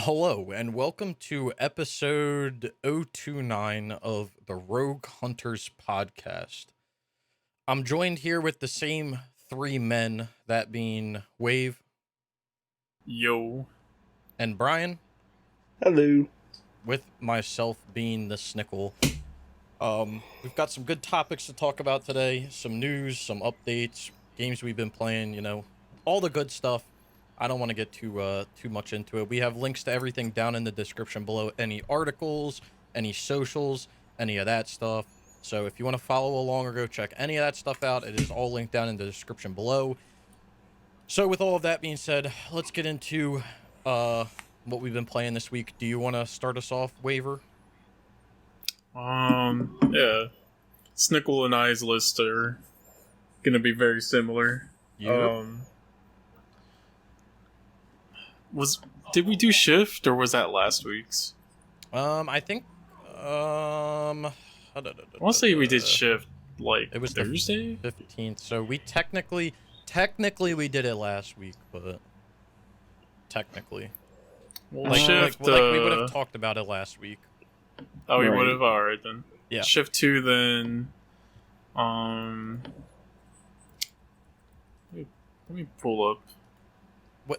Hello, and welcome to episode 029 of the Rogue Hunters podcast. I'm joined here with the same three men, that being Wave Yo. and Brian, Hello. with myself being the Snickle. We've got some good topics to talk about today, some news, some updates, games we've been playing, all the good stuff. I don't want to get too much into it. We have links to everything down in the description below. Any articles, any socials, any of that stuff. So if you want to follow along or go check any of that stuff out, it is all linked down in the description below. So with all of that being said, let's get into what we've been playing this week. Do you want to start us off, Waver? Yeah. Snickle and I's list are gonna be very similar. Yep. Did we do Shift, or was that last week's? I think I want to say we did Shift it was Thursday? the 15th. So we technically we did it last week, but technically Shift, we would have talked about it last week. Oh, we Right. would have. Alright then. Yeah. Shift 2 then. Let me pull up.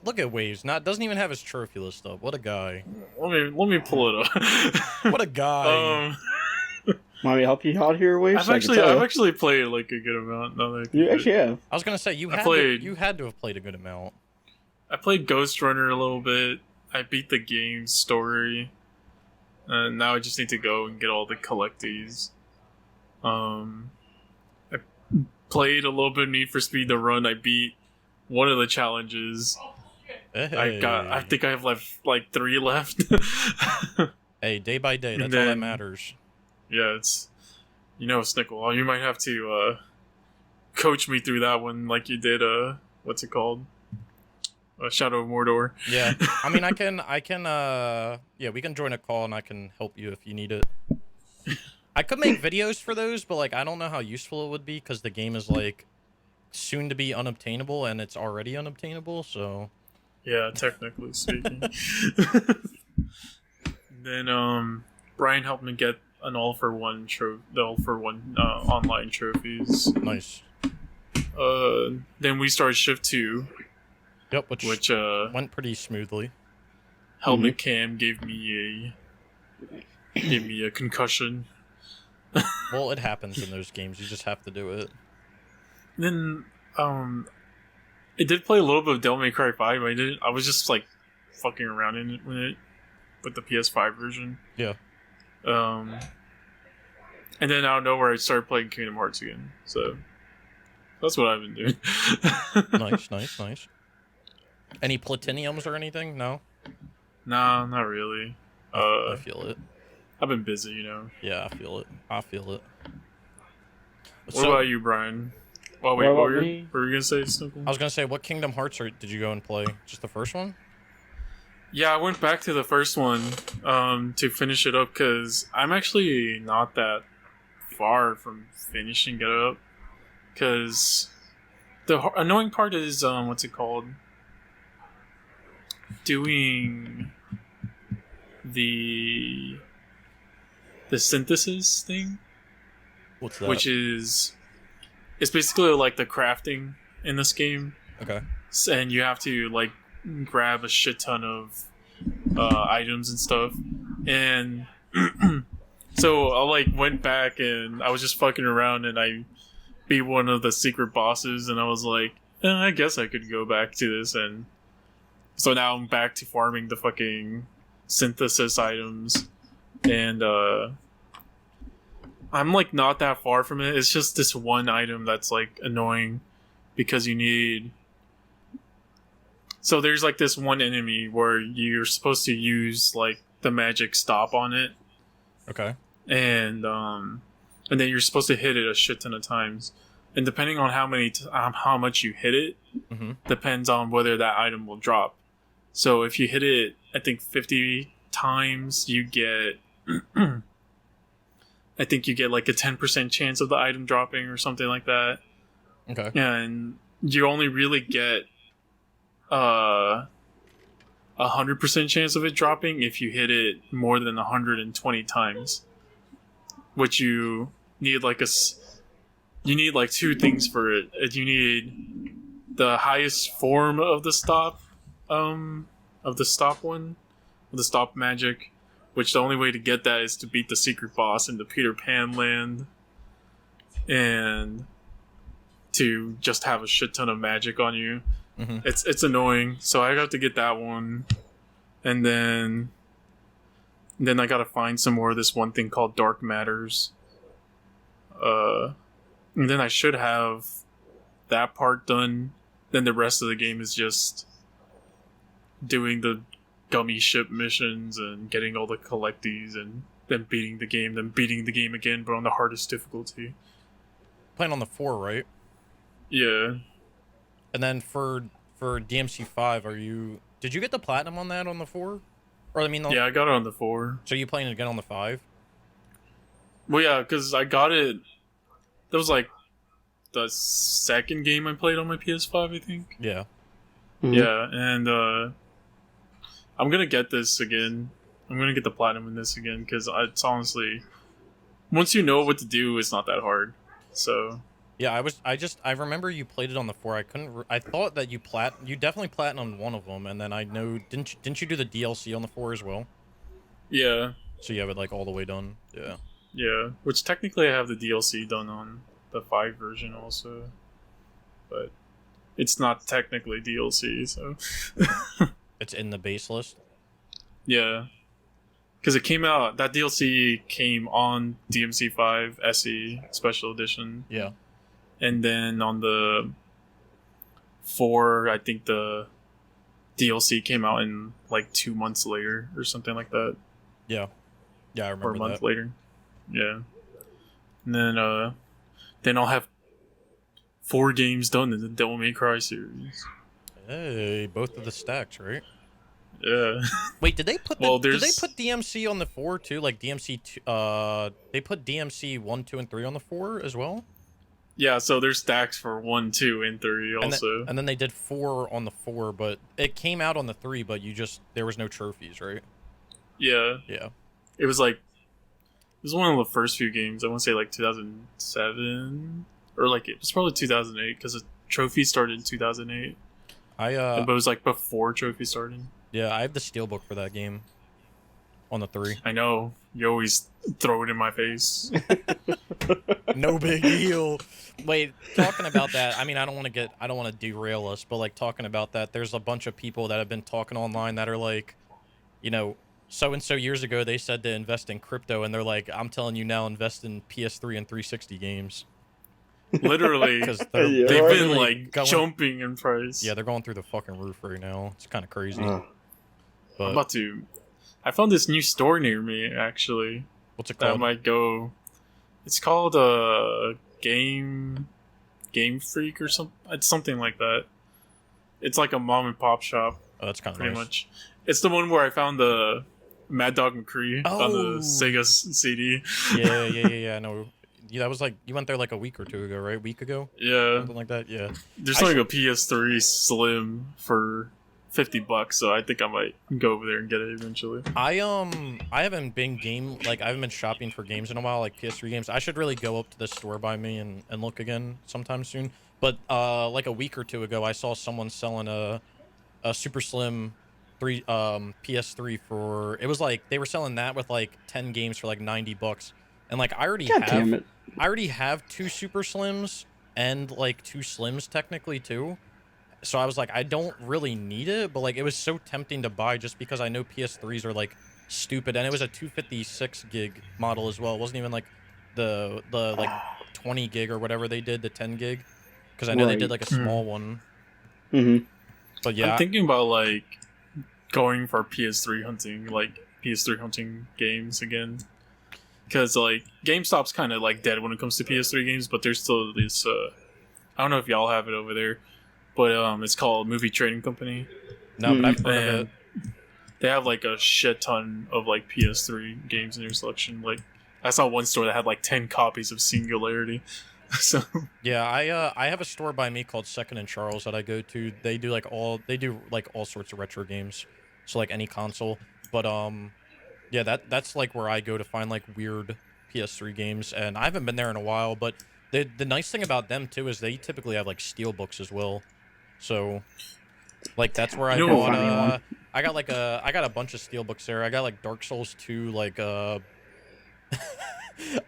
Look at Waves. Doesn't even have his trophy list up. What a guy. Let me pull it up. What a guy. Want me to help you out here, Wave? I've actually played like a good amount. Now that I think You of it. actually have. I was gonna say you had to have played a good amount. I played Ghost Runner a little bit. I beat the game story. And now I just need to go and get all the collecties. I played a little bit of Need for Speed The Run. I beat one of the challenges. Hey. I think I have like 3 left. Hey, day by day. That's And all that then- matters. Yeah, it's... Snickle, you might have to coach me through that one like you did, what's it called? Shadow of Mordor. Yeah. I mean, I can. Yeah, we can join a call and I can help you if you need it. I could make videos for those, but I don't know how useful it would be because the game is soon to be unobtainable and it's already unobtainable. So. Yeah, technically speaking. Then Brian helped me get an all-for-one online trophies. Nice. Then we started Shift 2, Yep, which went pretty smoothly. Helmet Cam gave me a concussion. Well, it happens in those games. You just have to do it. Then I did play a little bit of Devil May Cry 5, but I was just fucking around in it with the PS5 version. Yeah. And then out of nowhere I started playing Kingdom Hearts again. So that's what I've been doing. Nice. Any platinums or anything? No? Nah, not really. I feel it. I've been busy, Yeah, I feel it. What about you, Brian? Well, wait, What what about were me? you going to say, Snickle? I was gonna say, what Kingdom Hearts did you go and play? Just the first one? Yeah, I went back to the first one to finish it up because I'm actually not that far from finishing it up. Because the annoying part is, what's it called? Doing the synthesis thing. What's that? Which is... It's basically like the crafting in this game. Okay. And you have to, grab a shit ton of items and stuff. And so I, went back and I was just fucking around and I beat one of the secret bosses and I was like, I guess I could go back to this. And so now I'm back to farming the fucking synthesis items. And, I'm not that far from it. It's just this one item that's annoying because you need. So there's this one enemy where you're supposed to use the magic stop on it, Okay. and then you're supposed to hit it a shit ton of times, and depending on how much you hit it, Mm-hmm. depends on whether that item will drop. So if you hit it, I think 50 times, you get. I think you get a 10% chance of the item dropping or something like that. Okay. And you only really get 100% chance of it dropping if you hit it more than 120 times. Which you need you need like two things for it. You need the highest form of the stop magic, which the only way to get that is to beat the secret boss in the Peter Pan land, and to just have a shit ton of magic on you. Mm-hmm. It's annoying, so I got to get that one, and then I gotta find some more of this one thing called Dark Matters. And then I should have that part done. Then the rest of the game is just doing the gummy ship missions and getting all the collecties, and then beating the game again, but on the hardest difficulty. Playing on the 4, right? Yeah. And then for DMC5, did you get the platinum on that on the 4? Or I mean, Yeah, I got it on the 4. So you playing it again on the 5? Well, yeah, because I got it. That was like the second game I played on my PS5, I think. Yeah. Mhm. Yeah, and I'm gonna get this again. I'm gonna get the platinum in this again, because it's honestly, once you know what to do, it's not that hard. So Yeah, I remember you played it on the 4. I thought that you definitely platinumed one of them, and then I know didn't you do the DLC on the 4 as well? yeah, So you have it like all the way done. Yeah. yeah. Which technically I have the DLC done on the 5 version also, but it's not technically DLC. So It's in the base list. yeah, because it came out. That DLC came on DMC5 SE Special Edition. Yeah. And then on the 4, I think the DLC came out in like 2 months later or something like that. Yeah. Yeah, I remember Or a month that. later. Yeah. And then I'll have 4 games done in the Devil May Cry series. Hey, both of the stacks, right? Yeah. Wait, did they put Well, did they there's- put DMC on the 4 too? Like DMC they put DMC 1, 2, and 3 on the 4 as well? Yeah, so there's stacks for 1, 2, and 3 also. And then they did 4 on the 4, but it came out on the 3, but there was no trophies, right? Yeah. Yeah. It was one of the first few games. I want to say like 2007, or like it was probably 2008, because the trophy started in 2008. But it was like before trophy started. Yeah, I have the steelbook for that game on the 3. I know, you always throw it in my face. No big deal. Wait, talking about that, I mean, I don't want to derail us, but like talking about that, there's a bunch of people that have been talking online that are like, you know, so and so years ago they said to invest in crypto, and they're like, I'm telling you now, invest in PS3 and 360 games. Literally, Because Yeah. they've They're been really like going- jumping in price. Yeah, they're going through the fucking roof right now. It's kind of crazy. Uh, I'm But I found this new store near me actually. what's it That called? might go. It's called Game Freak or something. It's something like that. It's like a mom and pop shop, Oh, that's kind of pretty nice. much. It's the one where I found the Mad Dog McCree on the Oh. Sega CD. Yeah. I know. Yeah, that was like you went there like a week or two ago, right? Week ago, Yeah, something like that. Yeah. there's I like a PS3 Slim for $50, so I think I might go over there and get it eventually. I haven't been I haven't been shopping for games in a while, like PS3 games. I should really go up to the store by me and look again sometime soon. But like a week or two ago, I saw someone selling a super slim PS3 for, it was like they were selling that with like 10 games for like $90, and like God damn it. I already have 2 super slims and like 2 slims technically too. So I was like, I don't really need it, but like it was so tempting to buy just because I know PS3s are like stupid, and it was a 256 gig model as well. It wasn't even like the like 20 gig or whatever they did, the 10 gig, because I know they did Right. like a small one. Mm-hmm. But yeah, I'm thinking about like going for PS3 hunting games again, because like GameStop's kind of like dead when it comes to PS3 games, but there's still this. I don't know if y'all have it over there, but it's called Movie Trading Company. no, but I've heard of And it. they have like a shit ton of like PS3 games in their selection. Like I saw one store that had like 10 copies of Singularity. So Yeah, I have a store by me called Second and Charles that I go to. They do all sorts of retro games. so like any console. But yeah, that's like where I go to find like weird PS3 games, and I haven't been there in a while. But the nice thing about them too is they typically have like steelbooks as well. So like that's where You I know, Gotta bought find me one. I got a bunch of steelbooks there. I got like Dark Souls 2 like I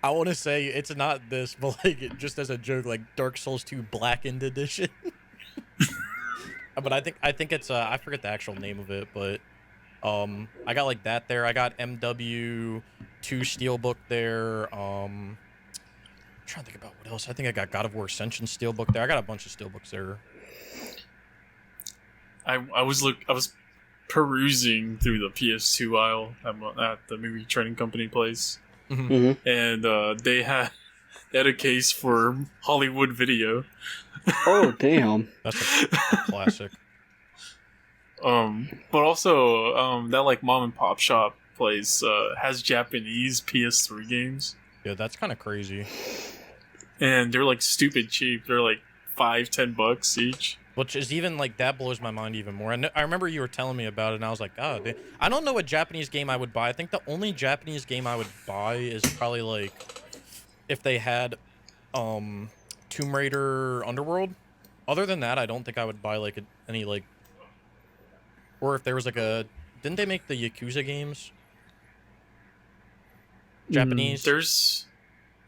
want to say it's not this, but like just as a joke, like Dark Souls 2 Blackened Edition. But I think it's I forget the actual name of it, but I got like that there. I got MW2 Steelbook there. I'm trying to think about what else. I think I got God of War Ascension Steelbook there. I got a bunch of Steelbooks there. I was perusing through the PS2 aisle at the movie trading company place, and they had a case for Hollywood Video. Oh damn! That's a classic. But also that like mom and pop shop place has Japanese PS3 games, Yeah, that's kind of crazy. and they're like stupid cheap. They're like $5-10 each. Which is even like that blows my mind even more. I remember you were telling me about it, and I was like, oh, I don't know what Japanese game I would buy. I think the only Japanese game I would buy is probably like if they had Tomb Raider Underworld. Other than that, I don't think I would buy like any like, or if there was like a, didn't they make the Yakuza games? Japanese. There's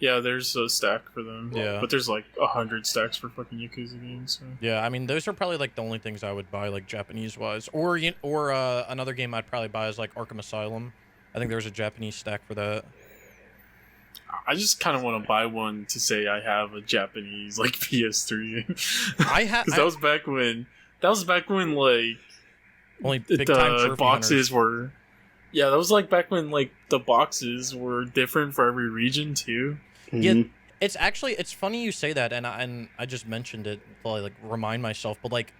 a stack for them. Yeah. But there's like 100 stacks for fucking Yakuza games. So. Yeah, I mean those are probably like the only things I would buy like Japanese wise. Or another game I'd probably buy is like Arkham Asylum. I think there's a Japanese stack for that. I just kind of want to buy one to say I have a Japanese like PS3. Because that was back when like only big time the trophy boxes hunters. were. Yeah, that was like back when like the boxes were different for every region too. Yeah, it's funny you say that, and I just mentioned it to like remind myself, but like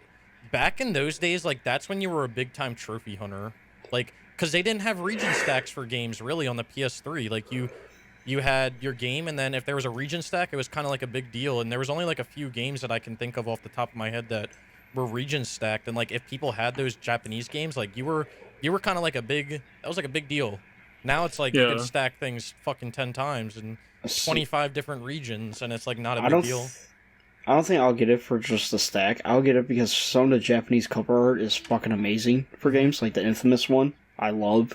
back in those days, like that's when you were a big time trophy hunter, like because they didn't have region stacks for games really on the PS3. Like you had your game, and then if there was a region stack, it was kind of like a big deal. And there was only like a few games that I can think of off the top of my head that were region stacked, and like if people had those Japanese games, like you were kind of like that was like a big deal. Now it's like you can stack things fucking 10 times in 25 different regions, and it's like not a big deal. I don't think I'll get it for just the stack. I'll get it because some of the Japanese cover art is fucking amazing for games, like the Infamous one. I love.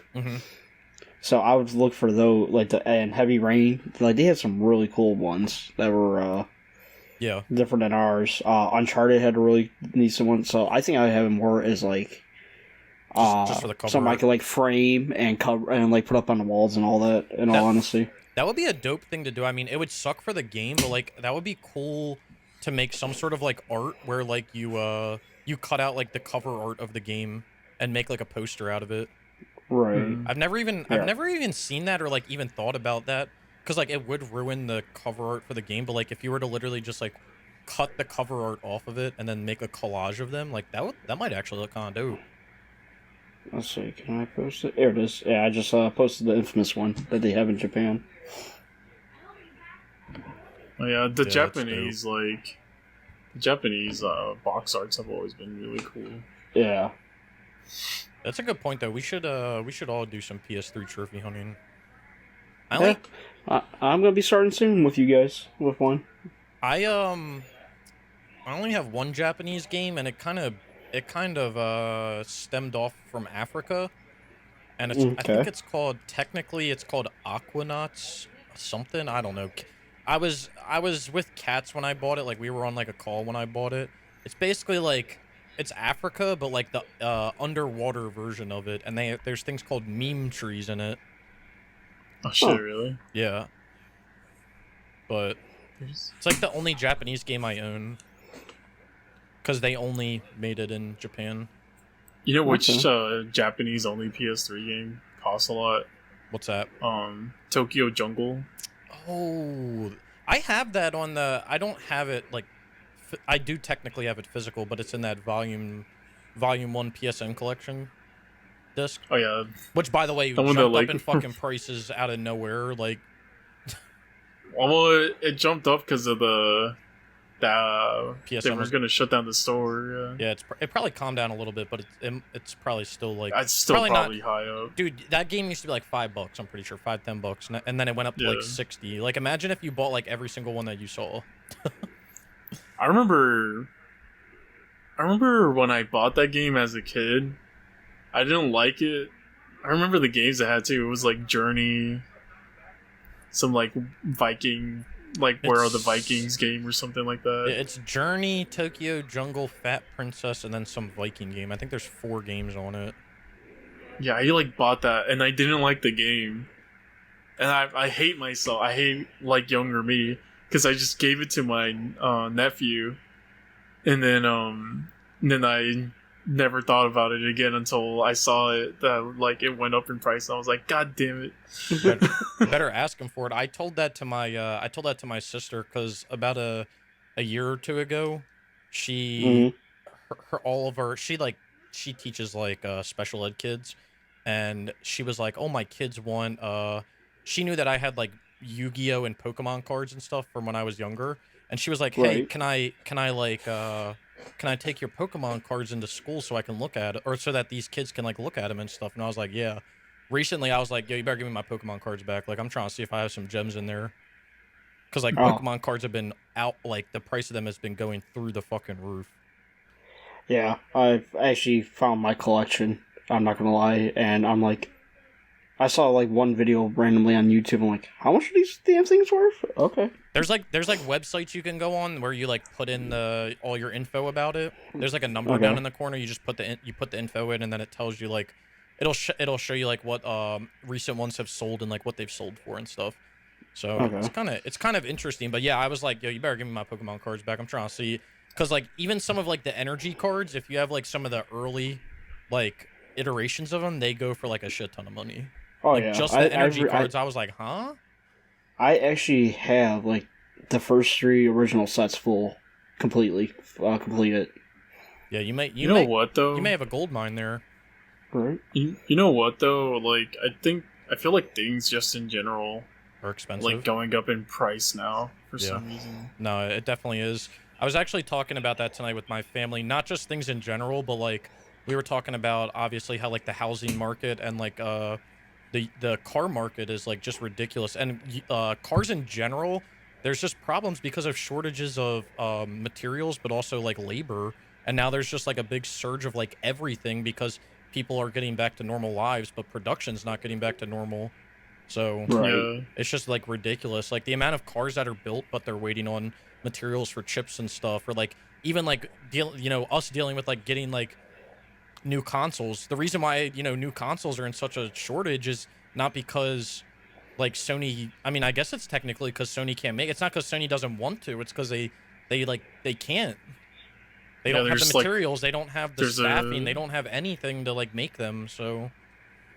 So I would look for those, like and Heavy Rain. Like they had some really cool ones that were different than ours. Uncharted had a really decent one. So I think I have more as like just for the cover something I could like frame and cover and like put up on the walls and all that. In all honesty, that would be a dope thing to do. I mean, it would suck for the game, but like that would be cool to make some sort of like art where like you cut out like the cover art of the game and make like a poster out of it. Right. I've never even seen that or like even thought about that, because like it would ruin the cover art for the game. But like if you were to literally just like cut the cover art off of it and then make a collage of them, like that might actually look kind of dope. Let's see, can I post it? There it is. Yeah, I just posted the Infamous one that they have in Japan. Oh, yeah, the Japanese box arts have always been really cool. Yeah. That's a good point though. We should all do some PS3 trophy hunting. I'm gonna be starting soon with you guys with one. I only have one Japanese game, and it kind of stemmed off from Africa, and it's I think it's called Aquanauts something. I don't know. I was with Cats when I bought it. Like we were on like a call when I bought it. It's basically like it's Africa, but like the underwater version of it, and there's things called meme trees in it. Oh shit! Really? Yeah. But it's like the only Japanese game I own, because they only made it in Japan. You know which Japanese only PS3 game costs a lot? What's that? Tokyo Jungle. Oh, I have that on the. I don't have it like. I do technically have it physical, but it's in that volume 1 PSN collection disc. Oh yeah. Which, by the way, jumped up in fucking prices out of nowhere. Like, well, it jumped up because of that that they PSN were was gonna shut down the store. yeah. It probably calmed down a little bit, but it's probably still like It's still probably probably high up. dude. That game used to be like $5. I'm pretty sure $5-10, and then it went up to like Yeah. 60. Like imagine if you bought like every single one that you saw. I remember when I bought that game as a kid. I didn't like it. I remember the games it had too. It was like Journey, some like Viking, like Where Are the Vikings game or something like that. It's Journey, Tokyo Jungle, Fat Princess, and then some Viking game. I think there's 4 games on it. Yeah, I like bought that and I didn't like the game. And I hate myself. I hate like younger me because I just gave it to my nephew, and then I never thought about it again until I saw it that like it went up in price. And I was like, God damn it! Better ask him for it. I told that to my sister because about a year or 2 ago, she she teaches like special ed kids, and she was like, oh, my kids want she knew that I had like Yu-Gi-Oh and Pokemon cards and stuff from when I was younger, and she was like, hey, Right. can I like can I take your Pokemon cards into school so I can look at it, or so that these kids can like look at them and stuff? And I was like, yeah. Recently, I was like, yo, you better give me my Pokemon cards back. Like, I'm trying to see if I have some gems in there. Because, like, Pokemon cards have been out, like, the price of them has been going through the fucking roof. Yeah, I've actually found my collection. I'm not gonna lie, and I'm like, I saw like one video randomly on YouTube. I'm like, how much are these damn things worth? Okay. There's like websites you can go on where you like put in all your info about it. There's like a number down in the corner. You just put the info in, and then it tells you like it'll show you like what recent ones have sold and like what they've sold for and stuff. So it's kind of interesting. But yeah, I was like, yo, you better give me my Pokemon cards back. I'm trying to see, because like even some of like the energy cards, if you have like some of the early like iterations of them, they go for like a shit ton of money. Oh like, yeah, just the energy cards. I was like, huh? I actually have like the first 3 original sets full, completely completed. Yeah, you may what though? You may have a gold mine there. Right. You know what though? Like I feel like things just in general Are expensive. like going up in price now for some reason. No, it definitely is. I was actually talking about that tonight with my family. Not just things in general, but like we were talking about obviously how like the housing market and like the car market is like just ridiculous, and cars in general, there's just problems because of shortages of materials, but also like labor, and now there's just like a big surge of like everything because people are getting back to normal lives, but production's not getting back to normal. So it's just like ridiculous, like the amount of cars that are built but they're waiting on materials for chips and stuff, or like even like us dealing with like getting like new consoles. The reason why new consoles are in such a shortage is not because like Sony, I mean, I guess it's technically because Sony can't make it's not because Sony doesn't want to, it's because they can't, they don't have the materials, they don't have the staffing, they don't have anything to like make them. So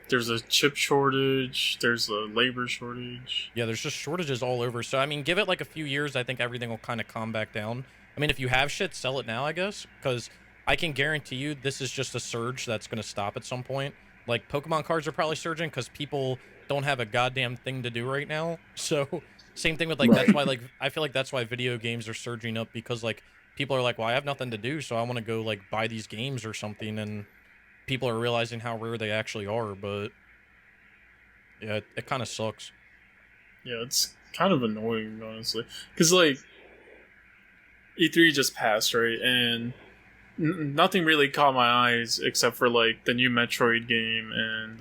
there's a chip shortage, there's a labor shortage. Yeah, there's just shortages all over. So I mean, give it like a few years, I think everything will kind of calm back down. I mean, if you have shit, sell it now, I guess, because I can guarantee you this is just a surge that's going to stop at some point. Like, Pokemon cards are probably surging because people don't have a goddamn thing to do right now. So, same thing with, like, that's why, like, I feel like that's why video games are surging up, because, like, people are like, well, I have nothing to do, so I want to go, like, buy these games or something, and people are realizing how rare they actually are, but, yeah, it kind of sucks. Yeah, it's kind of annoying, honestly. Because, like, E3 just passed, right? And nothing really caught my eyes except for like the new Metroid game and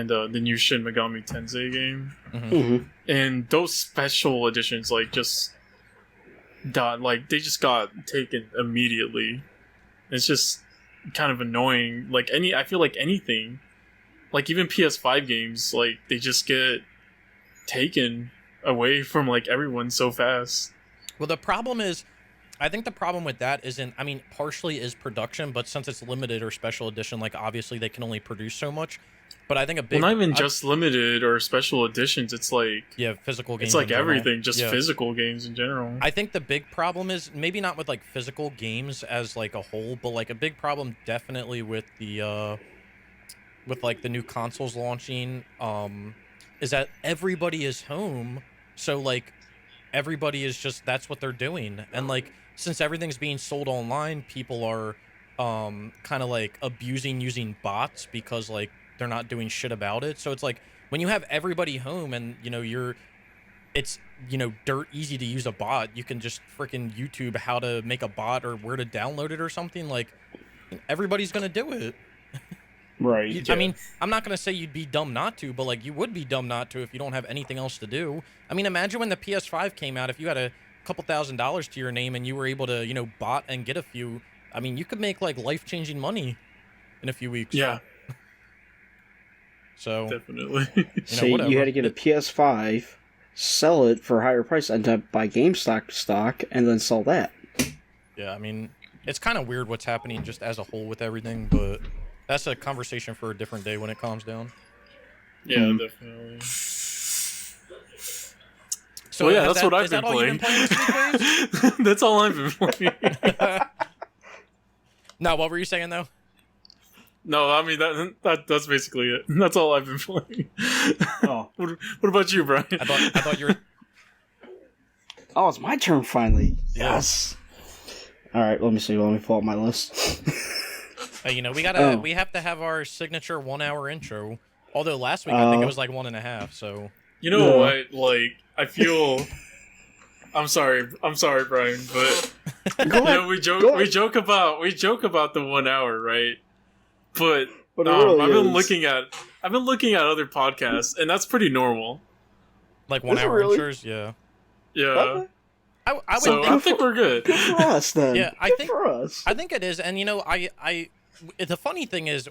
the new Shin Megami Tensei game. And those special editions like just they just got taken immediately. It's just kind of annoying. Like I feel like anything, like even PS5 games, like they just get taken away from like everyone so fast. Well, the problem is, I think the problem with that isn't, I mean, partially is production, but since it's limited or special edition, like, obviously they can only produce so much. But I think a big... Well, not even just limited or special editions, it's like... Yeah, physical games. It's like everything, just physical games in general. I think the big problem is, maybe not with, like, physical games as, like, a whole, but, like, a big problem definitely with the, with, like, the new consoles launching, is that everybody is home, so, like, everybody is just, that's what they're doing. And like, since everything's being sold online, people are kind of like abusing using bots because like they're not doing shit about it. So it's like when you have everybody home and it's dirt easy to use a bot, you can just freaking YouTube how to make a bot or where to download it or something. Like, everybody's gonna do it. Right. I mean, I'm not gonna say you'd be dumb not to, but like you would be dumb not to if you don't have anything else to do. I mean, imagine when the PS5 came out, if you had a couple $1,000s to your name and you were able to bot and get a few. I mean, you could make like life-changing money in a few weeks. Yeah. So definitely. You had to get a PS5, sell it for a higher price, and then buy GameStop stock, and then sell that. Yeah, I mean, it's kind of weird what's happening just as a whole with everything, but that's a conversation for a different day when it calms down. Yeah, definitely. So yeah, that's what I've been playing. That's all I've been playing. No, what were you saying though? No, I mean that's basically it. That's all I've been playing. Oh, what about you, Brian? I thought you were. Oh, it's my turn finally. Yeah. Yes. All right, let me see. Let me pull up my list. We have to have our signature 1 hour intro. Although last week I think it was like 1.5. So you know what? Like I feel. I'm sorry, Brian, but we joke about the 1 hour, right? But really I've been looking at other podcasts, and that's pretty normal. Like 1 hour intros, yeah. Yeah. I think we're good. Good for us, then. Yeah, I think it is, and the funny thing is,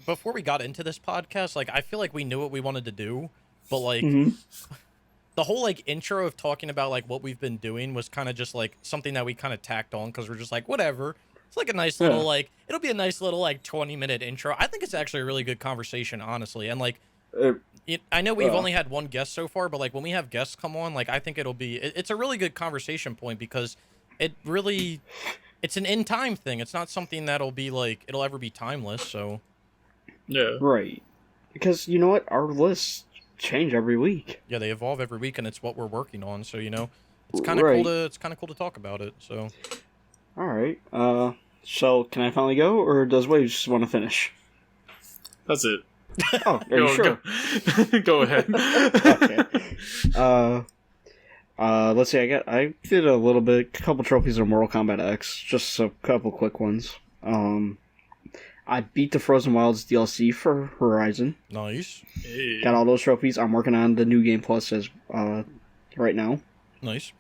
before we got into this podcast, like I feel like we knew what we wanted to do, but like the whole like intro of talking about like what we've been doing was kind of just like something that we kind of tacked on because we're just like whatever. It's like a nice little like it'll be a nice little like 20-minute intro. I think it's actually a really good conversation, honestly, and like. I know we've only had one guest so far, but like when we have guests come on, like I think it's a really good conversation point because it's an in time thing. It's not something that'll be like it'll ever be timeless. So yeah, right. Because you know what, our lists change every week. Yeah, they evolve every week, and it's what we're working on. So it's kind of cool to talk about it. So all right. So can I finally go, or does Wade just want to finish? That's it. Oh, are you sure? Go ahead. Okay. Let's see. I did a couple trophies of Mortal Kombat X, just a couple quick ones. I beat the Frozen Wilds DLC for Horizon. Nice. Hey. Got all those trophies. I'm working on the New Game Plus right now. Nice.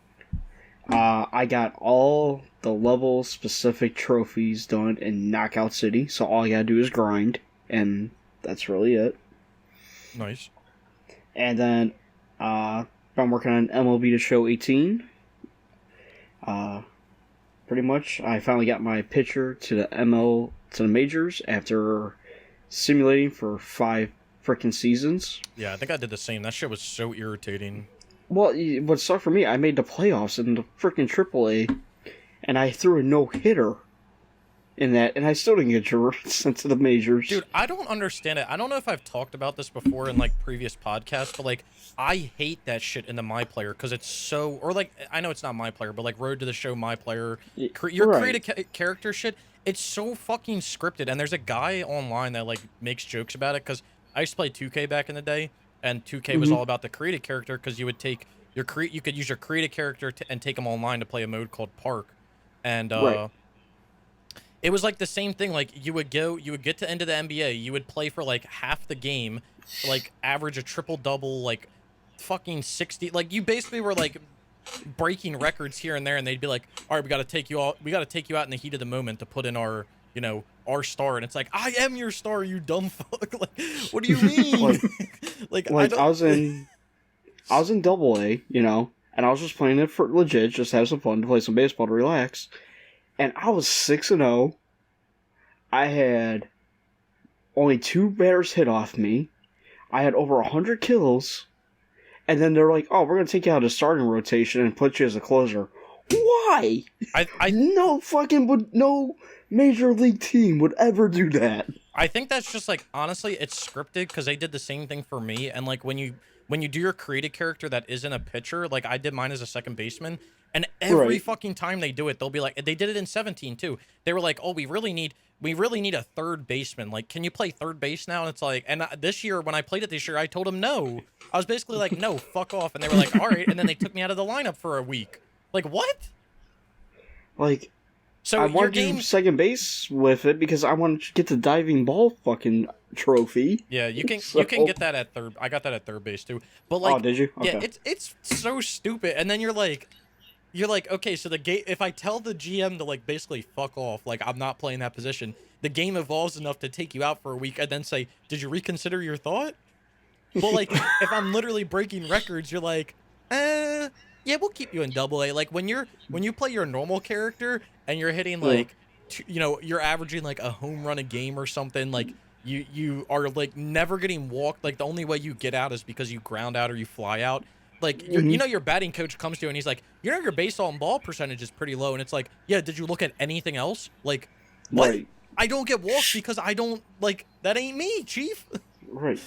I got all the level specific trophies done in Knockout City, so all I gotta do is grind, and that's really it. Nice. And then I'm working on MLB The Show 18. Pretty much, I finally got my pitcher to the majors after simulating for 5 freaking seasons. Yeah, I think I did the same. That shit was so irritating. Well, what sucked for me, I made the playoffs in the freaking AAA, and I threw a no-hitter in that, and I still didn't get sent to the majors. Dude, I don't understand it. I don't know if I've talked about this before in, like, previous podcasts, but, like, I hate that shit in the My Player, because it's so... Or, like, I know it's not My Player, but, like, Road to the Show My Player, your creative character shit, it's so fucking scripted, and there's a guy online that, like, makes jokes about it, because I used to play 2K back in the day, and 2K was all about the creative character, because you would take you could use your creative character and take them online to play a mode called Park, and, it was like the same thing. Like you would get to end of the NBA, you would play for like half the game, like average a triple double, like fucking 60. Like you basically were like breaking records here and there, and they'd be like, "All right, we got to take you out in the heat of the moment to put in our star." And it's like, "I am your star, you dumb fuck." Like, what do you mean? I was in Double A, and I was just playing it for legit, just have some fun, to play some baseball to relax. And I was 6-0. I had only 2 batters hit off me. I had over 100 kills. And then they're like, "Oh, we're going to take you out of the starting rotation and put you as a closer." Why? No major league team would ever do that. I think that's just like, honestly, it's scripted because they did the same thing for me. And like when you when you do your created character that isn't a pitcher, like I did mine as a second baseman, and every Right. fucking time they do it, they'll be like, they did it in 17 too. They were like, oh, we really need a third baseman. Like, can you play third base now? And it's like, and this year when I played it this year, I told them no. I was basically like, no, fuck off. And they were like, all right. And then they took me out of the lineup for a week. Like, what? Like, So I your wanted to game, do second base with it because I wanted to get the diving ball fucking trophy. yeah, you can So- get that at third. I got that at third base too. But like, Oh, did you? yeah, Okay. it's so stupid. And then you're like, okay, so the game. If I tell the GM to like basically fuck off, like I'm not playing that position, the game evolves enough to take you out for a week and then say, did you reconsider your thought? Well, like if I'm literally breaking records, you're like, yeah, we'll keep you in double A. Like when you play your normal character and you're hitting like, you're averaging like a home run a game or something. Like you are like never getting walked. Like the only way you get out is because you ground out or you fly out. Like your batting coach comes to you and he's like, your base on ball percentage is pretty low, and it's like, yeah, did you look at anything else? Like, what? Right. I don't get walked because I don't like that ain't me, Chief. Right.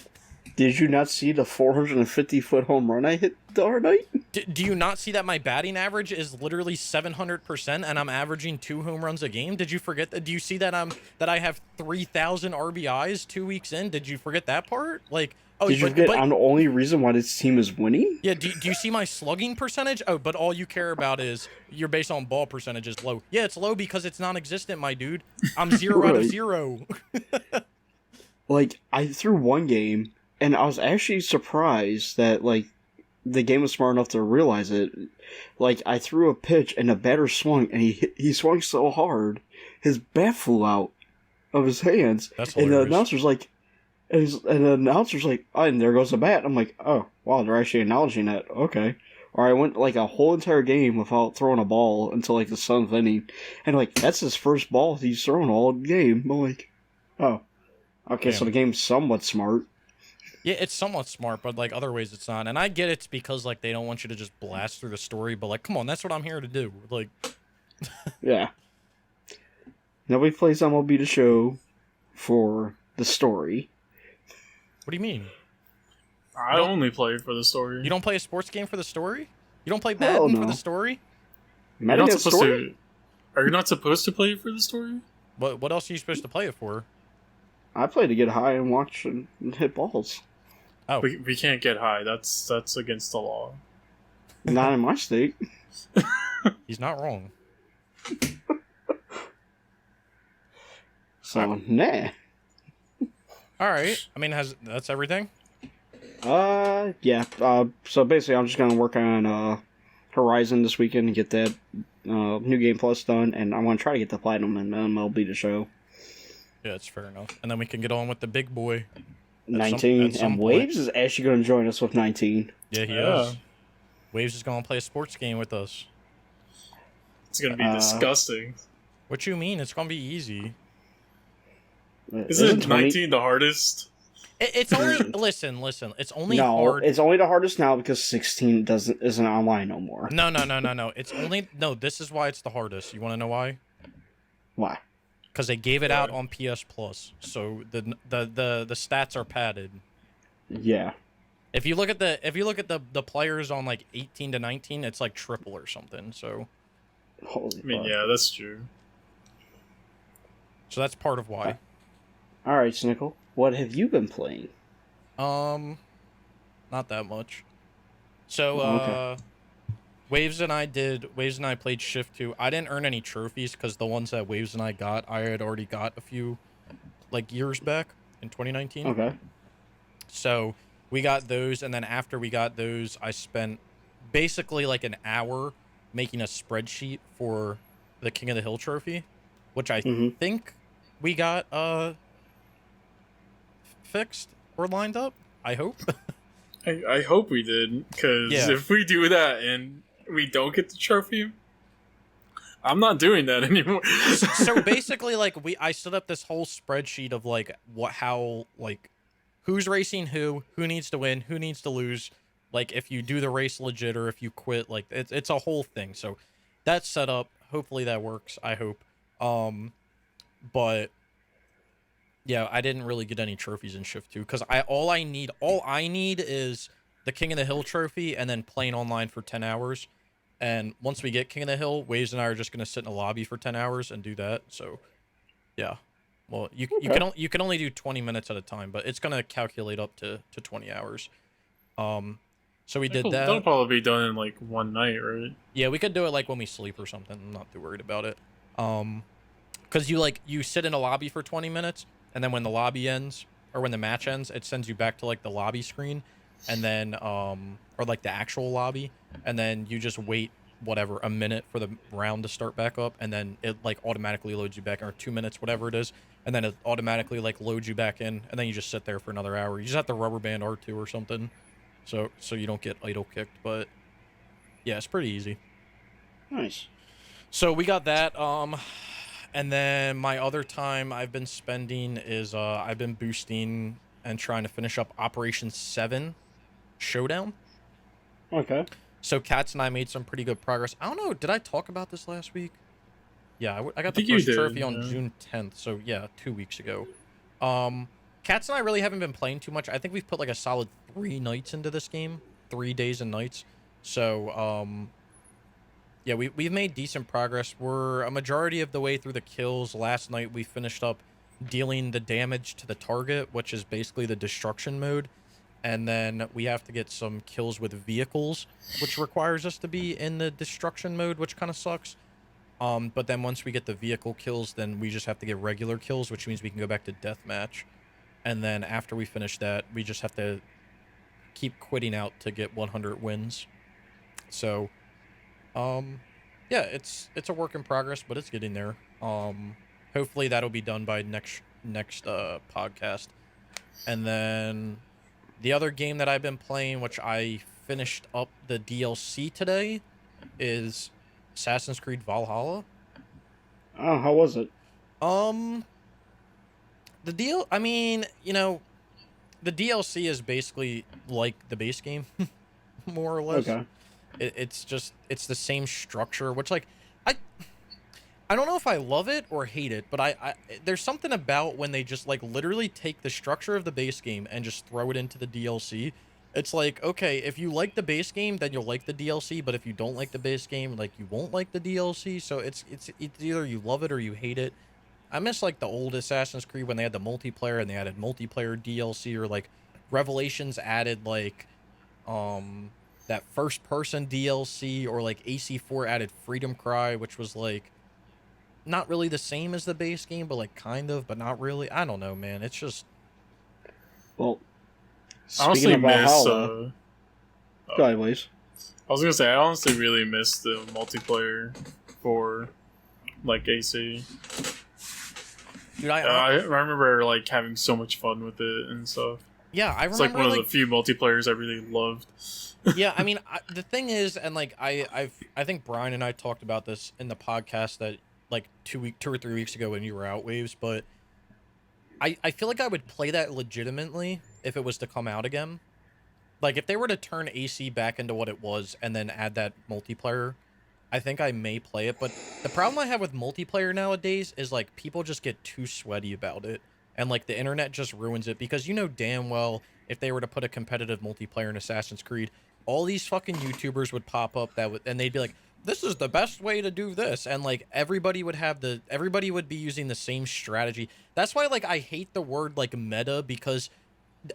Did you not see the 450-foot home run I hit the other night? Do you not see that my batting average is literally 700% and I'm averaging 2 home runs a game? Did you forget that? Do you see that I have 3,000 RBIs 2 weeks in? Did you forget that part? Like, oh, Did you forget I'm the only reason why this team is winning? yeah, do you see my slugging percentage? Oh, but all you care about is your base on ball percentage is low. Yeah, it's low because it's non-existent, my dude. I'm 0 out of Right. 0. Like, I threw one game, and I was actually surprised that, like, the game was smart enough to realize it. Like, I threw a pitch, and the batter swung, and he swung so hard, his bat flew out of his hands. That's and the hilarious. announcer's like, oh, and there goes the bat. I'm like, oh, wow, they're actually acknowledging that. Okay. Or I went, like, a whole entire game without throwing a ball until, like, the 7th inning. And, like, that's his first ball he's thrown all game. I'm like, oh. Okay, so Damn. the game's somewhat smart. Yeah, it's somewhat smart, but like other ways it's not. And I get it's because like they don't want you to just blast through the story, but like, come on, that's what I'm here to do. Like, Yeah. Nobody plays MLB The Show for the story. what do you mean? I only play for the story. You don't play a sports game for the story? You don't play Hell Madden for no. the story? You're Madden not has supposed story? to. Are you not supposed to play for the story? What else are you supposed to play it for? I play to get high and watch and hit balls. Oh, We can't get high. That's against the law. Not in my state. he's not wrong. So, nah. All right. I mean, that's everything? Yeah. So basically, I'm just gonna work on Horizon this weekend and get that New Game Plus done, and I want to try to get the Platinum and MLB The Show. Yeah, it's fair enough. And then we can get on with the big boy. 19, at some and point. Waves is actually going to join us with 19. Yeah, he Yeah. is. Waves is going to play a sports game with us. It's gonna be disgusting. What you mean? It's going to be easy. Isn't 19 the hardest? It's only listen. It's only no, hard. it's only the hardest now because 16 isn't online no more. No. It's only this is why it's the hardest. You want to know why? Why? Because they gave it out on PS Plus, so the stats are padded. Yeah. If you look at the players on like 18 to 19, it's like triple or something. So Holy I mean, fuck. yeah, that's true. that's part of why. All right, Snickle, what have you been playing? Not that much. So Okay. Waves and I played Shift 2. I didn't earn any trophies because the ones that Waves and I got, I had already got a few like years back in 2019. Okay. So we got those, and then after we got those, I spent basically like an hour making a spreadsheet for the King of the Hill trophy, which I think we got fixed or lined up. I hope. I hope we did, because Yeah. if we do that and we don't get the trophy, I'm not doing that anymore. So basically, like I stood up this whole spreadsheet of like who's racing who needs to win, who needs to lose, like if you do the race legit or if you quit, like it's a whole thing. So that's set up. Hopefully that works. I hope. But yeah, I didn't really get any trophies in Shift 2 because all I need is the King of the Hill trophy and then playing online for 10 hours. And once we get King of the Hill, Waves and I are just gonna sit in a lobby for 10 hours and do that. So, yeah. Well, you can only do 20 minutes at a time, but it's gonna calculate up to 20 hours. So we did that. That'll probably be done in like one night, right? Yeah, we could do it like when we sleep or something. I'm not too worried about it. Because you sit in a lobby for 20 minutes, and then when the lobby ends or when the match ends, it sends you back to like the lobby screen, and then or like the actual lobby, and then you just wait whatever a minute for the round to start back up, and then it like automatically loads you back, or 2 minutes, whatever it is, and then it automatically like loads you back in, and then you just sit there for another hour. You just have to rubber band R2 or something. So you don't get idle kicked, but yeah, it's pretty easy. Nice. So we got that. And then my other time I've been spending is I've been boosting and trying to finish up Operation 7 Showdown. Okay. So Katz and I made some pretty good progress. I don't know, did I talk about this last week? Yeah, I got the first trophy on June 10th. So yeah, 2 weeks ago. Katz and I really haven't been playing too much. I think we've put like a solid 3 nights into this game, 3 days and nights. So, yeah, we've made decent progress. We're a majority of the way through the kills. Last night we finished up dealing the damage to the target, which is basically the destruction mode. And then we have to get some kills with vehicles, which requires us to be in the destruction mode, which kind of sucks. But then once we get the vehicle kills, then we just have to get regular kills, which means we can go back to deathmatch. And then after we finish that, we just have to keep quitting out to get 100 wins. So, yeah, it's a work in progress, but it's getting there. Hopefully that'll be done by next podcast. And then the other game that I've been playing, which I finished up the DLC today, is Assassin's Creed Valhalla. Oh, how was it? I mean, the DLC is basically like the base game, more or less. Okay. It's the same structure, which like I don't know if I love it or hate it, but I there's something about when they just like literally take the structure of the base game and just throw it into the DLC. It's like, okay, if you like the base game, then you'll like the DLC, but if you don't like the base game, like you won't like the DLC. So it's either you love it or you hate it. I miss like the old Assassin's Creed when they had the multiplayer and they added multiplayer DLC, or like Revelations added like that first person DLC, or like AC4 added Freedom Cry, which was like not really the same as the base game, but like kind of, but not really. I don't know, man. It's just, well, I honestly speaking of miss. Valhalla, go ahead, please. I was gonna say I honestly really miss the multiplayer for like AC. dude, I remember like having so much fun with it and stuff. Yeah, I remember. It's like one of the few multiplayers I really loved. Yeah, I mean, the thing is, and like I think Brian and I talked about this in the podcast that like 2 or 3 weeks ago when you were out, Waves, but I feel like I would play that legitimately if it was to come out again. Like if they were to turn AC back into what it was and then add that multiplayer, I think I may play it. But the problem I have with multiplayer nowadays is like people just get too sweaty about it, and like the internet just ruins it, because you know damn well if they were to put a competitive multiplayer in Assassin's Creed, all these fucking YouTubers would pop up and they'd be like, this is the best way to do this, and like everybody would be using the same strategy. That's why like I hate the word like meta, because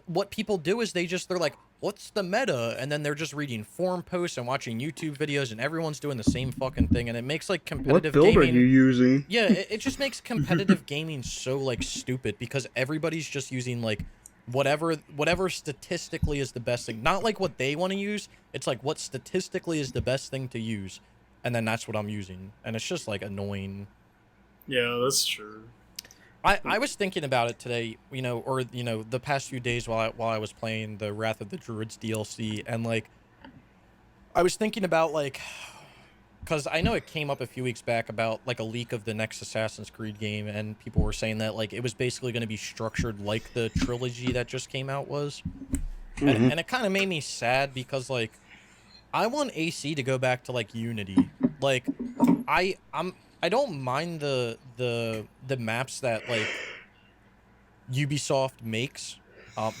what people do is they're like, what's the meta, and then they're just reading forum posts and watching YouTube videos, and everyone's doing the same fucking thing, and it makes like competitive gaming. What build are you using? Yeah, it just makes competitive gaming so like stupid, because everybody's just using like whatever statistically is the best thing, not like what they want to use. It's like what statistically is the best thing to use, and then that's what I'm using, and it's just like annoying. Yeah, that's true. I was thinking about it today, or the past few days while I was playing the Wrath of the Druids DLC, and like I was thinking about like, because I know it came up a few weeks back about like a leak of the next Assassin's Creed game, and people were saying that like it was basically going to be structured like the trilogy that just came out was. Mm-hmm. And it kind of made me sad, because like I want AC to go back to like Unity. Like I don't mind the maps that like Ubisoft makes,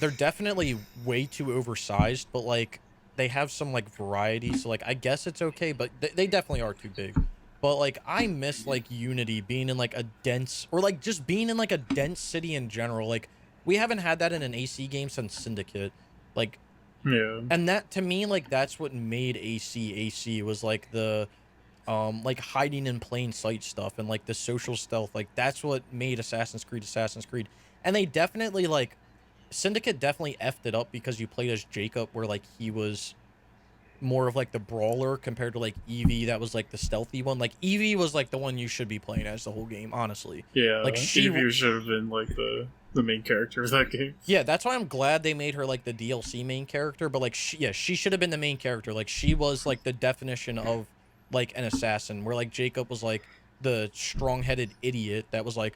They're definitely way too oversized, but like they have some like variety, so like I guess it's okay, but they definitely are too big. But like I miss like Unity being in like a dense, or like just being in like a dense city in general. Like we haven't had that in an AC game since Syndicate. Like, Yeah. and that to me, like that's what made AC was like the like hiding in plain sight stuff and like the social stealth. Like that's what made Assassin's Creed. And they definitely like Syndicate definitely effed it up because you played as Jacob, where like he was more of like the brawler compared to like Evie, that was like the stealthy one. Like Evie was like the one you should be playing as the whole game, honestly. Like Yeah, Evie should have been like the main character of that game. yeah, that's why I'm glad they made her like the DLC main character. But like she should have been the main character. Like she was like the definition of like an assassin, where like Jacob was like the strong-headed idiot that was like,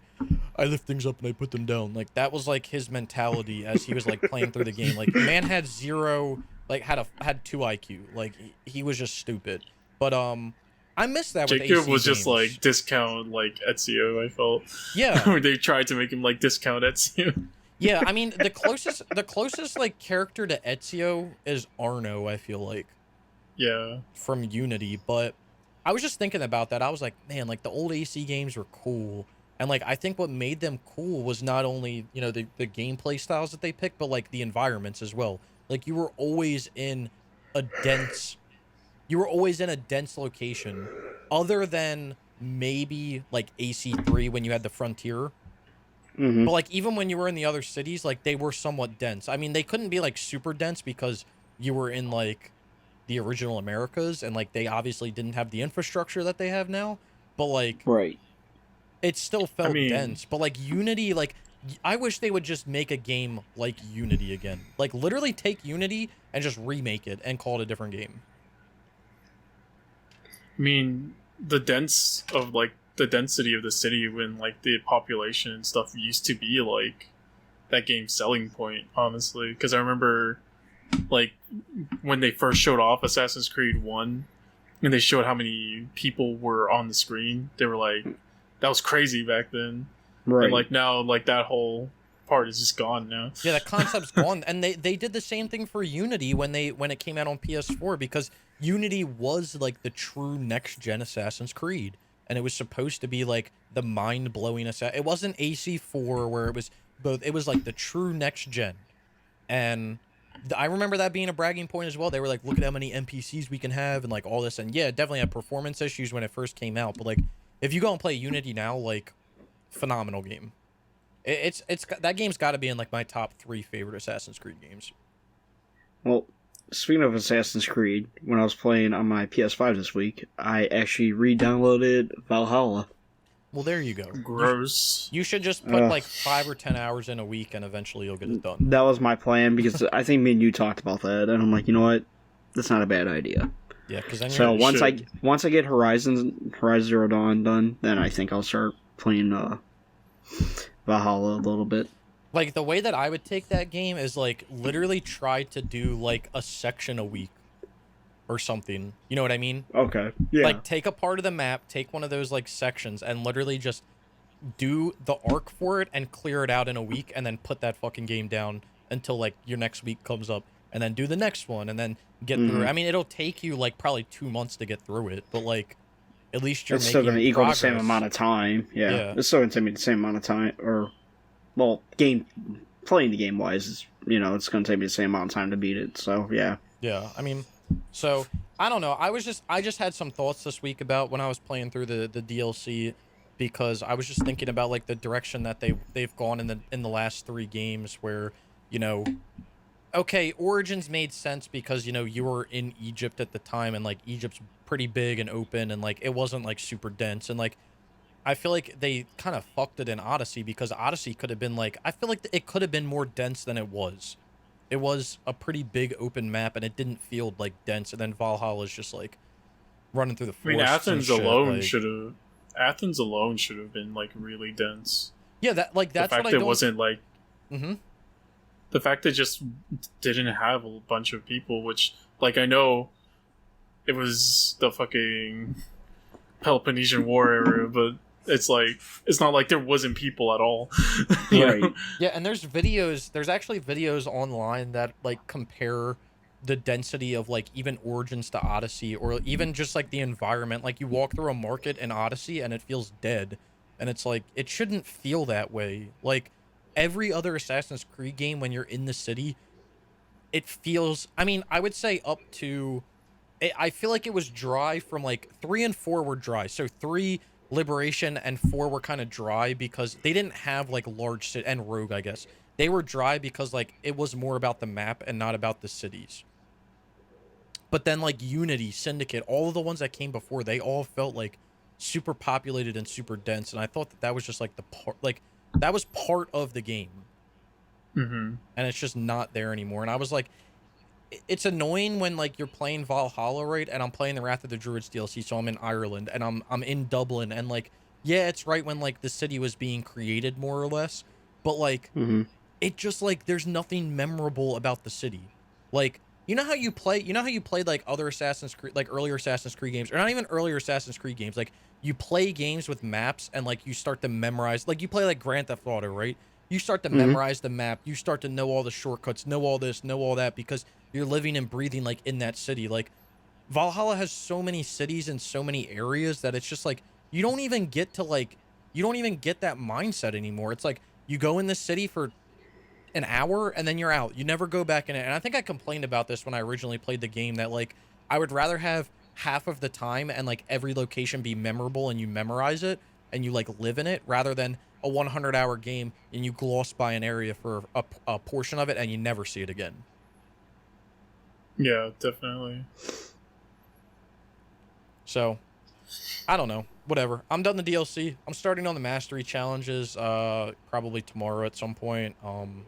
I lift things up and I put them down. Like that was like his mentality as he was like playing through the game. Like man had zero, like had 2 IQ. Like he was just stupid. But I miss that with AC Jacob was games. just like discount like Ezio, I felt. Yeah. Where they tried to make him like discount Ezio. Yeah, I mean the closest like character to Ezio is Arno, I feel like. Yeah. From Unity, but I was just thinking about that. I was like, man, like the old AC games were cool. And like I think what made them cool was not only, you know, the gameplay styles that they picked, but like the environments as well. Like you were always in a dense location, other than maybe like AC3 when you had the frontier. Mm-hmm. But like even when you were in the other cities, like they were somewhat dense. I mean, they couldn't be like super dense because you were in like the original Americas, and like they obviously didn't have the infrastructure that they have now. But like Right. it still felt dense. But like Unity, like I wish they would just make a game like Unity again. Like literally take Unity and just remake it and call it a different game. I mean, the density of the city when like the population and stuff used to be like that game's selling point, honestly. Because I remember like when they first showed off Assassin's Creed 1 and they showed how many people were on the screen, they were like, that was crazy back then. Right. And like now, like that whole part is just gone now. Yeah, that concept's gone. And they did the same thing for Unity when it came out on PS4, because Unity was like the true next gen Assassin's Creed. And it was supposed to be like the mind-blowing it wasn't AC4 where it was both, it was like the true next gen. And I remember that being a bragging point as well. They were like, look at how many NPCs we can have and like all this. And yeah, it definitely had performance issues when it first came out. But like, if you go and play Unity now, like, phenomenal game. It's that game's got to be in like my top 3 favorite Assassin's Creed games. Well, speaking of Assassin's Creed, when I was playing on my PS5 this week, I actually re-downloaded Valhalla. Well, there you go. Gross. You should just put like 5 or 10 hours in a week, and eventually you'll get it done. That was my plan, because I think me and you talked about that, and I'm like, you know what? That's not a bad idea. Yeah, because then so once I get Horizon Zero Dawn done, then I think I'll start playing Valhalla a little bit. Like the way that I would take that game is like literally try to do like a section a week or something. You know what I mean? Okay. Yeah. Like take a part of the map, take one of those like sections, and literally just do the arc for it and clear it out in a week, and then put that fucking game down until like your next week comes up, and then do the next one, and then get through. I mean, it'll take you like probably 2 months to get through it, but like at least it's still going to equal the same amount of time. Yeah. It's still going to take me the same amount of time, or well, playing the game wise, you know, it's going to take me the same amount of time to beat it. So yeah. Yeah, I mean, so I don't know. I just had some thoughts this week about when I was playing through the DLC, because I was just thinking about like the direction that they've gone in the last 3 games, where, you know, okay, Origins made sense because, you know, you were in Egypt at the time, and like Egypt's pretty big and open, and like it wasn't like super dense, and like I feel like they kind of fucked it in Odyssey, because Odyssey could have been like, I feel like it could have been more dense than it was. It was a pretty big open map, and it didn't feel like dense. And then Valhalla is just like running through the forest. I mean, Athens alone should have been like really dense. Yeah, that's what I don't. The fact that it wasn't like. Mm-hmm. The fact that it just didn't have a bunch of people, which, like, I know it was the fucking Peloponnesian War era, but it's not like there wasn't people at all. Right. Yeah, and there's actually videos online that like compare the density of like even Origins to Odyssey, or even just like the environment. Like you walk through a market in Odyssey and it feels dead, and it's like it shouldn't feel that way. Like every other Assassin's Creed game, when you're in the city, it feels, I mean, I would say up to, I feel like it was dry from like 3 and 4 were dry. So 3 Liberation and 4 were kind of dry because they didn't have like large city, and Rogue, I guess. They were dry because like it was more about the map and not about the cities. But then like Unity, Syndicate, all of the ones that came before, they all felt like super populated and super dense, and I thought that was just like the part, like that was part of the game. Mm-hmm. And it's just not there anymore. And I was like, it's annoying when like you're playing Valhalla, right? And I'm playing the Wrath of the Druids DLC, so I'm in Ireland and I'm in Dublin, and like, yeah, it's right when like the city was being created more or less, but like it just like there's nothing memorable about the city. Like, you know how you played like other Assassin's Creed, like earlier Assassin's Creed games, or not even earlier Assassin's Creed games, like you play games with maps and like you start to memorize, like you play like Grand Theft Auto, right? You start to memorize the map. You start to know all the shortcuts, know all this, know all that, because you're living and breathing like in that city. Like Valhalla has so many cities and so many areas that it's just like you don't even get that mindset anymore. It's like you go in the city for an hour and then you're out. You never go back in it. And I think I complained about this when I originally played the game, that like I would rather have half of the time and like every location be memorable and you memorize it and you like live in it, rather than a 100-hour game and you gloss by an area for a portion of it and you never see it again. Yeah, definitely. So, I don't know. Whatever. I'm done the DLC. I'm starting on the mastery challenges probably tomorrow at some point. And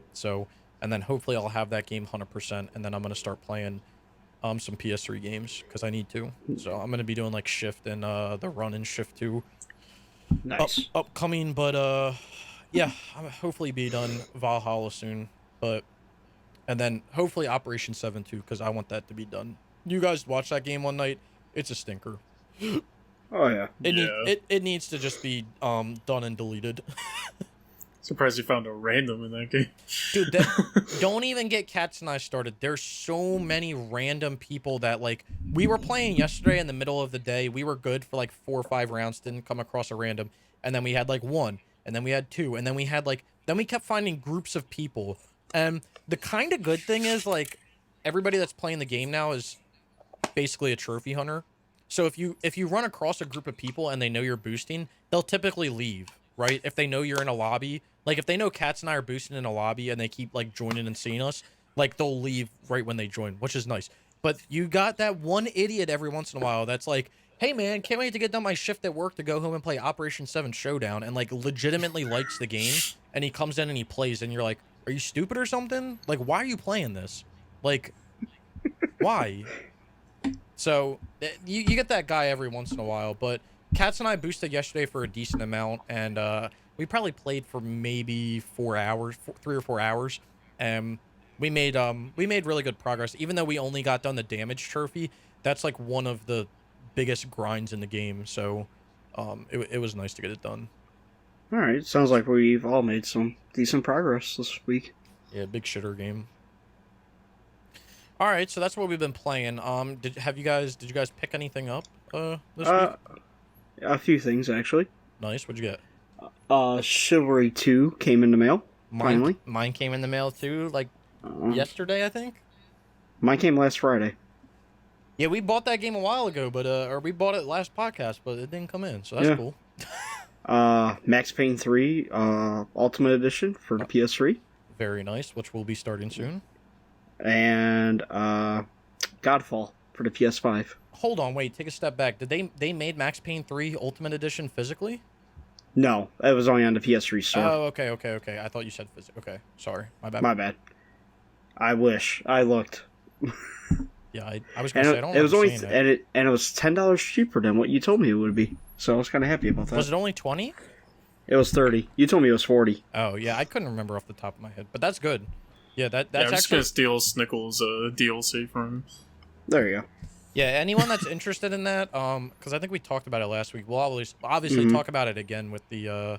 then hopefully I'll have that game 100%, and then I'm going to start playing some PS3 games because I need to. So I'm going to be doing like Shift and the Run and Shift 2. Nice. Upcoming, but yeah, I'll hopefully be done Valhalla soon, and then hopefully Operation 7 too, because I want that to be done. You guys watch that game one night. It's a stinker. Oh yeah. It needs to just be done and deleted. Surprised you found a random in that game. Dude, don't even get Cats and I started. There's so many random people that, like, we were playing yesterday in the middle of the day. We were good for like 4 or 5 rounds, didn't come across a random. And then we had like 1, and then we had 2, and then we had like, then we kept finding groups of people. And the kind of good thing is, like, everybody that's playing the game now is basically a trophy hunter. So if you run across a group of people and they know you're boosting, they'll typically leave, right? If they know you're in a lobby, like if they know Cats and I are boosting in a lobby and they keep like joining and seeing us, like they'll leave right when they join, which is nice. But you got that one idiot every once in a while that's like, hey man, can't wait to get done my shift at work to go home and play Operation 7 Showdown, and like legitimately likes the game, and he comes in and he plays, and you're like, are you stupid or something? Like, why are you playing this? Like, why? So you get that guy every once in a while, but Cats and I boosted yesterday for a decent amount, and we probably played for maybe 4 hours, 3 or 4 hours, and we made really good progress. Even though we only got done the damage trophy, that's like one of the biggest grinds in the game. So it was nice to get it done. All right, sounds like we've all made some decent progress this week. Yeah, big shitter game. All right, so that's what we've been playing. Did you guys pick anything up this week? A few things actually. Nice. What'd you get? Chivalry 2 came in the mail. Finally, mine came in the mail too, like yesterday, I think. Mine came last Friday. Yeah, we bought that game a while ago, but or we bought it last podcast, but it didn't come in, so that's cool. Max Payne 3 Ultimate Edition for the PS3. Very nice, which will be starting soon. And Godfall for the PS5. Hold on, wait, take a step back. Did they made Max Payne 3 Ultimate Edition physically? No, it was only on the PS3 store. Oh, okay. I thought you said physical. Okay, sorry, my bad. My bad. I wish I looked. Yeah, I was gonna say I don't. It was only it was $10 cheaper than what you told me it would be. So I was kind of happy about that. Was it only 20? It was 30. You told me it was 40. Oh yeah, I couldn't remember off the top of my head, but that's good. Yeah, that's I'm just actually gonna steal Snickles' DLC from him. There you go. Yeah, anyone that's interested in that, because I think we talked about it last week. We'll obviously talk about it again with the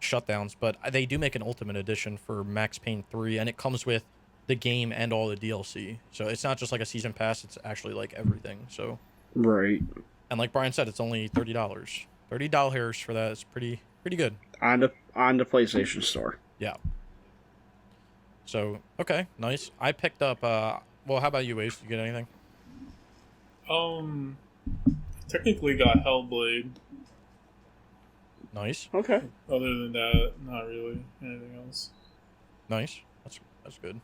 shutdowns, but they do make an Ultimate Edition for Max Payne 3, and it comes with the game and all the DLC. So it's not just like a season pass; it's actually like everything. So Right. and like Brian said, it's only $30. $30 for that is pretty good. On the PlayStation Store. Yeah. So okay, nice. I picked up. Well, how about you, Ace? Did you get anything? Technically got Hellblade. Nice. Okay. Other than that, not really anything else. Nice. That's good.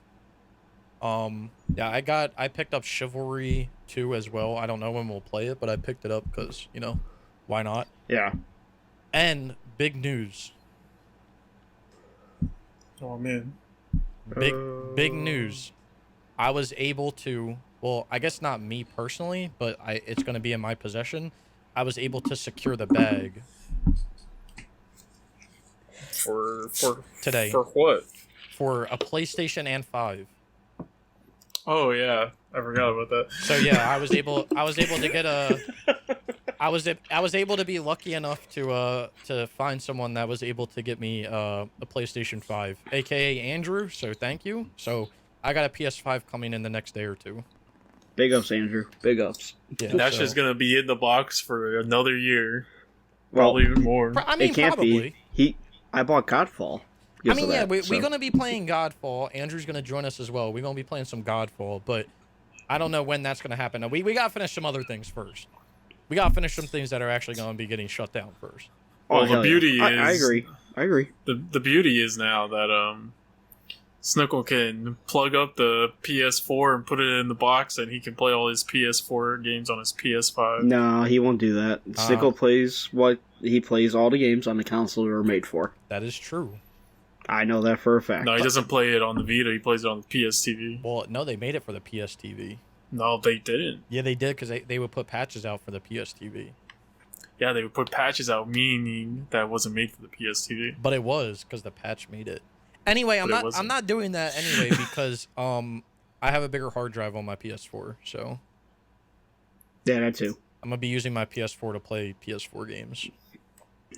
Yeah, I picked up Chivalry 2 as well. I don't know when we'll play it, but I picked it up because, why not? Yeah. And big news. Oh man. Big news. I was able to, well, I guess not me personally, but it's going to be in my possession. I was able to secure the bag For today For what? for a PlayStation and 5. Oh yeah, I forgot about that. So yeah, I was able to get I was able to be lucky enough to find someone that was able to get me a PlayStation 5, aka Andrew. So thank you. So I got a PS5 coming in the next day or two. Big ups, Andrew. Big ups. Yeah, That's so- just gonna be in the box for another year, Well, probably even more. I mean, it can't probably. be. I bought Godfall. I because mean, of yeah, that, we're gonna be playing Godfall. Andrew's gonna join us as well. We're gonna be playing some Godfall, but I don't know when that's gonna happen. Now, we gotta finish some other things first. We gotta finish some things that are actually gonna be getting shut down first. Well, the hell yeah. beauty I is- I agree. The beauty is now that Snickle can plug up the PS4 and put it in the box, and he can play all his PS4 games on his PS5. No, he won't do that. Stickle plays what he plays all the games on the console they're made for. That is true. I know that for a fact. No, he doesn't play it on the Vita. He plays it on the PSTV. Well, no, they made it for the PSTV. No, they didn't. Yeah, they did because they would put patches out for the PSTV. Yeah, they would put patches out, meaning that it wasn't made for the PSTV. But it was because the patch made it. Anyway, But it I'm wasn't. not doing that anyway because I have a bigger hard drive on my PS4, so Yeah, that too. I'm gonna be using my PS4 to play PS4 games.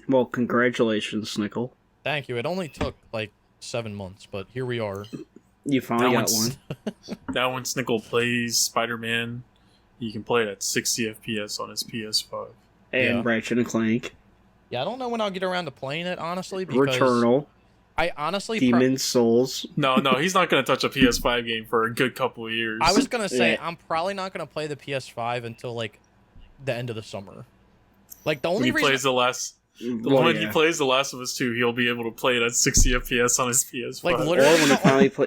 Well, congratulations, Snickle. Thank you. It only took like 7 months, but here we are. You finally got one's- one. Now when Snickle plays Spider-Man, he can play it at 60 FPS on his PS5. And Yeah. Ratchet and Clank. Yeah, I don't know when I'll get around to playing it, honestly, because Returnal. I honestly Demon's Souls. No, he's not going to touch a PS5 game for a good couple of years. I was gonna say Yeah. I'm probably not gonna play the PS5 until like the end of the summer. Like the when only he reason plays the last. Well, when yeah. he plays The Last of Us 2, he'll be able to play it at 60 FPS on his PS5. Like, Or literally- when he finally play.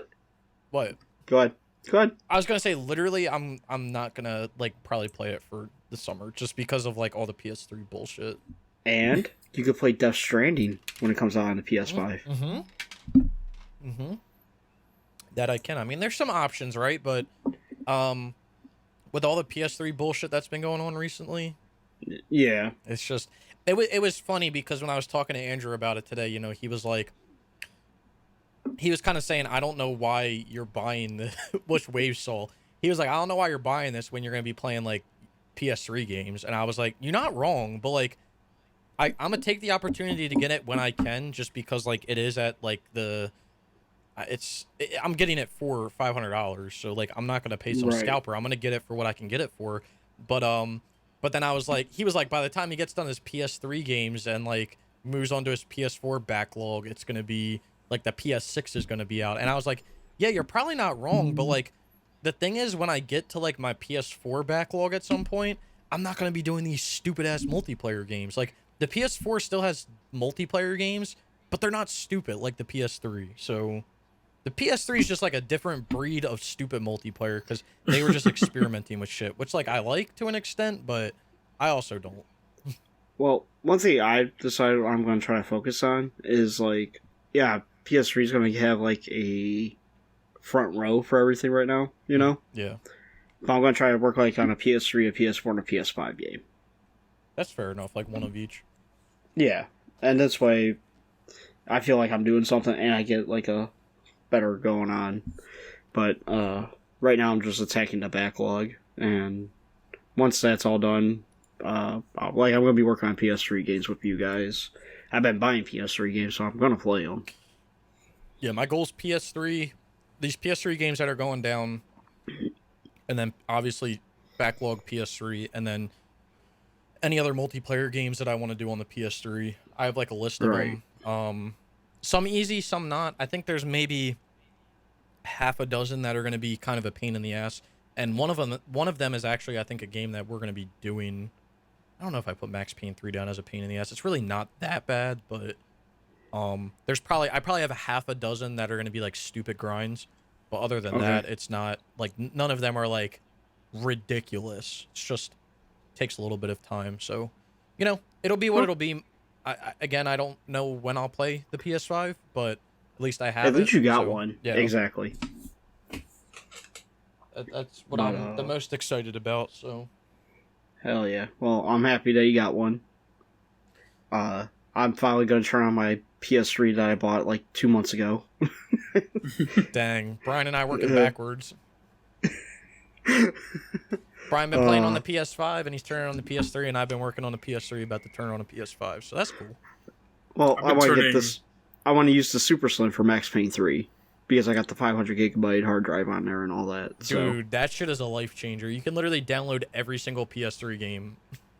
what Go ahead. Go ahead. I was gonna say, literally, I'm not gonna like probably play it for the summer just because of like all the PS3 bullshit. And you could play Death Stranding when it comes out on the PS5. That I can. I mean, there's some options, right? But with all the PS3 bullshit that's been going on recently, Yeah. it's just it was funny because when I was talking to Andrew about it today, he was like, he was kind of saying, I don't know why you're buying the which Wave Soul. He was like, I don't know why you're buying this when you're gonna be playing like PS3 games. And I was like, you're not wrong, but like I'm gonna take the opportunity to get it when I can, just because like it is at like I'm getting it for $500, so like I'm not gonna pay some Right. scalper. I'm gonna get it for what I can get it for. But then I was like, he was like, by the time he gets done his PS3 games and like moves on to his PS4 backlog, it's gonna be like the PS6 is gonna be out. And I was like, yeah, you're probably not wrong, but like the thing is, when I get to like my PS4 backlog at some point, I'm not gonna be doing these stupid ass multiplayer games. Like the PS4 still has multiplayer games, but they're not stupid like the PS3. So the PS3 is just like a different breed of stupid multiplayer because they were just experimenting with shit, which like I like to an extent, but I also don't. Well, one thing I decided I'm going to try to focus on is like, yeah, PS3 is going to have like a front row for everything right now, Yeah, But I'm going to try to work like on a PS3, a PS4, and a PS5 game. that's fair enough. Like one of each. Yeah, and that's why I feel like I'm doing something and I get like a better going on. But right now I'm just attacking the backlog and once that's all done, like I'm gonna be working on PS3 games with you guys. I've been buying PS3 games, so I'm gonna play them. Yeah, my goal is PS3. These PS3 games that are going down, and then obviously backlog PS3, and then any other multiplayer games that I want to do on the PS3. I have like a list of them. Some easy, some not. I think there's maybe half a dozen that are going to be kind of a pain in the ass, and one of them is actually, I think, a game that we're going to be doing. I don't know if I put Max Payne 3 down as a pain in the ass. It's really not that bad, but I probably have a half a dozen that are going to be like stupid grinds, but other than that, it's not like none of them are like ridiculous. It's just takes a little bit of time, so it'll be what it'll be. Again, I don't know when I'll play the PS5, but at least I have it. At least you got one. Yeah, exactly. That's what I'm the most excited about, so. Hell yeah. Well, I'm happy that you got one. I'm finally going to turn on my PS3 that I bought like 2 months ago. Dang. Brian and I working backwards. Brian been playing on the PS5 and he's turning on the PS3, and I've been working on the PS3 about to turn on the PS5, so that's cool. Well, I want to get this. I want to use the Super Slim for Max Payne 3 because I got the 500 gigabyte hard drive on there and all that. Dude, that shit is a life changer. You can literally download every single PS3 game.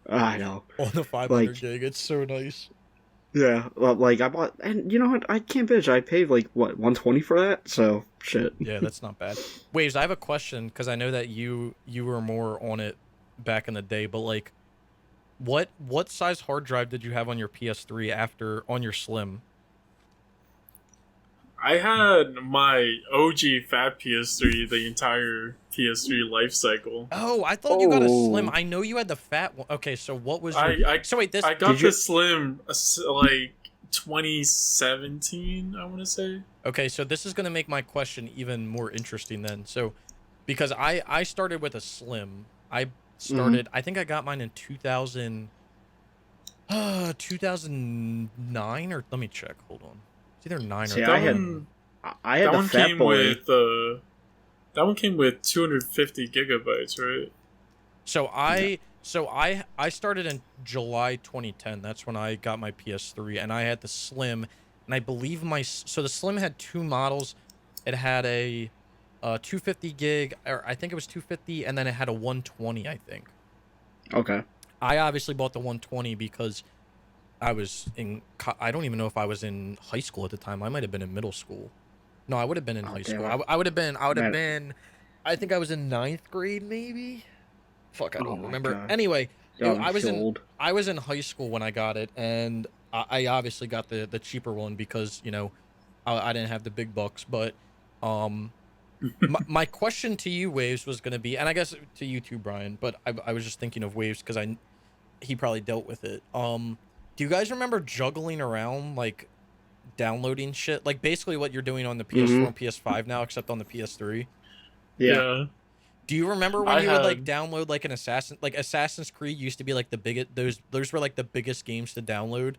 I know. On the 500 gig. It's so nice. Yeah, well, like I bought, and you know what? I can't bitch. I paid like what, $120 for that. So shit. Yeah, that's not bad. Waves, I have a question because I know that you were more on it back in the day, but like, what size hard drive did you have on your PS3 on your Slim? I had my OG fat PS3 the entire PS3 life cycle. Oh, I thought you got a Slim. I know you had the fat one. Okay, so what was your... So wait, this... I got the Slim, like, 2017, I want to say. Okay, so this is going to make my question even more interesting then. So, because I started with a Slim. I started... I think I got mine in 2009, or... Let me check. Hold on. It's either 9 or 10. I had the Fat Boy. That one came with 250 gigabytes, right? So I started in July 2010. That's when I got my PS3, and I had the Slim, and I believe the Slim had two models. It had a 250 gig, or I think it was 250, and then it had a 120, I think. Okay. I obviously bought the 120 because I don't even know if I was in high school at the time. I might have been in middle school. No, I would have been in high school. I would have been, I think I was in 9th grade, maybe? Fuck, I don't remember. God. Anyway, I was in high school when I got it, and I obviously got the cheaper one because, I didn't have the big bucks, but my question to you, Waves, was going to be, and I guess to you too, Brian, but I was just thinking of Waves because he probably dealt with it. Do you guys remember juggling around, like, downloading shit? Like, basically what you're doing on the PS4 and PS5 now, except on the PS3? Yeah. Do you remember when would, like, download, like, Assassin's Creed used to be, like, the biggest... Those were, like, the biggest games to download?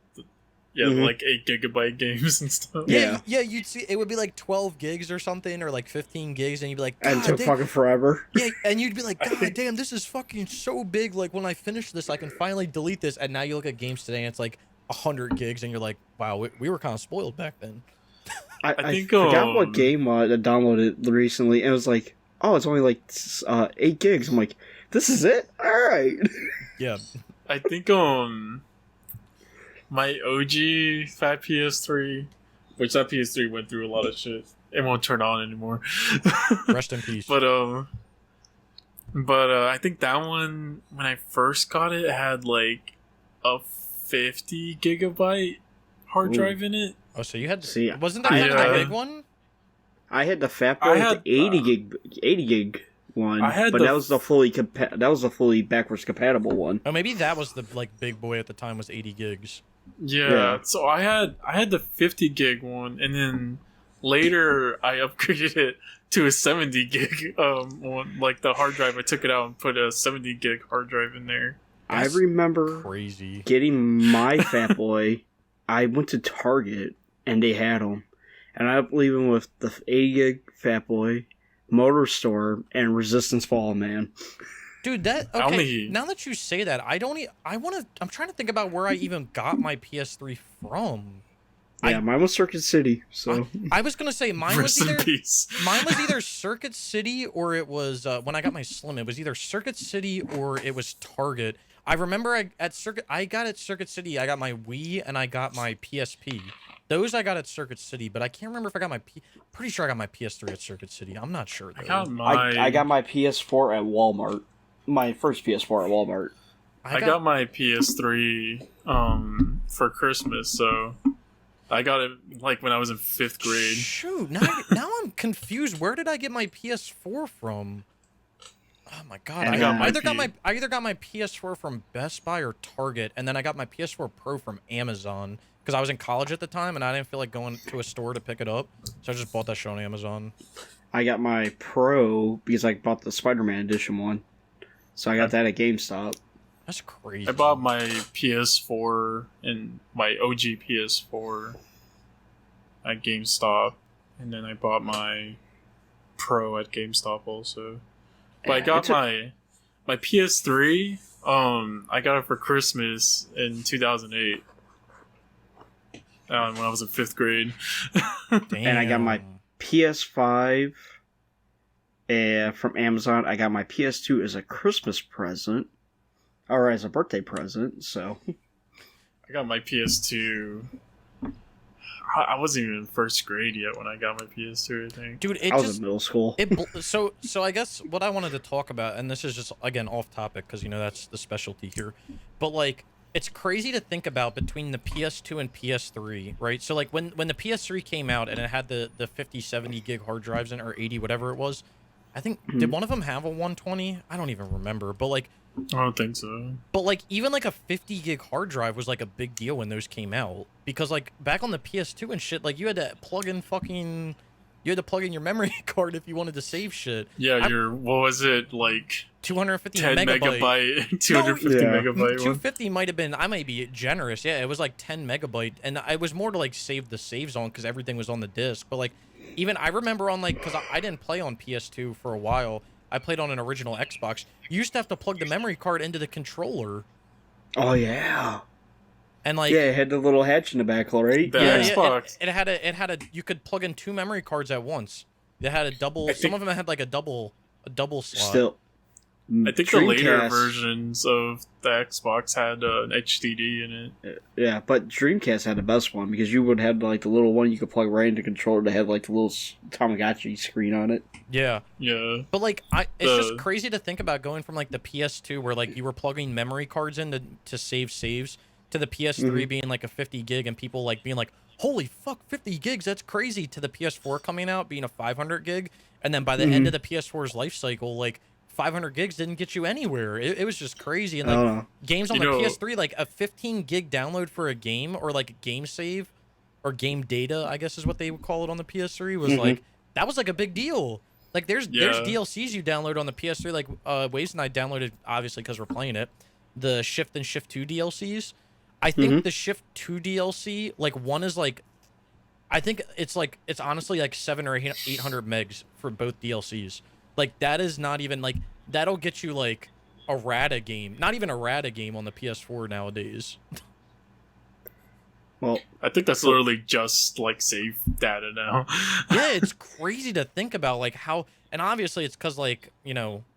Yeah, like 8 gigabyte games and stuff. Yeah, you'd see... It would be, like, 12 gigs or something, or, like, 15 gigs, and you'd be like... And it took fucking forever. Yeah, and you'd be like, God damn, this is fucking so big. Like, when I finish this, I can finally delete this. And now you look at games today, and it's, like, 100 gigs, and you're like, wow, we were kind of spoiled back then. I forgot what game I downloaded recently, and it was like, oh, it's only like 8 gigs. I'm like, this is it? Alright. Yeah. I think my OG fat PS3, which that PS3 went through a lot of shit. It won't turn on anymore. Rest in peace. But I think that one, when I first got it, had like a 50 gigabyte hard drive in it. Oh, so you had to see. Wasn't that kind of the big one? I had the Fat Boy, the 80 gig one, but that was the fully backwards compatible one. Oh, maybe that was the like big boy at the time, was 80 gigs. Yeah. So I had the 50 gig one, and then later I upgraded it to a 70 gig one, like the hard drive. I took it out and put a 70 gig hard drive in there. That's I remember crazy getting my Fat Boy. I went to Target and they had them, and I believe them with the 80 gig Fat Boy, Motor Store, and Resistance Fall, man. Dude, that I okay. only- Now that you say that, I'm trying to think about where I even got my PS3 from. Yeah, mine was Circuit City. So I was gonna say mine was Rest in either peace. Circuit City or it was when I got my Slim. It was either Circuit City or it was Target. I remember I got at Circuit City. I got my Wii and I got my PSP. Those I got at Circuit City, but I can't remember if I got my pretty sure I got my PS3 at Circuit City. I'm not sure though. I got my PS4 at Walmart. My first PS4 at Walmart. I got my PS3 for Christmas, so I got it like when I was in 5th grade. Shoot, now I'm confused. Where did I get my PS4 from? Oh my god! And I either got my PS4 from Best Buy or Target, and then I got my PS4 Pro from Amazon because I was in college at the time and I didn't feel like going to a store to pick it up, so I just bought that shit on Amazon. I got my Pro because I bought the Spider-Man edition one, so I got that at GameStop. That's crazy. I bought my PS4 and my OG PS4 at GameStop, and then I bought my Pro at GameStop also. But I got my PS3. I got it for Christmas in 2008. When I was in 5th grade. And I got my PS5 from Amazon. I got my PS2 as a Christmas present, or as a birthday present. So I got my PS2. I wasn't even in 1st grade yet when I got my PS2, I think. Dude, I was in middle school. So I guess what I wanted to talk about, and this is just again off topic because that's the specialty here, but like it's crazy to think about between the PS2 and PS3, right? So like when the PS3 came out and it had the 50, 70 gig hard drives in, or 80, whatever it was, I think did one of them have a 120? I don't even remember, but like I don't think so. But like even like a 50 gig hard drive was like a big deal when those came out because like back on the PS2 and shit, like you had to plug in your memory card if you wanted to save shit. Yeah, what was it, like 250 10 megabyte 250 megabyte one? 250 might have been, I might be generous. Yeah, it was like 10 megabyte and I was more to like save the saves on because everything was on the disc. But like even I remember on like, because I didn't play on PS2 for a while. I played on an original Xbox. You used to have to plug the memory card into the controller. Oh yeah. And like it had the little hatch in the back, right? The Xbox. It had a you could plug in 2 memory cards at once. It had a double. Some of them had like a double slot. Still, I think the later versions of the Xbox had an HDD in it. Yeah, but Dreamcast had the best one because you would have like the little one you could plug right into the controller that had like the little Tamagotchi screen on it. Yeah. But like, it's just crazy to think about going from like the PS2 where like you were plugging memory cards in to save saves to the PS3 being like a 50 gig and people like being like, holy fuck, 50 gigs, that's crazy, to the PS4 coming out being a 500 gig. And then by the end of the PS4's life cycle, like 500 gigs didn't get you anywhere. It was just crazy. And like games on the PS3, like a 15 gig download for a game or like game save or game data, I guess is what they would call it on the PS3, was like, that was like a big deal. Like there's DLCs you download on the PS3, like Waves and I downloaded, obviously because we're playing it, the Shift and Shift 2 DLCs. I think the Shift 2 DLC, like one is like, I think it's honestly like 700 or 800 megs for both DLCs. Like that is not even like, that'll get you like a RATA game, not even a RATA game on the PS4 nowadays. Well, I think that's literally just like save data now. Yeah, it's crazy to think about like how, and obviously it's because like,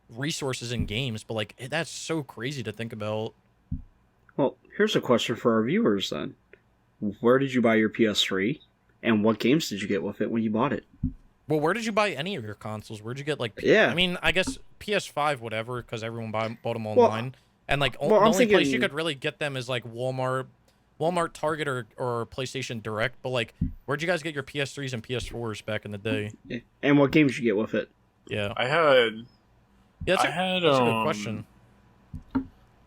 resources in games, but like that's so crazy to think about. Well, here's a question for our viewers then. Where did you buy your PS3? And what games did you get with it when you bought it? Well, where did you buy any of your consoles? Where'd you get like... Yeah. I mean, I guess PS5, whatever, because everyone bought them online. Well, and like the only place you could really get them is like Walmart, Target, or PlayStation Direct. But like, where'd you guys get your PS3s and PS4s back in the day? And what games did you get with it? Yeah. That's a good question.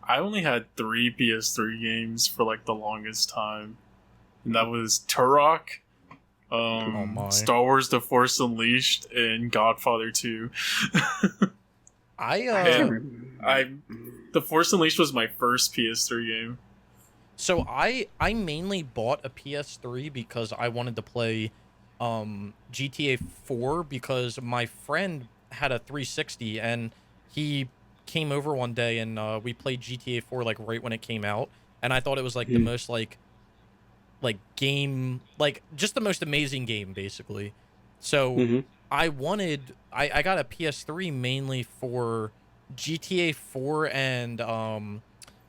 I only had 3 PS3 games for like the longest time, and that was Turok, Star Wars: The Force Unleashed, and Godfather 2. The Force Unleashed was my first PS3 game. So I mainly bought a PS3 because I wanted to play GTA 4 because my friend had a 360 and he came over one day and we played GTA 4 like right when it came out, and I thought it was like the most like game, like just the most amazing game basically. So I got a PS3 mainly for GTA 4 and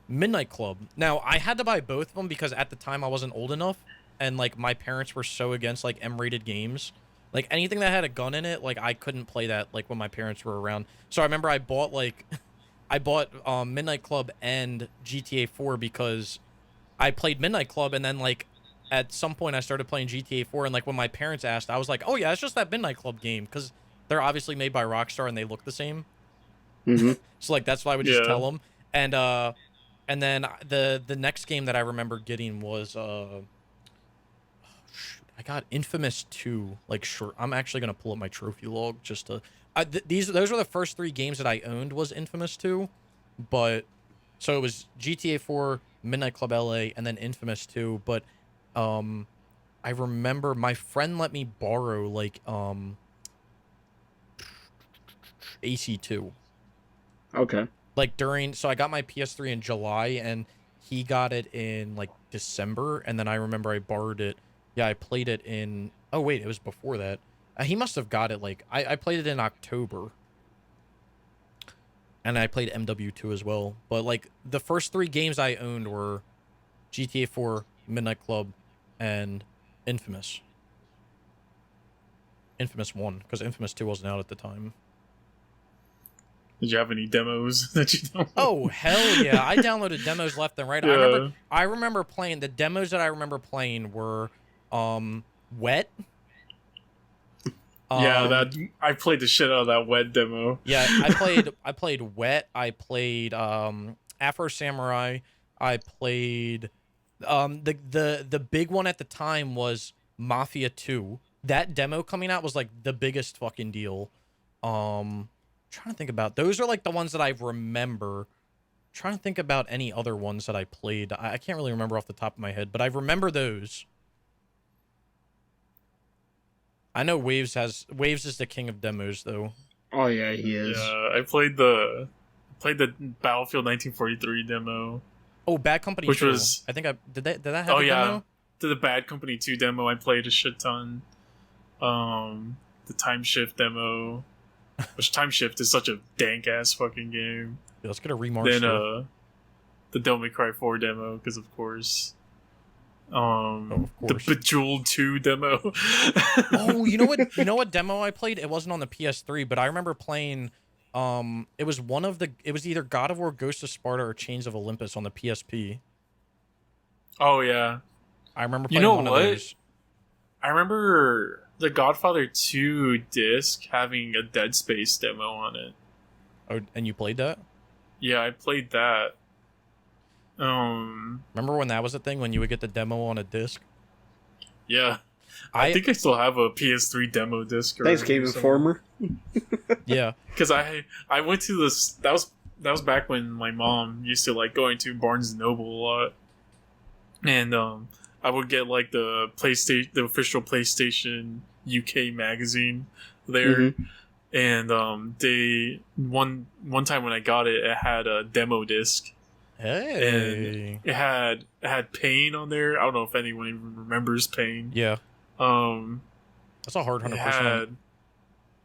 Midnight Club. Now I had to buy both of them because at the time I wasn't old enough, and like my parents were so against like M-rated games. Like anything that had a gun in it, like I couldn't play that like when my parents were around. So I remember I bought like Midnight Club and GTA 4 because I played Midnight Club, and then like at some point I started playing GTA 4, and like when my parents asked, I was like, "Oh yeah, it's just that Midnight Club game," because they're obviously made by Rockstar and they look the same. So like that's why I would just tell them. And then the next game that I remember getting was I got Infamous 2. Like short. I'm actually gonna pull up my trophy log just to. Those were the first 3 games that I owned was Infamous 2, but so it was GTA 4, Midnight Club LA, and then Infamous 2. But I remember my friend let me borrow like AC2. Okay. Like so I got my PS3 in July and he got it in like December, and then I remember I borrowed it. Yeah, I played it in. Oh wait, it was before that. He must have got it like I played it in October. And I played MW2 as well. But like the first 3 games I owned were GTA 4, Midnight Club, and Infamous. Infamous 1, because Infamous 2 wasn't out at the time. Did you have any demos that you downloaded? Oh hell yeah! I downloaded demos left and right. Yeah. I remember playing the demos that I remember playing were Wet. Yeah, I played the shit out of that Wet demo. Yeah, I played Wet. I played Afro Samurai. I played the big one at the time was Mafia 2. That demo coming out was like the biggest fucking deal. Trying to think about, those are like the ones that I remember. Trying to think about any other ones that I played. I can't really remember off the top of my head, but I remember those. I know Waves is the king of demos though. Oh yeah, he is. Yeah, I played the Battlefield 1943 demo. Oh, Bad Company 2. Which was, I think did that have a demo? The Bad Company 2 demo I played a shit ton. The Time Shift demo. Which Time Shift is such a dank ass fucking game. Yeah, let's get a remaster. Then the Devil May Cry 4 demo, because of course. The Bejeweled 2 demo. Oh, you know what demo I played? It wasn't on the PS3, but I remember playing it was either God of War, Ghost of Sparta, or Chains of Olympus on the PSP. Oh yeah. I remember playing one of those. I remember the Godfather 2 disc having a Dead Space demo on it. Oh, and you played that? Yeah, I played that. Remember when that was a thing, when you would get the demo on a disc? Yeah. I think I still have a PS3 demo disc. Thanks, Game Informer. Yeah. Because I went to this... That was back when my mom used to like going to Barnes and Noble a lot. And I would get like the official PlayStation UK magazine there. And they one time when I got it, it had a demo disc. Hey. And it had Pain on there. I don't know if anyone even remembers Pain. Yeah. That's a hard 100%. I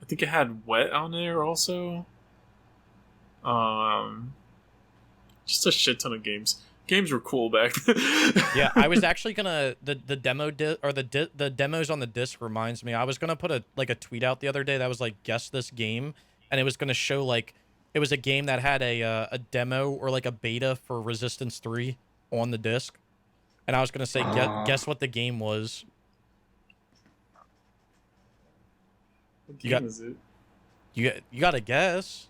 think it had Wet on there also. Just a shit ton of games. Games were cool back then. Yeah, I was actually gonna the demos on the disc reminds me. I was gonna put a tweet out the other day that was like, guess this game, and it was gonna show like it was a game that had a demo or like a beta for Resistance 3 on the disc, and I was gonna say guess what the game was. What game is it? You gotta guess.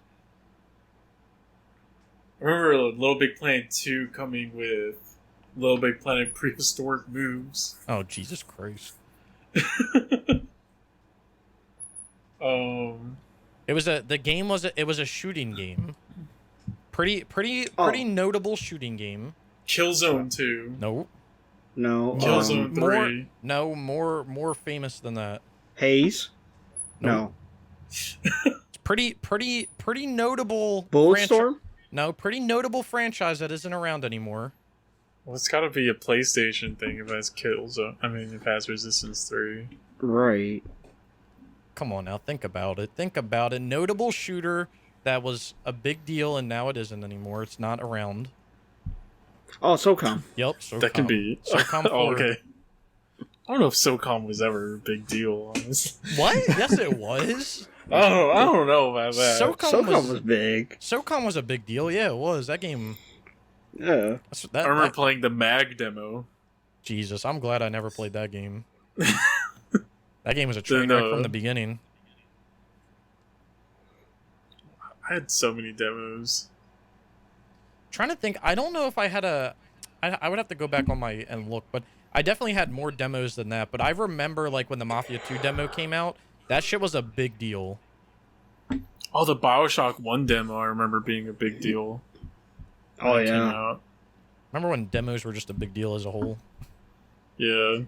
I remember Little Big Planet 2 coming with Little Big Planet Prehistoric Moves. Oh, Jesus Christ. It was a shooting game. Pretty notable shooting game. Killzone 2. No. Killzone 3. More famous than that. Haze? No. It's Pretty notable. Bulletstorm? No, pretty notable franchise that isn't around anymore. Well, it's got to be a PlayStation thing if it has if it has Resistance 3. Right. Come on now, think about it. Think about it. Notable shooter that was a big deal and now it isn't anymore. It's not around. Oh, SOCOM. Yep, SOCOM. That can be. SOCOM 4. Oh, okay. I don't know if SOCOM was ever a big deal, honestly. What? Yes, it was. I don't know about that. SOCOM was big. SOCOM was a big deal. Yeah, it was. That game. Yeah. I remember playing the MAG demo. Jesus, I'm glad I never played that game. That game was a train wreck from the beginning. I had so many demos. Trying to think, I don't know if I had I would have to go back on and look, but I definitely had more demos than that. But I remember like when the Mafia 2 demo came out, that shit was a big deal. Oh, the Bioshock 1 demo I remember being a big deal. Oh, yeah. Remember when demos were just a big deal as a whole? Yeah.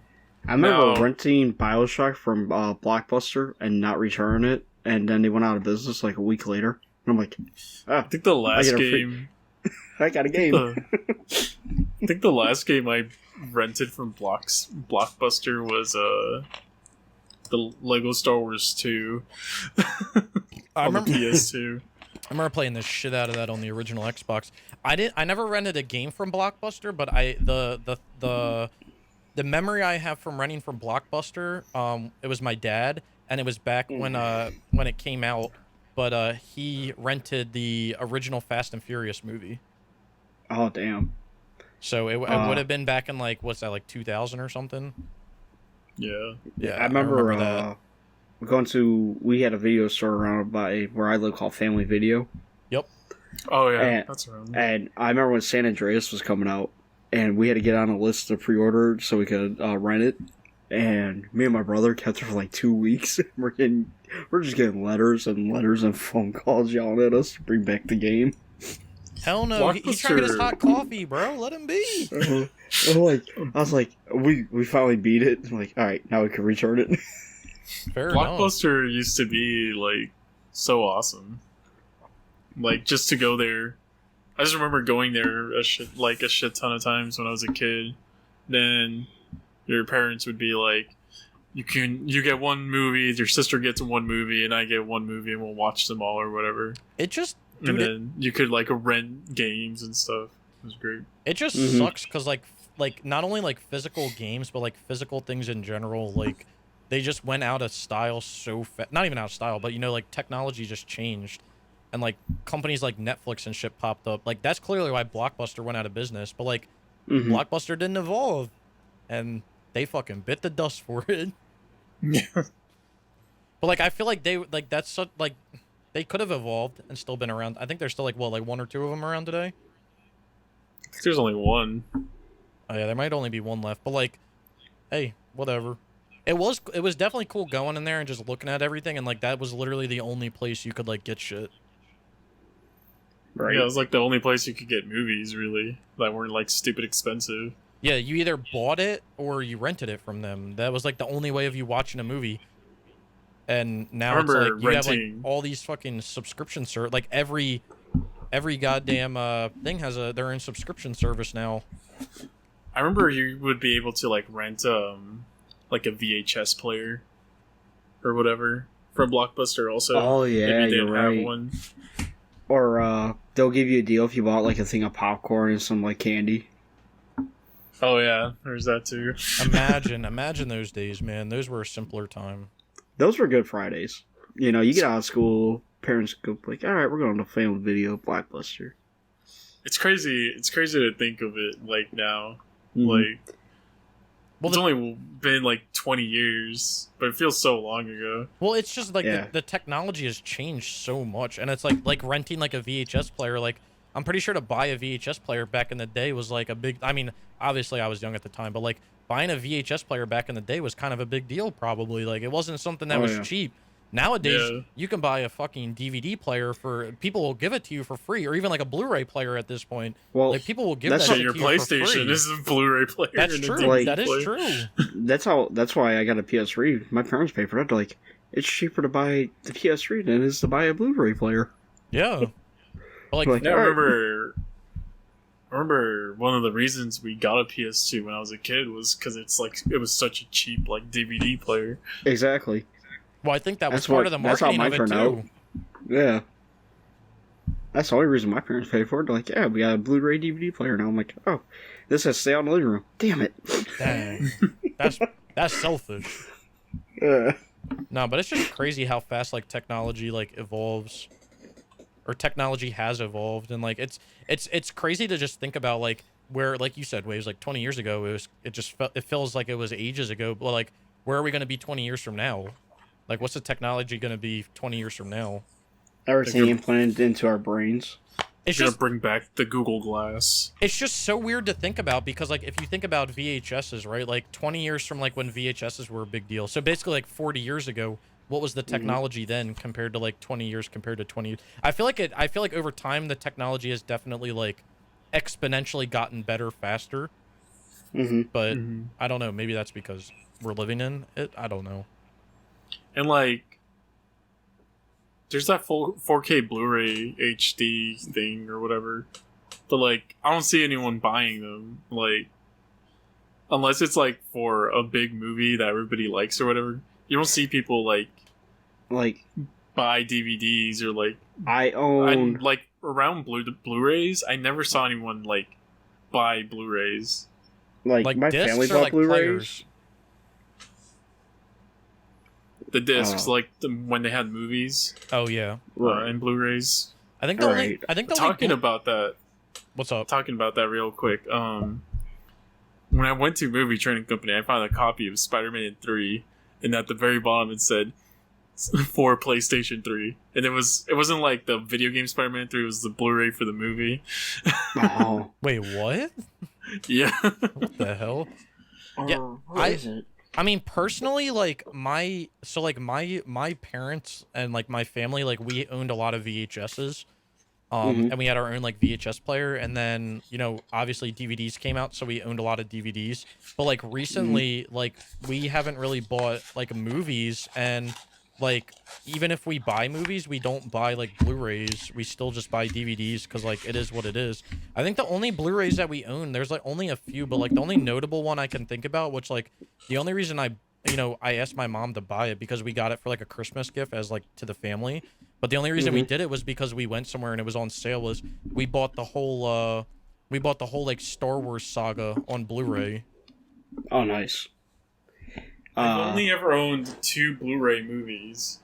I remember renting Bioshock from Blockbuster and not returning it, and then they went out of business like a week later. And I'm like, I think the last game... I got a game. I think the last game I rented from Blockbuster was the Lego Star Wars 2 on the PS2. I remember playing the shit out of that on the original Xbox. I never rented a game from Blockbuster, but the memory I have from renting from Blockbuster, it was my dad, and it was back when it came out, but he rented the original Fast and Furious movie. Oh, damn. So it would have been back in like, what's that, like 2000 or something? Yeah. Yeah, I remember that. We had a video store around by where I live called Family Video. Yep. Oh, yeah, that's around. And I remember when San Andreas was coming out, and we had to get on a list to pre-order so we could rent it. And me and my brother kept it for like 2 weeks. We're just getting letters and phone calls yelling at us to bring back the game. Hell no, he's trying to get his hot coffee, bro. Let him be. I was like, we finally beat it. I'm like, all right, now we can return it. Fair Blockbuster enough. used to be like so awesome. Like just to go there, I just remember going there a shit ton of times when I was a kid. Then your parents would be like, you get one movie, your sister gets one movie, and I get one movie, and we'll watch them all or whatever. Then you could like rent games and stuff. It was great. It just sucks because like not only like physical games, but like physical things in general, like they just went out of style so fast. Not even out of style, but like technology just changed, and like companies like Netflix and shit popped up. Like that's clearly why Blockbuster went out of business. But like Blockbuster didn't evolve, and they fucking bit the dust for it. Yeah. But like I feel like that's such like. They could have evolved and still been around. I think there's still like one or two of them around today. I think there's only one. Oh yeah, there might only be one left. But like, hey, whatever. It was definitely cool going in there and just looking at everything, and like that was literally the only place you could like get shit. Right. Yeah, it was like the only place you could get movies really that weren't like stupid expensive. Yeah, you either bought it or you rented it from them. That was like the only way of you watching a movie. And now it's like you have like all these fucking subscription like every goddamn thing has their own subscription service now. I remember you would be able to like rent like a VHS player or whatever from Blockbuster also. Oh yeah, if you you're right. have one. Or they'll give you a deal if you bought like a thing of popcorn and some like candy. Oh yeah, there's that too. Imagine those days, man. Those were a simpler time. Those were good Fridays. You know, you get out of school, parents go like, all right, we're going to Family Video, Blockbuster. It's crazy. It's crazy to think of it like now. Like, it's only been like 20 years, but it feels so long ago. Well, it's just like the technology has changed so much, and it's like renting like a VHS player. Like, I'm pretty sure to buy a VHS player back in the day was like a big. I mean, obviously I was young at the time, but like buying a VHS player back in the day was kind of a big deal. Probably like it wasn't something that was cheap. Nowadays, you can buy a fucking DVD player for people will give it to you for free, or even like a Blu-ray player at this point. Well, like people will give that shit your to you PlayStation for free. is a Blu-ray player. That's true. Like, that is true. That's why I got a PS3. My parents paid for that. They're like, it's cheaper to buy the PS3 than it is to buy a Blu-ray player. Yeah. But like, Like, Yeah, I alright. remember one of the reasons we got a PS2 when I was a kid was because it was such a cheap like DVD player. Exactly. well, I think that was That's part what- of the that's how marketing of mine it turned too. Yeah. That's the only reason my parents paid for it. They're like, yeah, we got a Blu-ray DVD player now. I'm like, oh, this has to stay out in the living room. Damn it. Dang. That's selfish. Uh, No, but it's just crazy how fast like technology like evolves, or technology has evolved, and like it's crazy to just think about like where, like you said, Waves, like 20 years ago it feels like it was ages ago, but like where are we going to be 20 years from now? Like what's the technology going to be 20 years from now? everything implanted into our brains. It's Gonna just bring back the Google Glass. it's just so weird to think about, because like if you think about VHSs, right? Like 20 years from like when VHSs were a big deal. So basically like 40 years ago, what was the technology then compared to like 20 years compared to 20 years? I feel like over time the technology has definitely like exponentially gotten better faster, Mm-hmm. but Mhm. I don't know, maybe that's because we're living in it. I don't know. And like, there's that full 4K Blu-ray HD thing or whatever, but like, I don't see anyone buying them. Like, unless it's like for a big movie that everybody likes or whatever, you don't see people like Like, buy DVDs or like I own... like around Blu-rays. I never saw anyone like buy Blu-rays. Like, my discs family or, bought like, Blu-rays. players? The discs, Oh. like when they had movies Oh yeah. and Blu-rays. I think the only Right. I think the Talking only about that, what's up? real quick. When I went to Movie Training Company, I found a copy of Spider-Man 3, and at the very bottom it said for PlayStation 3, and it wasn't like the video game Spider-Man 3; it was the Blu-ray for the movie. Oh. Wait, what? Yeah. What the hell? Yeah, What is it? I mean, personally, like my parents and like my family, like we owned a lot of VHSs, Mhm. and we had our own like VHS player, and then obviously DVDs came out, so we owned a lot of DVDs. But like recently, like we haven't really bought like movies, and like even if we buy movies, we don't buy like Blu-rays. We still just buy DVDs because like it is what it is. I think the only Blu-rays that we own, there's like only a few, but like the only notable one I can think about, which like the only reason I asked my mom to buy it because we got it for like a Christmas gift as like to the family. But the only reason we did it was because we went somewhere and it was on sale. Was we bought the whole like Star Wars saga on Blu-ray. Oh, nice. I've only ever owned 2 Blu-ray movies.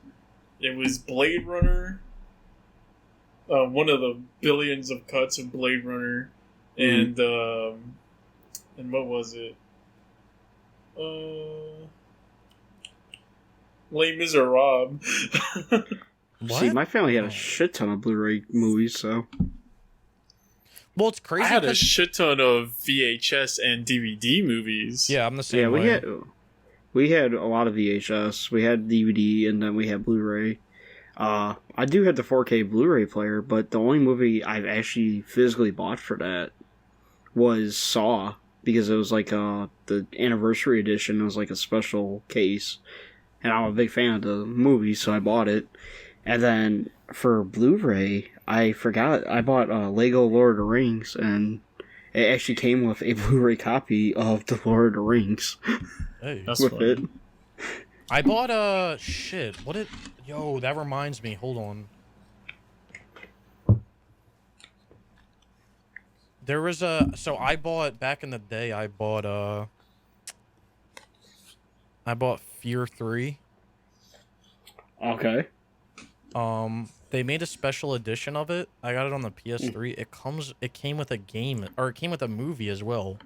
It was Blade Runner, one of the billions of cuts of Blade Runner, and what was it? Les Miserables. What? See, my family had a shit ton of Blu-ray movies, so... Well, it's crazy. I had a 'cause- shit ton of VHS and DVD movies. Yeah, I'm the same Yeah, way. we had a lot of VHS. We had DVD, and then we had Blu-ray. I do have the 4K Blu-ray player, but the only movie I've actually physically bought for that was Saw, because it was like the anniversary edition. It was like a special case, and I'm a big fan of the movie, so I bought it. And then for Blu-ray, I forgot I bought Lego Lord of the Rings, and it actually came with a Blu-ray copy of the Lord of the Rings. Hey. That's with funny. it. I bought shit. What did? Yo, that reminds me. Hold on. There was so I bought back in the day. I bought Fear 3. Okay. They made a special edition of it. I got it on the PS3. It came with a game, or it came with a movie as well.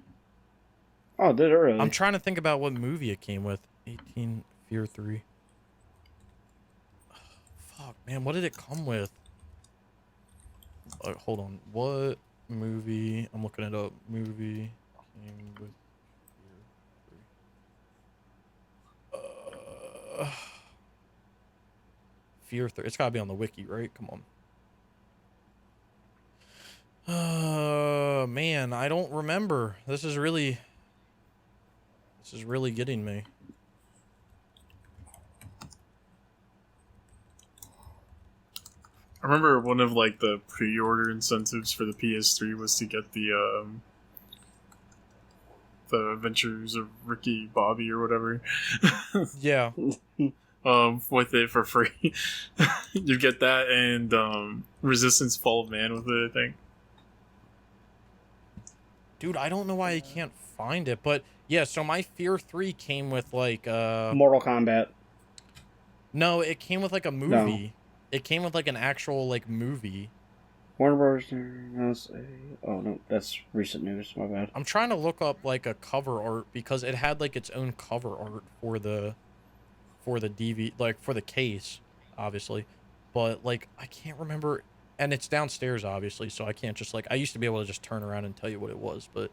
Oh, did it really? I'm trying to think about what movie it came with. 18 Fear 3. Fuck, man, what did it come with? Hold on. What movie? I'm looking it up. Movie came with Fear 3. Fear 3. It's gotta be on the wiki, right? Come on. Man, I don't remember. This is really getting me. I remember one of like the pre-order incentives for the PS3 was to get the Adventures of Ricky Bobby or whatever. Yeah. With it for free. You get that and Resistance Fall of Man with it, I think. Dude, I don't know why I can't find it, but yeah, so my Fear 3 came with like Mortal Kombat. no, it came with like a No. movie. It came with like an actual like movie. Warner Bros. Oh no, that's recent news. My bad. I'm trying to look up like a cover art because it had like its own cover art for the DV, like for the case, obviously. But like I can't remember, and it's downstairs obviously, so I can't just like I used to be able to just turn around and tell you what it was, but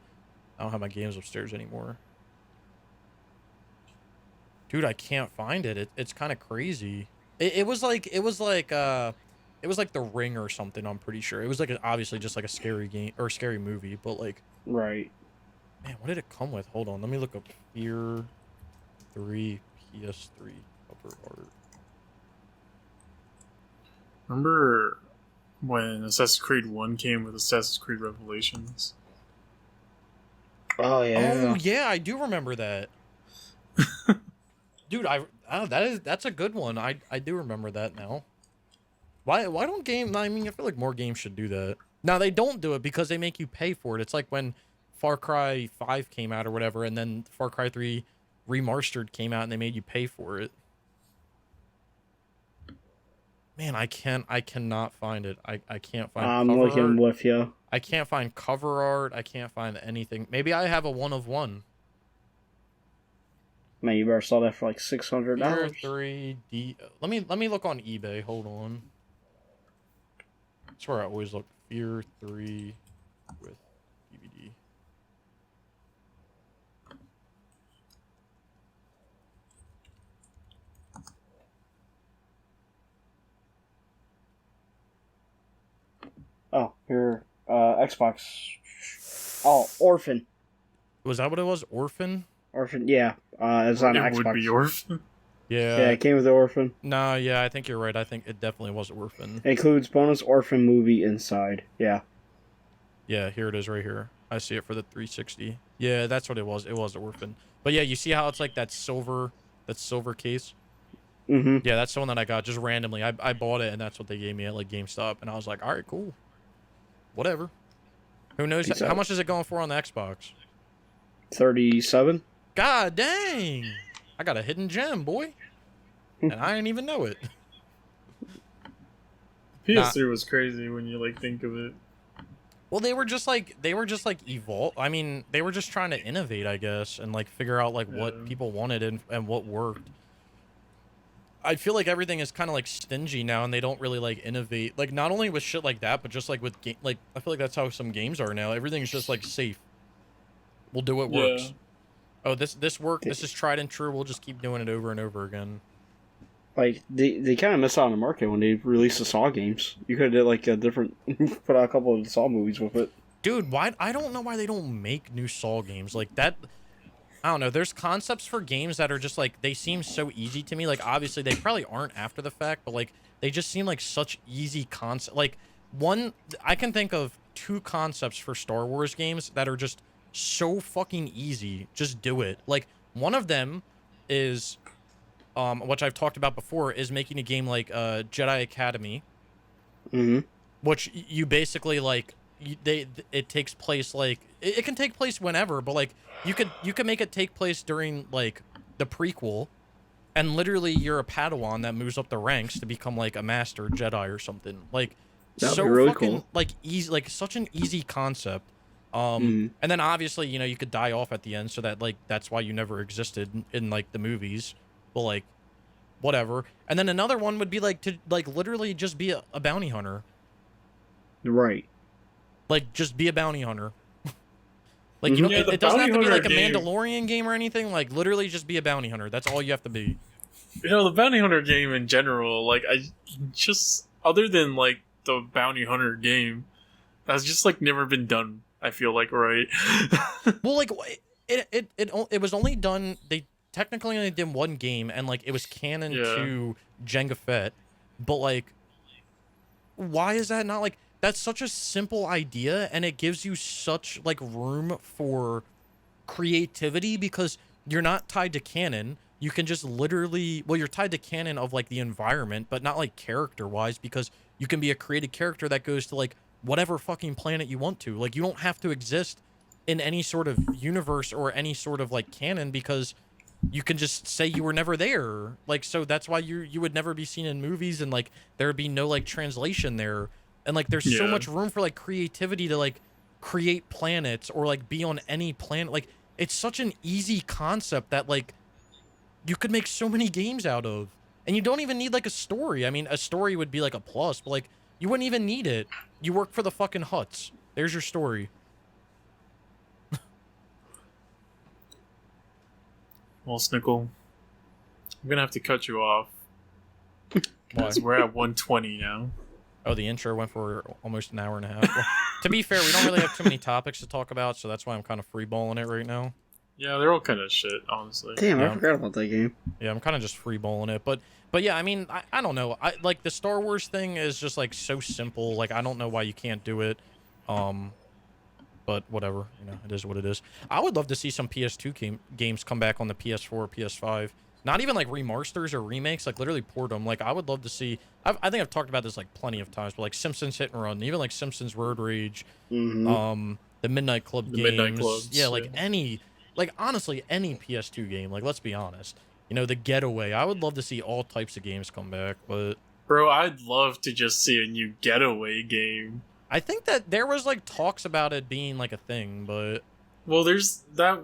I don't have my games upstairs anymore. Dude, I can't find it. It's kind of crazy. It was like The Ring or something, I'm pretty sure. It was like obviously just like a scary game or scary movie, but like Right. man, what did it come with? Hold on, let me look up Fear 3 PS3 cover art. Remember when Assassin's Creed 1 came with Assassin's Creed Revelations? Oh yeah. Oh yeah, I do remember that. Dude, that's a good one. I do remember that now. Why don't game? I mean, I feel like more games should do that. Now they don't do it because they make you pay for it. It's like when Far Cry 5 came out or whatever, and then Far Cry 3 Remastered came out and they made you pay for it. Man, I cannot find it. I can't find I'm cover looking art. with you. I can't find cover art. I can't find anything. Maybe I have a one of one. Man, you better sell that for like $600. Fear 3D. Let me look on eBay. Hold on. That's where I always look. Fear 3 with DVD. Oh, your Xbox. Oh, Orphan. Was that what it was? Orphan? Orphan, yeah. It's on It Xbox. would be Orphan. Yeah. Yeah, it came with the Orphan. Nah, yeah, I think you're right. I think it definitely was Orphan. It includes bonus Orphan movie inside. Yeah. Yeah, here it is right here. I see it for the 360. Yeah, that's what it was. It was Orphan. But yeah, you see how it's like that silver case? Mm-hmm. Yeah, that's the one that I got just randomly. I bought it and that's what they gave me at like GameStop, and I was like, all right, cool. Whatever. Who knows how much is it going for on the Xbox? 37. God dang! I got a hidden gem, boy, and I didn't even know it. PS3 was crazy when you like think of it. Well, they were just like evolve. I mean, they were just trying to innovate, I guess, and like figure out like what people wanted and what worked. I feel like everything is kind of like stingy now, and they don't really like innovate. Like not only with shit like that, but just like with game. Like I feel like that's how some games are now. Everything's just like safe. We'll do what works. Oh, this worked. This is tried and true. We'll just keep doing it over and over again. Like, they kind of missed out on the market when they released the Saw games. You could have did, like, a different... put out a couple of Saw movies with it. Dude, why... I don't know why they don't make new Saw games. Like, that... I don't know. There's concepts for games that are just, like... They seem so easy to me. Like, obviously, they probably aren't after the fact, but, like, they just seem like such easy concepts. Like, one... I can think of 2 concepts for Star Wars games that are just so fucking easy. Just do it. Like, one of them is... which I've talked about before, is making a game like Jedi Academy, which you basically like. It takes place like it can take place whenever, but like you could make it take place during like the prequel, and literally you're a Padawan that moves up the ranks to become like a Master Jedi or something. Like That'd so be really fucking cool. like easy, like such an easy concept. And then obviously you could die off at the end, so that like that's why you never existed in like the movies. But like, whatever. And then another one would be like to like literally just be a bounty hunter. Right. Like just be a bounty hunter. Like you know, Yeah, the it doesn't have to be bounty like a hunter game- Mandalorian game or anything. Like literally just be a bounty hunter. That's all you have to be. You know, the bounty hunter game in general, like I just other than like the bounty hunter game, that's just like never been done. I feel like, right? Well, like it was only done. They technically only did one game, and like it was canon Yeah. to Jenga Fett, but like why is that not like that's such a simple idea, and it gives you such like room for creativity because you're not tied to canon. You can just literally, well, you're tied to canon of like the environment, but not like character wise, because you can be a created character that goes to like whatever fucking planet you want to. Like, you don't have to exist in any sort of universe or any sort of like canon, because you can just say you were never there. Like, so that's why you would never be seen in movies, and like there would be no like translation there. And like there's so much room for like creativity to like create planets or like be on any planet. Like, it's such an easy concept that like you could make so many games out of. And you don't even need like a story. I mean, a story would be like a plus, but like you wouldn't even need it. You work for the fucking huts. There's your story. Well, Snickle, I'm gonna have to cut you off. Why? Because we're at 120 now. Oh, the intro went for almost an hour and a half. Well, to be fair, we don't really have too many topics to talk about, so that's why I'm kind of freeballing it right now. Yeah, they're all kind of shit, honestly. Damn, Yeah. I forgot about that game. Yeah, I'm kind of just freeballing it, but yeah, I mean, I don't know. I like the Star Wars thing is just like so simple. Like, I don't know why you can't do it. But whatever, you know, it is what it is. I would love to see some PS2 games come back on the PS4 or PS5. Not even like remasters or remakes, like literally port them. Like, I would love to see. I think I've talked about this like plenty of times, but like Simpsons Hit and Run, even like Simpsons Road Rage, Mm-hmm. the Midnight Club games, Midnight Clubs, yeah, like any, like honestly any PS2 game. Like, let's be honest, you know, the Getaway. I would love to see all types of games come back, but Bro, I'd love to just see a new Getaway game. I think that there was like talks about it being like a thing, but Well, there's that.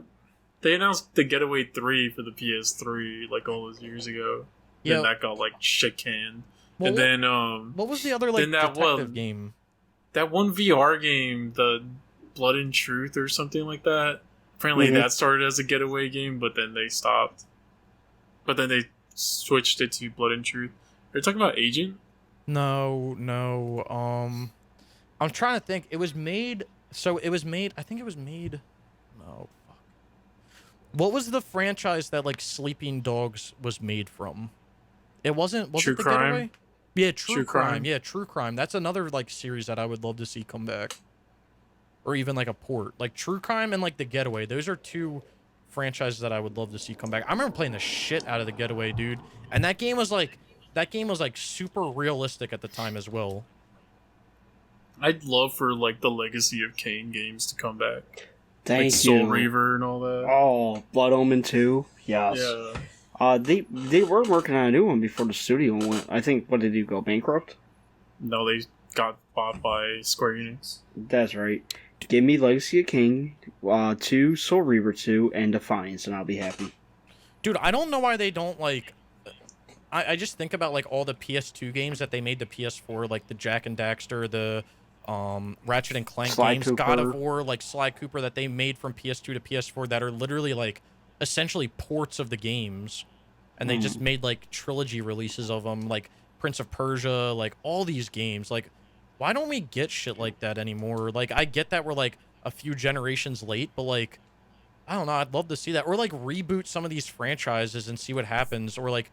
They announced the Getaway 3 for the PS3 like all those years ago. Yeah. And that got like shit canned. well, And then what was the other like then that detective one- game? that one VR game, the Blood and Truth or something like that. Apparently Mhm. that started as a Getaway game, but then they stopped. But then they switched it to Blood and Truth. Are you talking about Agent? No. I'm trying to think. It was made. So it was made. I think it was made. No. Fuck. What was the franchise that like Sleeping Dogs was made from? It wasn't. Was True it the Crime? Getaway? Yeah, True, True Crime. Crime. Yeah, True Crime. That's another like series that I would love to see come back. Or even like a port, like True Crime and like the Getaway. Those are two franchises that I would love to see come back. I remember playing the shit out of the Getaway, dude. And that game was like super realistic at the time as well. I'd love for like the Legacy of Kain games to come back. Thank like Soul you. Reaver and all that. Oh, Blood Omen 2? Yes. Yeah. They were working on a new one before the studio went. I think, what did you go, bankrupt? No, they got bought by Square Enix. That's right. Give me Legacy of King, 2, Soul Reaver 2, and Defiance, and I'll be happy. Dude, I don't know why they don't like. I just think about like all the PS2 games that they made the PS4, like the Jack and Daxter, the Ratchet and Clank Sly games, Cooper. God of War, like Sly Cooper, that they made from PS2 to PS4 that are literally like essentially ports of the games, and they just made like trilogy releases of them, like Prince of Persia, like all these games. Like, why don't we get shit like that anymore? Like, I get that we're like a few generations late, but like, I don't know, I'd love to see that, or like reboot some of these franchises and see what happens, or like,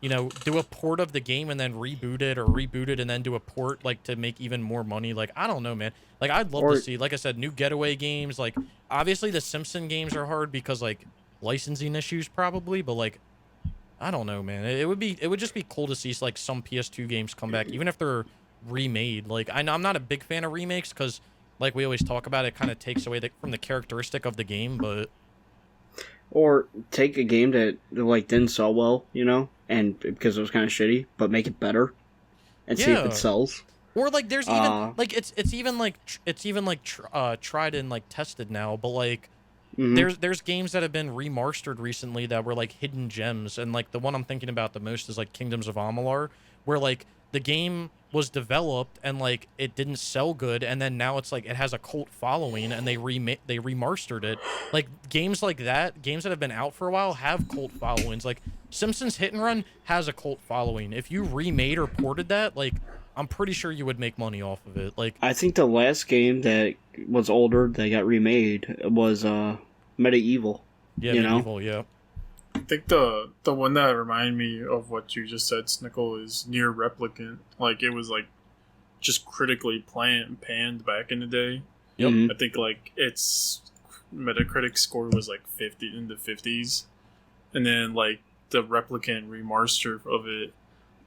you know, do a port of the game and then reboot it, or reboot it and then do a port, like, to make even more money. Like, I don't know, man. Like, I'd love to see, like I said, new Getaway games. Like, obviously the Simpson games are hard because, like, licensing issues probably, but, like, I don't know, man. It would just be cool to see, like, some PS2 games come back, even if they're remade. Like, I'm not a big fan of remakes because, like we always talk about, it kind of takes away from the characteristic of the game, but... Or take a game that like didn't sell well, you know, and because it was kind of shitty, but make it better and see if Yeah. it sells. Or like there's even like it's even tried and like tested now, but like there's games that have been remastered recently that were like hidden gems, and like the one I'm thinking about the most is like Kingdoms of Amalur, where like the game was developed and like it didn't sell good, and then now it's like it has a cult following and they remastered it. Like games like that, games that have been out for a while have cult followings. Like Simpsons Hit and Run has a cult following. If you remade or ported that, like I'm pretty sure you would make money off of it. Like I think the last game that was older that got remade was Medieval. yeah, you know? Medieval, yeah. I think the one that reminded me of what you just said, Snickle, is Near Replicant. Like, it was like just critically panned back in the day. Yep. I think like its Metacritic score was like 50 in the 50s, and then like the Replicant remaster of it,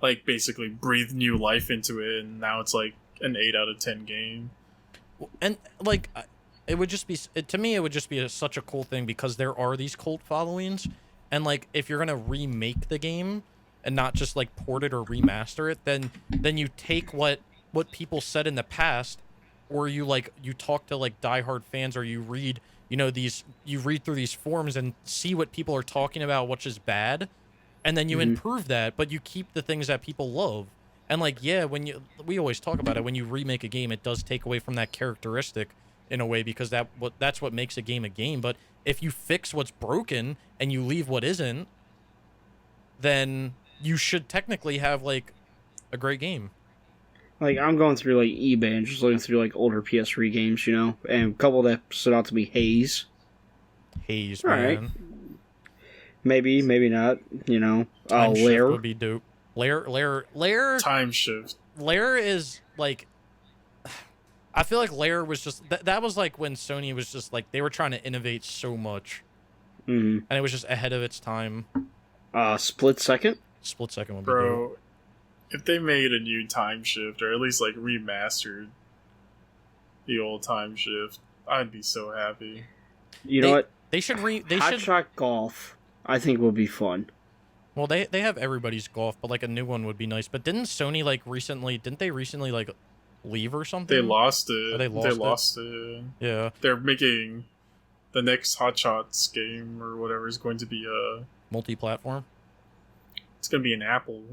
like basically breathed new life into it, and now it's like an 8 out of 10 game. And like, it would just be to me, it would just be such a cool thing because there are these cult followings, and like if you're gonna remake the game and not just like port it or remaster it, then you take what people said in the past, or you talk to like diehard fans, or you read you read through these forums and see what people are talking about, which is bad, and then you improve that, but you keep the things that people love. And like, yeah, we always talk about it, when you remake a game, it does take away from that characteristic in a way, because that's what makes a game. But if you fix what's broken and you leave what isn't, then you should technically have like a great game. Like, I'm going through like eBay and just looking through like older PS3 games, and a couple that stood out to me. Haze, man. Right. Maybe not. Time Shift Lair would be dope. Lair. Time Shift. Lair is like, I feel like Lair was just that was like when Sony was just like, they were trying to innovate so much, and it was just ahead of its time. Split Second would be dope. Bro, if they made a new Time Shift, or at least like remastered the old Time Shift, I'd be so happy. You know what? They should Hot Shot Golf, I think, would be fun. Well, they have everybody's golf, but like a new one would be nice. But didn't Sony didn't they recently like leave or something? They lost it. Oh, they lost it. Yeah. They're making the next Hot Shots game or whatever is going to be a multi-platform. It's going to be an Apple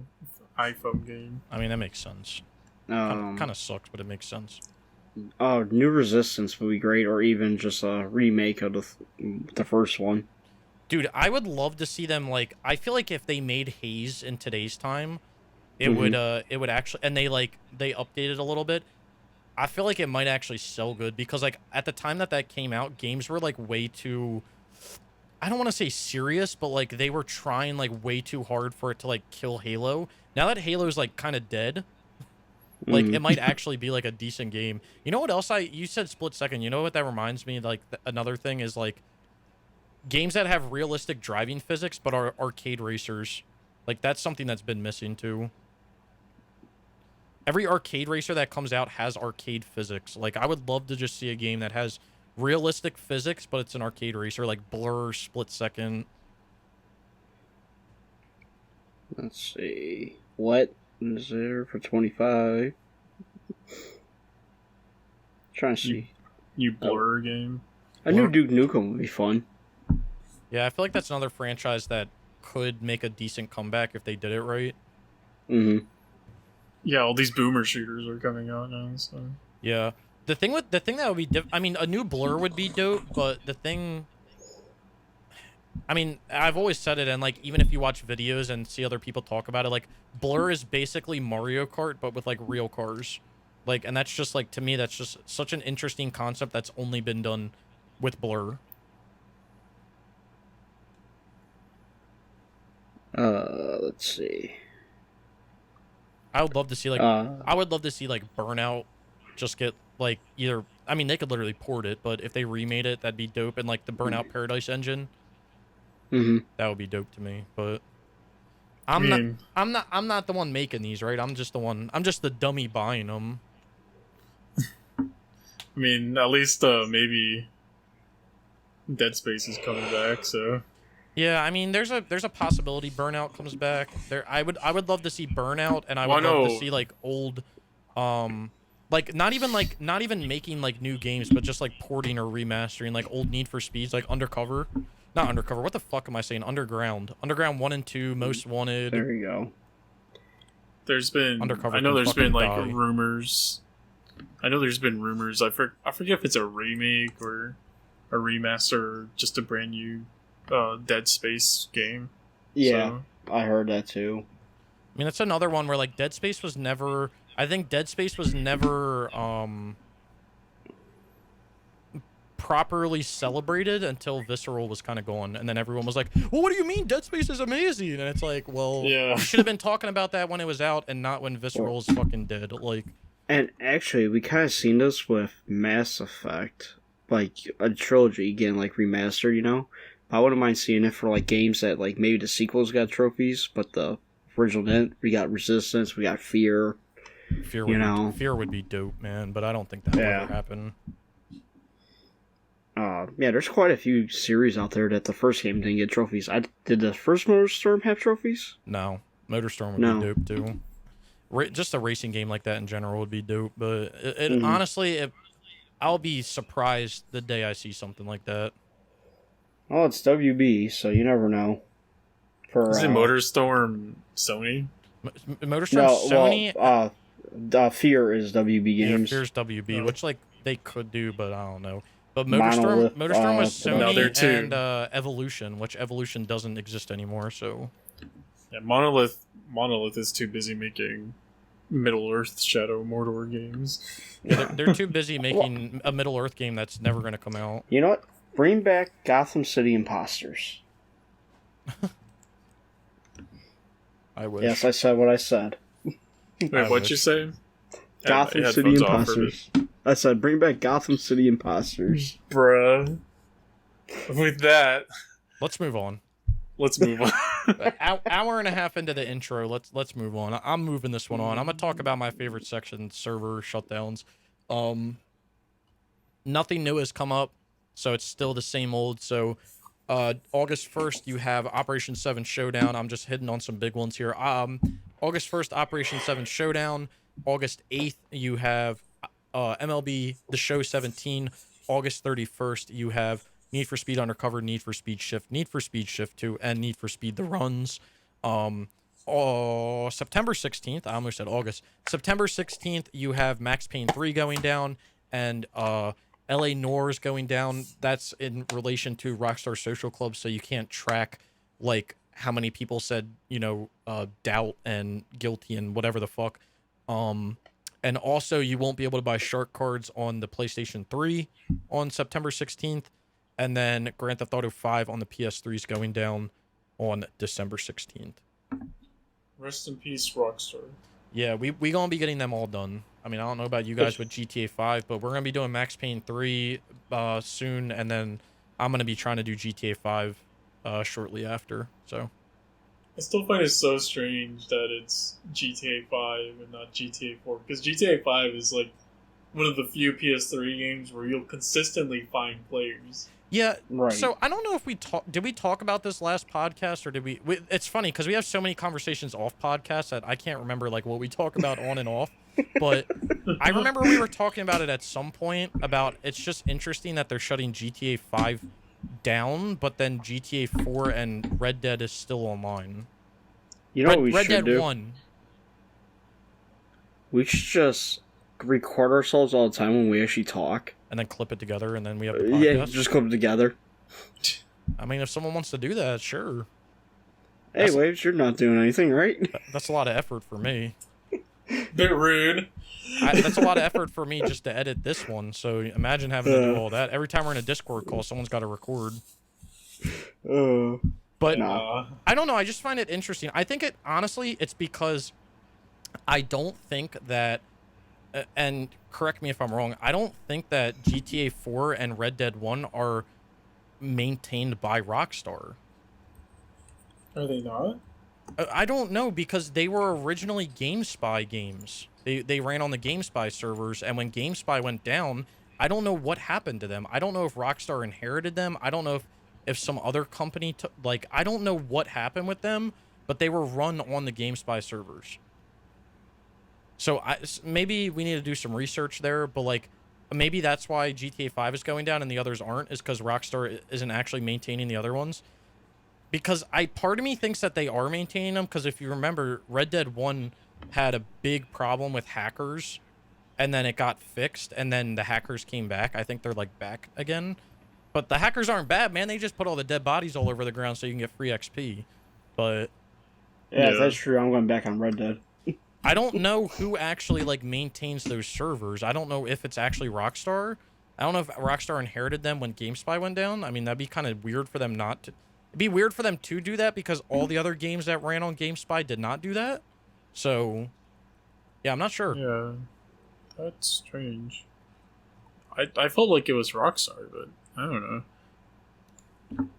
iPhone game. I mean, that makes sense. Kind of sucks, but it makes sense. New Resistance would be great, or even just a remake of the first one. Dude, I would love to see them, like, I feel like if they made Haze in today's time, it would actually, and they updated a little bit, I feel like it might actually sell good, because like at the time that came out, games were like way too, I don't want to say serious, but like they were trying like way too hard for it to like kill Halo. Now that Halo's like kind of dead, like it might actually be like a decent game. You know what else you said Split Second, you know what that reminds me, like another thing is like games that have realistic driving physics but are arcade racers. Like that's something that's been missing too. Every arcade racer that comes out has arcade physics. Like I would love to just see a game that has realistic physics, but it's an arcade racer, like Blur, Split Second. Let's see. What is there for 25? Trying to see. New Blur game. A new Duke Nukem would be fun. Yeah, I feel like that's another franchise that could make a decent comeback if they did it right. Yeah, all these boomer shooters are coming out now, so. Yeah. The thing that would be I mean, a new Blur would be dope, but the thing, I mean, I've always said it, and like even if you watch videos and see other people talk about it, like Blur is basically Mario Kart but with like real cars. Like, and that's just like, to me, that's just such an interesting concept that's only been done with Blur. Let's see. I would love to see like Burnout just get like either, I mean, they could literally port it, but if they remade it, that'd be dope. And like the Burnout Paradise engine, that would be dope to me. But I'm not the one making these, right? I'm just the dummy buying them. I mean, at least maybe Dead Space is coming back, so. Yeah, I mean, there's a possibility Burnout comes back. I would love to see Burnout, and I would love to see like old, like not even making like new games, but just like porting or remastering like old Need for Speeds, like Undercover, not Undercover. What the fuck am I saying? Underground 1 and 2, Most Wanted. There you go. There's been Undercover. I know there's been like die. rumors. I forget if it's a remake or a remaster or just a brand new Dead Space game. Yeah, so. I heard that too. I mean, that's another one where like Dead Space was never properly celebrated until Visceral was kind of gone, and then everyone was like, well, what do you mean Dead Space is amazing? And it's like, well, yeah, you should have been talking about that when it was out and not when Visceral's fucking dead. Like, And actually, we kind of seen this with Mass Effect, like a trilogy getting like remastered. You know, I wouldn't mind seeing it for like games that like maybe the sequels got trophies, but the original didn't. We got Resistance, we got Fear. Fear would be dope, man. But I don't think that will ever happen. Yeah, there's quite a few series out there that the first game didn't get trophies. Did the first MotorStorm have trophies? No, MotorStorm would be dope too. Just a racing game like that in general would be dope. But honestly, I'll be surprised the day I see something like that. Oh, it's WB, so you never know. Is it MotorStorm Sony? MotorStorm Sony? Fear is WB Games. Yeah, Fear's WB, which like they could do, but I don't know. But MotorStorm was Sony and Evolution, which Evolution doesn't exist anymore. So yeah, Monolith is too busy making Middle-earth Shadow Mordor games. Yeah, they're too busy making a Middle-earth game that's never going to come out. You know what? Bring back Gotham City Imposters. I wish. Yes, I said what I said. Wait, what'd you say? Gotham City Imposters. I said, bring back Gotham City Imposters. Bruh. With that, let's move on. Hour and a half into the intro, let's move on. I'm moving this one on. I'm gonna talk about my favorite section, server shutdowns. Nothing new has come up, so it's still the same old. So August 1st, you have Operation 7 Showdown. I'm just hitting on some big ones here. August 1st, Operation 7 Showdown. August 8th, you have MLB The Show 17. August 31st, you have Need for Speed Undercover, Need for Speed Shift, Need for Speed Shift 2, and Need for Speed The Runs. September 16th, I almost said August. September 16th, you have Max Payne 3 going down, and LA Noir's going down. That's in relation to Rockstar Social Club, so you can't track, like, how many people said, doubt and guilty and whatever the fuck. And also, you won't be able to buy shark cards on the PlayStation 3 on September 16th. And then Grand Theft Auto 5 on the PS3 is going down on December 16th. Rest in peace, Rockstar. Yeah, we gonna be getting them all done. I mean, I don't know about you guys with GTA 5, but we're gonna be doing Max Payne 3 soon, and then I'm gonna be trying to do GTA 5 shortly after. So I still find it so strange that it's GTA 5 and not GTA 4, because GTA 5 is like one of the few PS3 games where you'll consistently find players. Yeah, right. So I don't know if did we talk about this last podcast, or did we it's funny because we have so many conversations off podcasts that I can't remember like what we talk about on and off, but I remember we were talking about it at some point about it's just interesting that they're shutting GTA 5 down, but then GTA 4 and Red Dead is still online. You know what we Red should Dead do? 1. We should just record ourselves all the time when we actually talk. And then clip it together, and then we have the podcast. Yeah, just clip it together. I mean, if someone wants to do that, sure. Hey, Waves, you're not doing anything, right? That's a lot of effort for me. Bit rude. That's a lot of effort for me just to edit this one, so imagine having to do all that. Every time we're in a Discord call, someone's got to record. But I don't know, I just find it interesting. I think honestly, it's because I don't think that, and correct me if I'm wrong, I don't think that GTA 4 and Red Dead 1 are maintained by Rockstar. Are they not? I don't know, because they were originally GameSpy games. They ran on the GameSpy servers, and when GameSpy went down, I don't know what happened to them. I don't know if Rockstar inherited them. I don't know if some other company I don't know what happened with them, but they were run on the GameSpy servers. So maybe we need to do some research there, but like maybe that's why GTA 5 is going down and the others aren't, is because Rockstar isn't actually maintaining the other ones. Because part of me thinks that they are maintaining them, because if you remember, Red Dead 1 had a big problem with hackers, and then it got fixed, and then the hackers came back. I think they're like back again. But the hackers aren't bad, man. They just put all the dead bodies all over the ground so you can get free XP. But yeah, if that's true, I'm going back on Red Dead. I don't know who actually like maintains those servers. I don't know if it's actually Rockstar. I don't know if Rockstar inherited them when GameSpy went down. I mean, that'd be kind of weird for them not to. It'd be weird for them to do that because all the other games that ran on GameSpy did not do that. So, yeah, I'm not sure. Yeah. That's strange. I felt like it was Rockstar, but I don't know.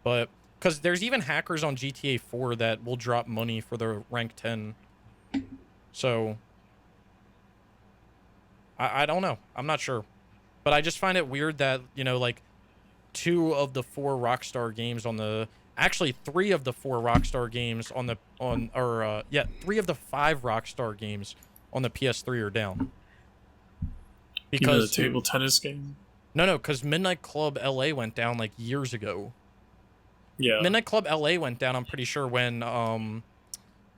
But because there's even hackers on GTA 4 that will drop money for their rank 10. So I don't know. I'm not sure. But I just find it weird that, you know, like 2 of the 4 Rockstar games on the actually 3 of the 4 Rockstar games on the 3 of the 5 Rockstar games on the PS3 are down. Because the table tennis game? No, because Midnight Club LA went down like years ago. Yeah. Midnight Club LA went down, I'm pretty sure, when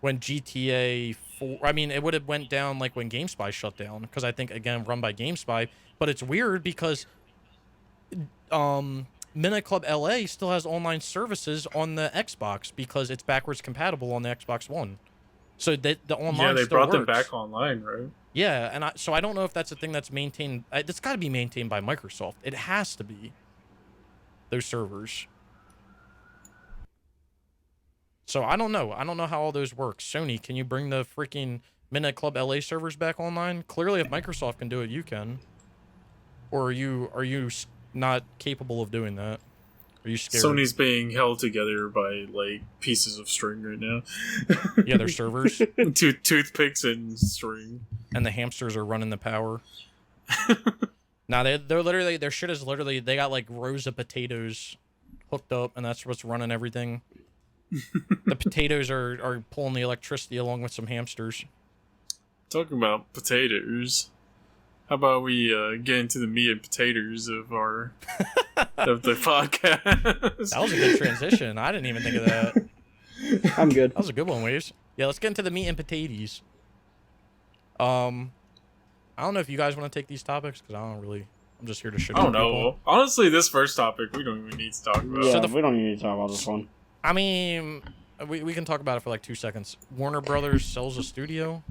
GTA 4... I mean, it would have went down like when GameSpy shut down, because I think, again, run by GameSpy. But it's weird because Midnight Club LA still has online services on the Xbox because it's backwards compatible on the Xbox One. So the online they still brought them works. back online, right? Yeah, and so I don't know if that's a thing that's maintained. It's got to be maintained by Microsoft. It has to be. Those servers. So I don't know. I don't know how all those work. Sony, can you bring the freaking Midnight Club LA servers back online? Clearly, if Microsoft can do it, you can. Or are you not capable of doing that? Are you scared? Sony's being held together by like pieces of string right now. Yeah, their servers. Toothpicks and string. And the hamsters are running the power. Nah, they're literally, their shit is literally, they got like rows of potatoes hooked up, and that's what's running everything. The potatoes are pulling the electricity along with some hamsters. Talking about potatoes, how about we get into the meat and potatoes of our of the podcast? That was a good transition. I didn't even think of that. I'm good. That was a good one, Waves. Yeah, let's get into the meat and potatoes. I don't know if you guys want to take these topics, because I'm just here to shit on people. I don't know. Honestly, this first topic we don't even need to talk about. Yeah, we don't need to talk about this one. I mean, we can talk about it for like 2 seconds. Warner Brothers sells a studio.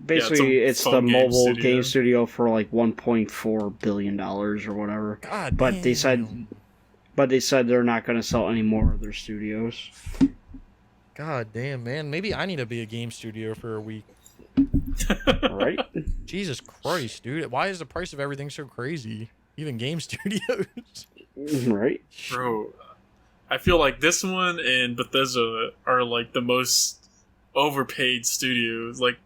Basically, it's the mobile studio. game studio for like $1.4 billion or whatever. God But damn. they said they're not going to sell any more of their studios. God damn, man. Maybe I need to be a game studio for a week. Right? Jesus Christ, dude. Why is the price of everything so crazy? Even game studios. Right? Bro, I feel like this one and Bethesda are like the most overpaid studios. Like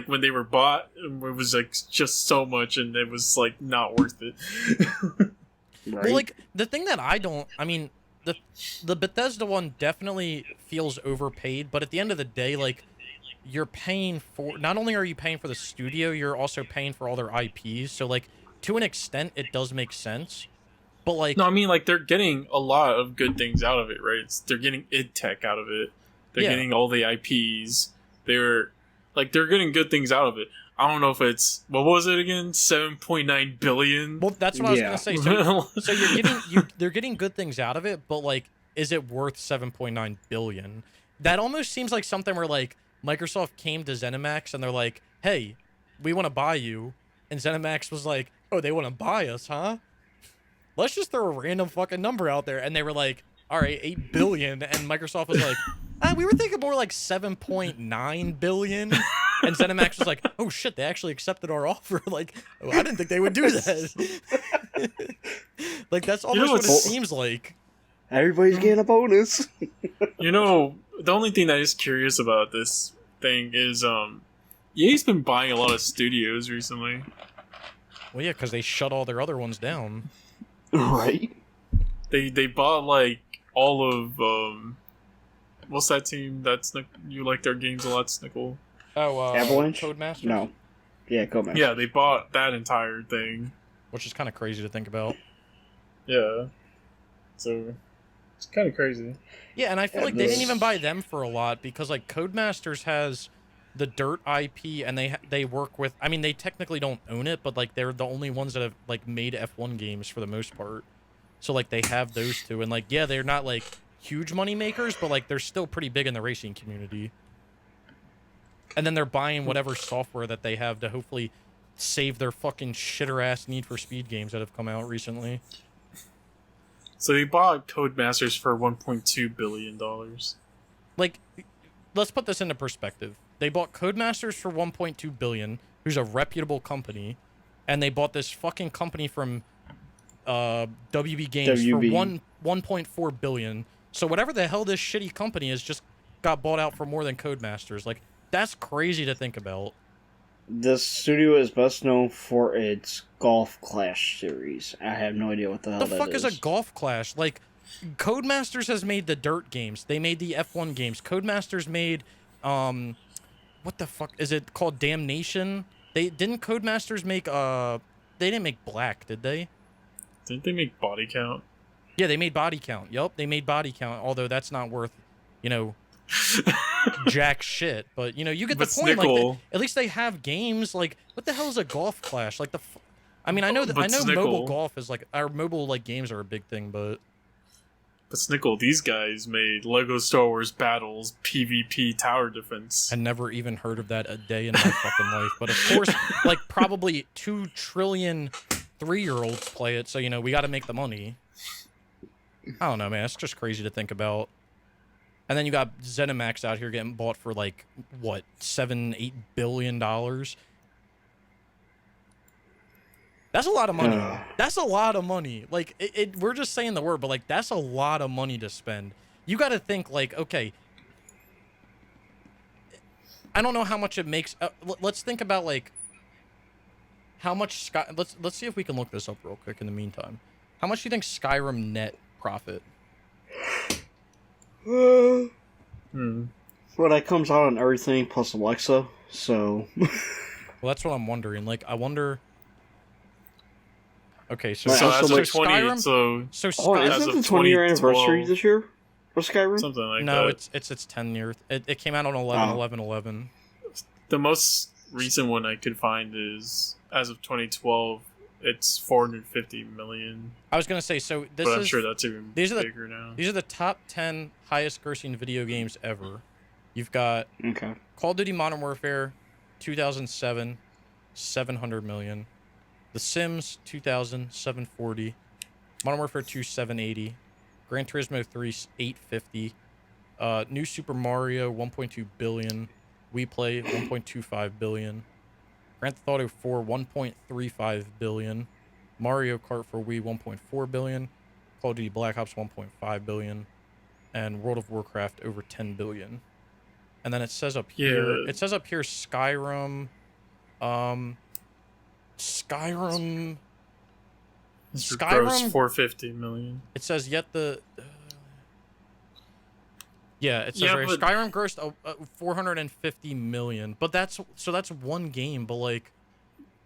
when they were bought, it was like just so much, and it was like not worth it. Right? Well, like the thing that I mean, the Bethesda one definitely feels overpaid, but at the end of the day, like, you're paying for, not only are you paying for the studio, you're also paying for all their IPs. So like, to an extent, it does make sense. But like, No, I mean, like, they're getting a lot of good things out of it, right? They're getting id Tech out of it. They're getting all the IPs. They're getting good things out of it. I don't know if it's, what was it again? 7.9 billion? well, that's what I was gonna say. So they're getting good things out of it, but like, is it worth 7.9 billion? That almost seems like something where like Microsoft came to ZeniMax and they're like, "Hey, we want to buy you," and ZeniMax was like, "Oh, they want to buy us, huh? Let's just throw a random fucking number out there," and they were like, "All right, 8 billion," and Microsoft was like, "We were thinking more like 7.9 billion." And ZeniMax was like, "Oh shit, they actually accepted our offer." Like, oh, I didn't think they would do that. Like, that's almost what it seems like. Everybody's getting a bonus. You know, the only thing that is curious about this thing is, EA's been buying a lot of studios recently. Well, yeah, because they shut all their other ones down. Right? They bought, like, all of, what's that team that's, you like their games a lot, Snickle? Oh, Avalanche? Codemasters? No. Yeah, Codemasters. Yeah, they bought that entire thing. Which is kind of crazy to think about. Yeah. So, it's kind of crazy. Yeah, and I feel like they didn't even buy them for a lot, because like Codemasters has the Dirt IP, and they work with, I mean, they technically don't own it, but like they're the only ones that have like made F1 games for the most part. So like they have those two, and like, yeah, they're not like huge money makers, but like they're still pretty big in the racing community. And then they're buying whatever software that they have to hopefully save their fucking shitter ass Need for Speed games that have come out recently. So they bought Codemasters for $1.2 billion. Like, let's put this into perspective. They bought Codemasters for $1.2 billion. who's a reputable company, and they bought this fucking company from WB Games WB. for 1.4 billion. So whatever the hell this shitty company is just got bought out for more than Codemasters. Like, that's crazy to think about. This studio is best known for its Golf Clash series. I have no idea what the hell that is. The fuck is a Golf Clash? Like, Codemasters has made the Dirt games. They made the F1 games. Codemasters made, what the fuck is it called? Damnation. Didn't Codemasters make they didn't make Black, did they? Didn't they make Body Count? Yeah, they made Body Count. Yup, they made Body Count. Although that's not worth, jack shit. But you get the point. Like, at least they have games. Like, what the hell is a Golf Clash? Like I mean, I know mobile golf is like our mobile like games are a big thing, but Snickle, these guys made Lego Star Wars Battles PvP Tower Defense. I never even heard of that a day in my fucking life. But of course, like probably 2 trillion 3-year-olds play it, so we got to make the money. I don't know, man. It's just crazy to think about. And then you got ZeniMax out here getting bought for like what, $7-8 billion. That's a lot of money. That's a lot of money. Like, we're just saying the word, but like that's a lot of money to spend. You got to think like, okay, I don't know how much it makes. Let's think about like how much Let's see if we can look this up real quick in the meantime. How much do you think Skyrim net profit? Well, that comes out on everything plus Alexa, so. Well, that's what I'm wondering. Like, I wonder. Okay, so Skyrim. Isn't the 20-year anniversary this year for Skyrim? Something like that. No, it's its 10 year. It came out on 11/11/11. The most recent one I could find is as of 2012. It's 450 million. I was gonna say, so this but I'm is. sure that's even bigger now. These are the top 10 highest grossing video games ever. You've got Call of Duty Modern Warfare, 2007, 700 million. The Sims, 2000, 740. Modern Warfare 2, 780. Gran Turismo 3, 850. New Super Mario, 1.2 billion. Wii Play, 1.25 billion. Grand Theft Auto 4, 1.35 billion. Mario Kart for Wii, 1.4 billion. Call of Duty Black Ops, 1.5 billion. And World of Warcraft, over 10 billion. And then it says up here, Skyrim, Skyrim gross 450 million. It says it says right, Skyrim grossed 450 million, but that's one game. But like,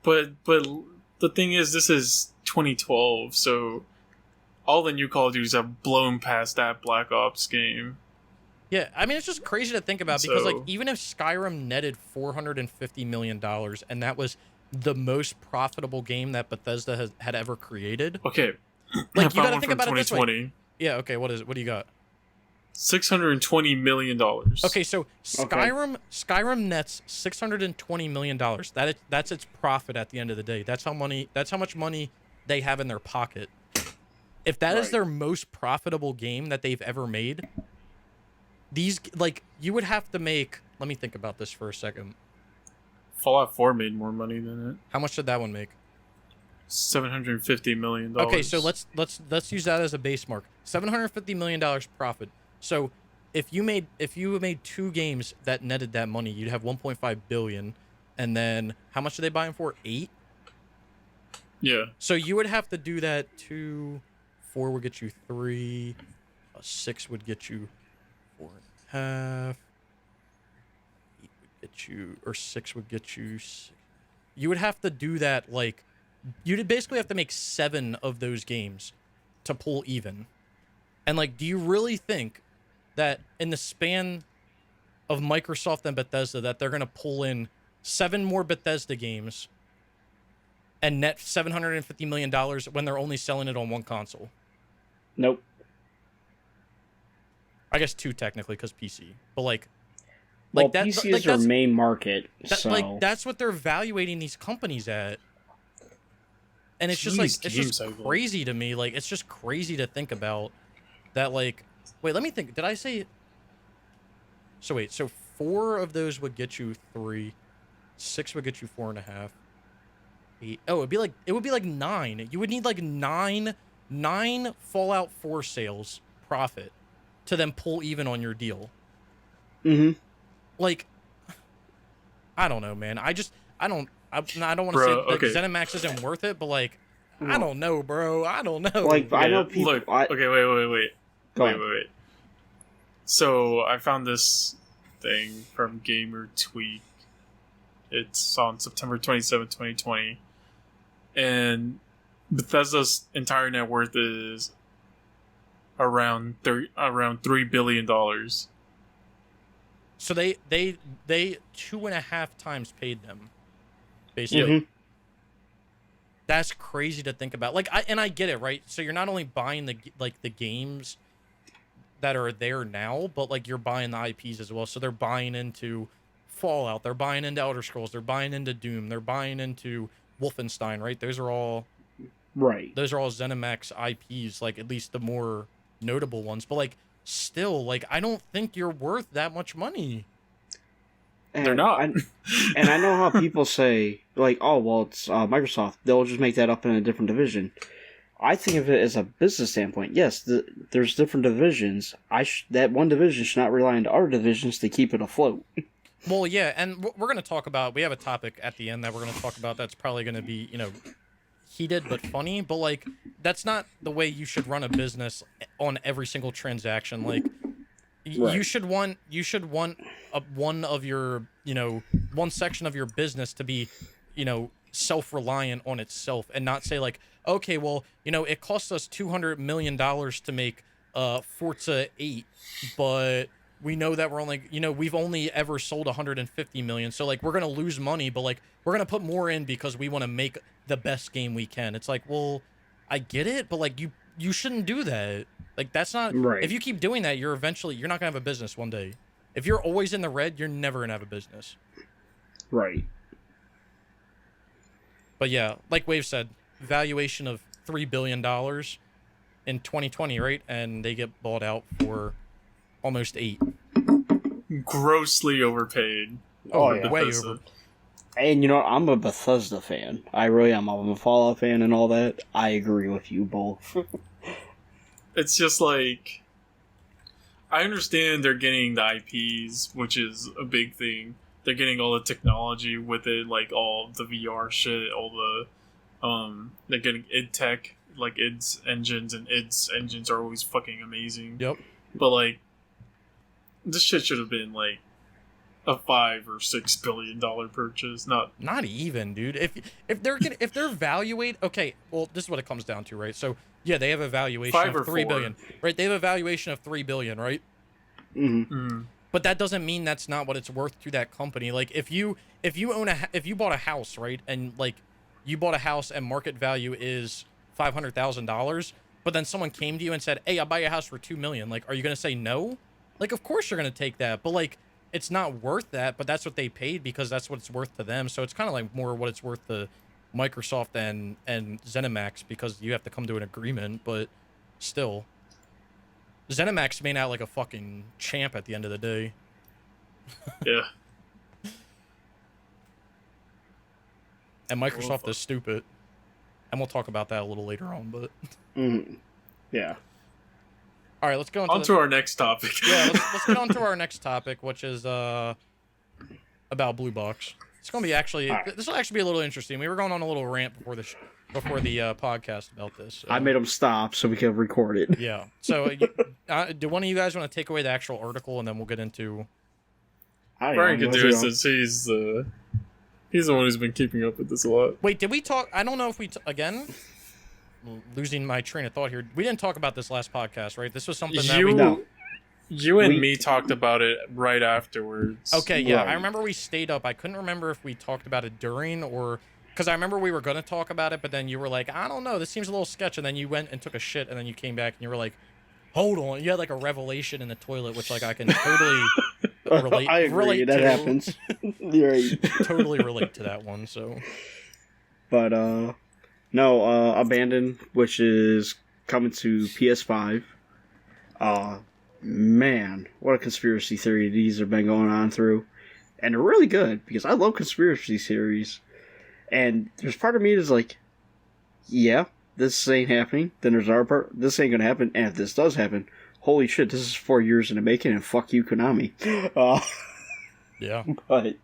but the thing is, this is 2012, so all the new Call of Duties have blown past that Black Ops game. Yeah, I mean, it's just crazy to think about because like even if Skyrim netted $450 million and that was the most profitable game that Bethesda had ever created. Okay. Like, you gotta think about it this way. Yeah, okay, what do you got? $620 million. Okay, so Skyrim nets $620 million. That's its profit at the end of the day. That's how much money they have in their pocket. If that is their most profitable game that they've ever made, you would have to make, let me think about this for a second. Fallout 4 made more money than it. How much did that one make? $750 million. Okay, so let's use that as a base mark. $750 million profit. So if you made 2 games that netted that money, you'd have 1.5 billion. And then how much are they buying for? 8? Yeah. So you would have to do that. 2, 4 would get you 3. 6 would get you 4.5. 6 would get you. You would have to do that, like, you'd basically have to make 7 of those games to pull even. And like, do you really think that in the span of Microsoft and Bethesda that they're gonna pull in 7 more Bethesda games and net $750 million when they're only selling it on 1 console? Nope. I guess 2 technically, because PC. But like that, PC is their main market, so like that's what they're evaluating these companies at. And it's just like, it's just crazy to me. Like, it's just crazy to think about that. Like, wait, let me think. Did I say? So wait, so 4 of those would get you 3. 6 would get you 4.5. 8. Oh, it would be like 9. You would need like nine Fallout 4 sales profit to then pull even on your deal. Mm-hmm. Like, I don't know, man. I don't want to say that ZeniMax isn't worth it, but like, I don't know, bro. I don't know. Like, I know people. Look, okay, wait. So I found this thing from Gamer Tweak. It's on September 27, 2020. And Bethesda's entire net worth is around $3 billion. So they 2.5 times paid them, basically. Mm-hmm. That's crazy to think about. Like, I get it, right? So you're not only buying the games that are there now, but like you're buying the IPs as well. So they're buying into Fallout, they're buying into Elder Scrolls, they're buying into Doom, they're buying into Wolfenstein, right? Those are all ZeniMax IPs, like at least the more notable ones. But like still, like I don't think you're worth that much money. And they're not. And I know how people say, like, oh, well, it's Microsoft. They'll just make that up in a different division. I think of it as a business standpoint. Yes, there's different divisions. That one division should not rely on other divisions to keep it afloat. Well, yeah, and we're going to talk about... We have a topic at the end that we're going to talk about that's probably going to be, heated but funny. But, like, that's not the way you should run a business on every single transaction. Like... Right. You should want one of your, one section of your business to be, self-reliant on itself and not say like, okay, well, it costs us $200 million to make Forza 8, but we know that we're only, we've only ever sold 150 million. So like, we're going to lose money, but like, we're going to put more in because we want to make the best game we can. It's like, well, I get it, but like you shouldn't do that. Like, that's not... Right. If you keep doing that, you're not going to have a business one day. If you're always in the red, you're never going to have a business. Right. But yeah, like Wave said, valuation of $3 billion in 2020, right? And they get bought out for almost 8. Grossly overpaid. Oh, yeah. Way over. And I'm a Bethesda fan. I really am. I'm a Fallout fan and all that. I agree with you both. It's just like, I understand they're getting the IPs, which is a big thing. They're getting all the technology with it, like all the VR shit, all the, they're getting id tech, like id's engines, and id's engines are always fucking amazing. Yep. But like, this shit should have been like a $5 or $6 billion purchase, not even, dude. If they're valuate, okay, well, this is what it comes down to, right? So yeah, they have a valuation of $3 billion, right? They have a valuation of $3 billion, right? Mm-hmm. Mm. But that doesn't mean that's not what it's worth to that company. Like if you bought a house, right, and like you bought a house and market value is $500,000, but then someone came to you and said, "Hey, I'll buy your house for $2 million." Like, are you gonna say no? Like, of course you're gonna take that, but like, it's not worth that. But that's what they paid because that's what it's worth to them. So it's kind of like more what it's worth to Microsoft and ZeniMax because you have to come to an agreement. But still, ZeniMax made out like a fucking champ at the end of the day. Yeah. And Microsoft is stupid. And we'll talk about that a little later on, but... Yeah. All right, let's go on to our next topic. Yeah, let's get on to our next topic, which is about Blue Box. It's going to be actually... Right. This will actually be a little interesting. We were going on a little rant before the podcast about this. I made them stop so we could record it. Yeah. So, do one of you guys want to take away the actual article, and then we'll get into... Brian can do it since he's the one who's been keeping up with this a lot. Wait, did we talk... I don't know if we... Again? Losing my train of thought here. We didn't talk about this last podcast, right? This was something that you and me talked about it right afterwards. Okay, yeah. Right. I remember we stayed up. I couldn't remember if we talked about it during or... Because I remember we were going to talk about it, but then you were like, I don't know, this seems a little sketch. And then you went and took a shit, and then you came back, and you were like, hold on. You had like a revelation in the toilet, which like I can totally relate. I agree, that happens. You're right. Totally relate to that one, so... But, no, Abandon, which is coming to PS5. Man, what a conspiracy theory these have been going on through. and they're really good because I love conspiracy theories. And there's part of me that's like, yeah, this ain't happening. Then there's our part, this ain't gonna happen. And if this does happen, holy shit, this is 4 years in the making, and fuck you, Konami. Yeah. But,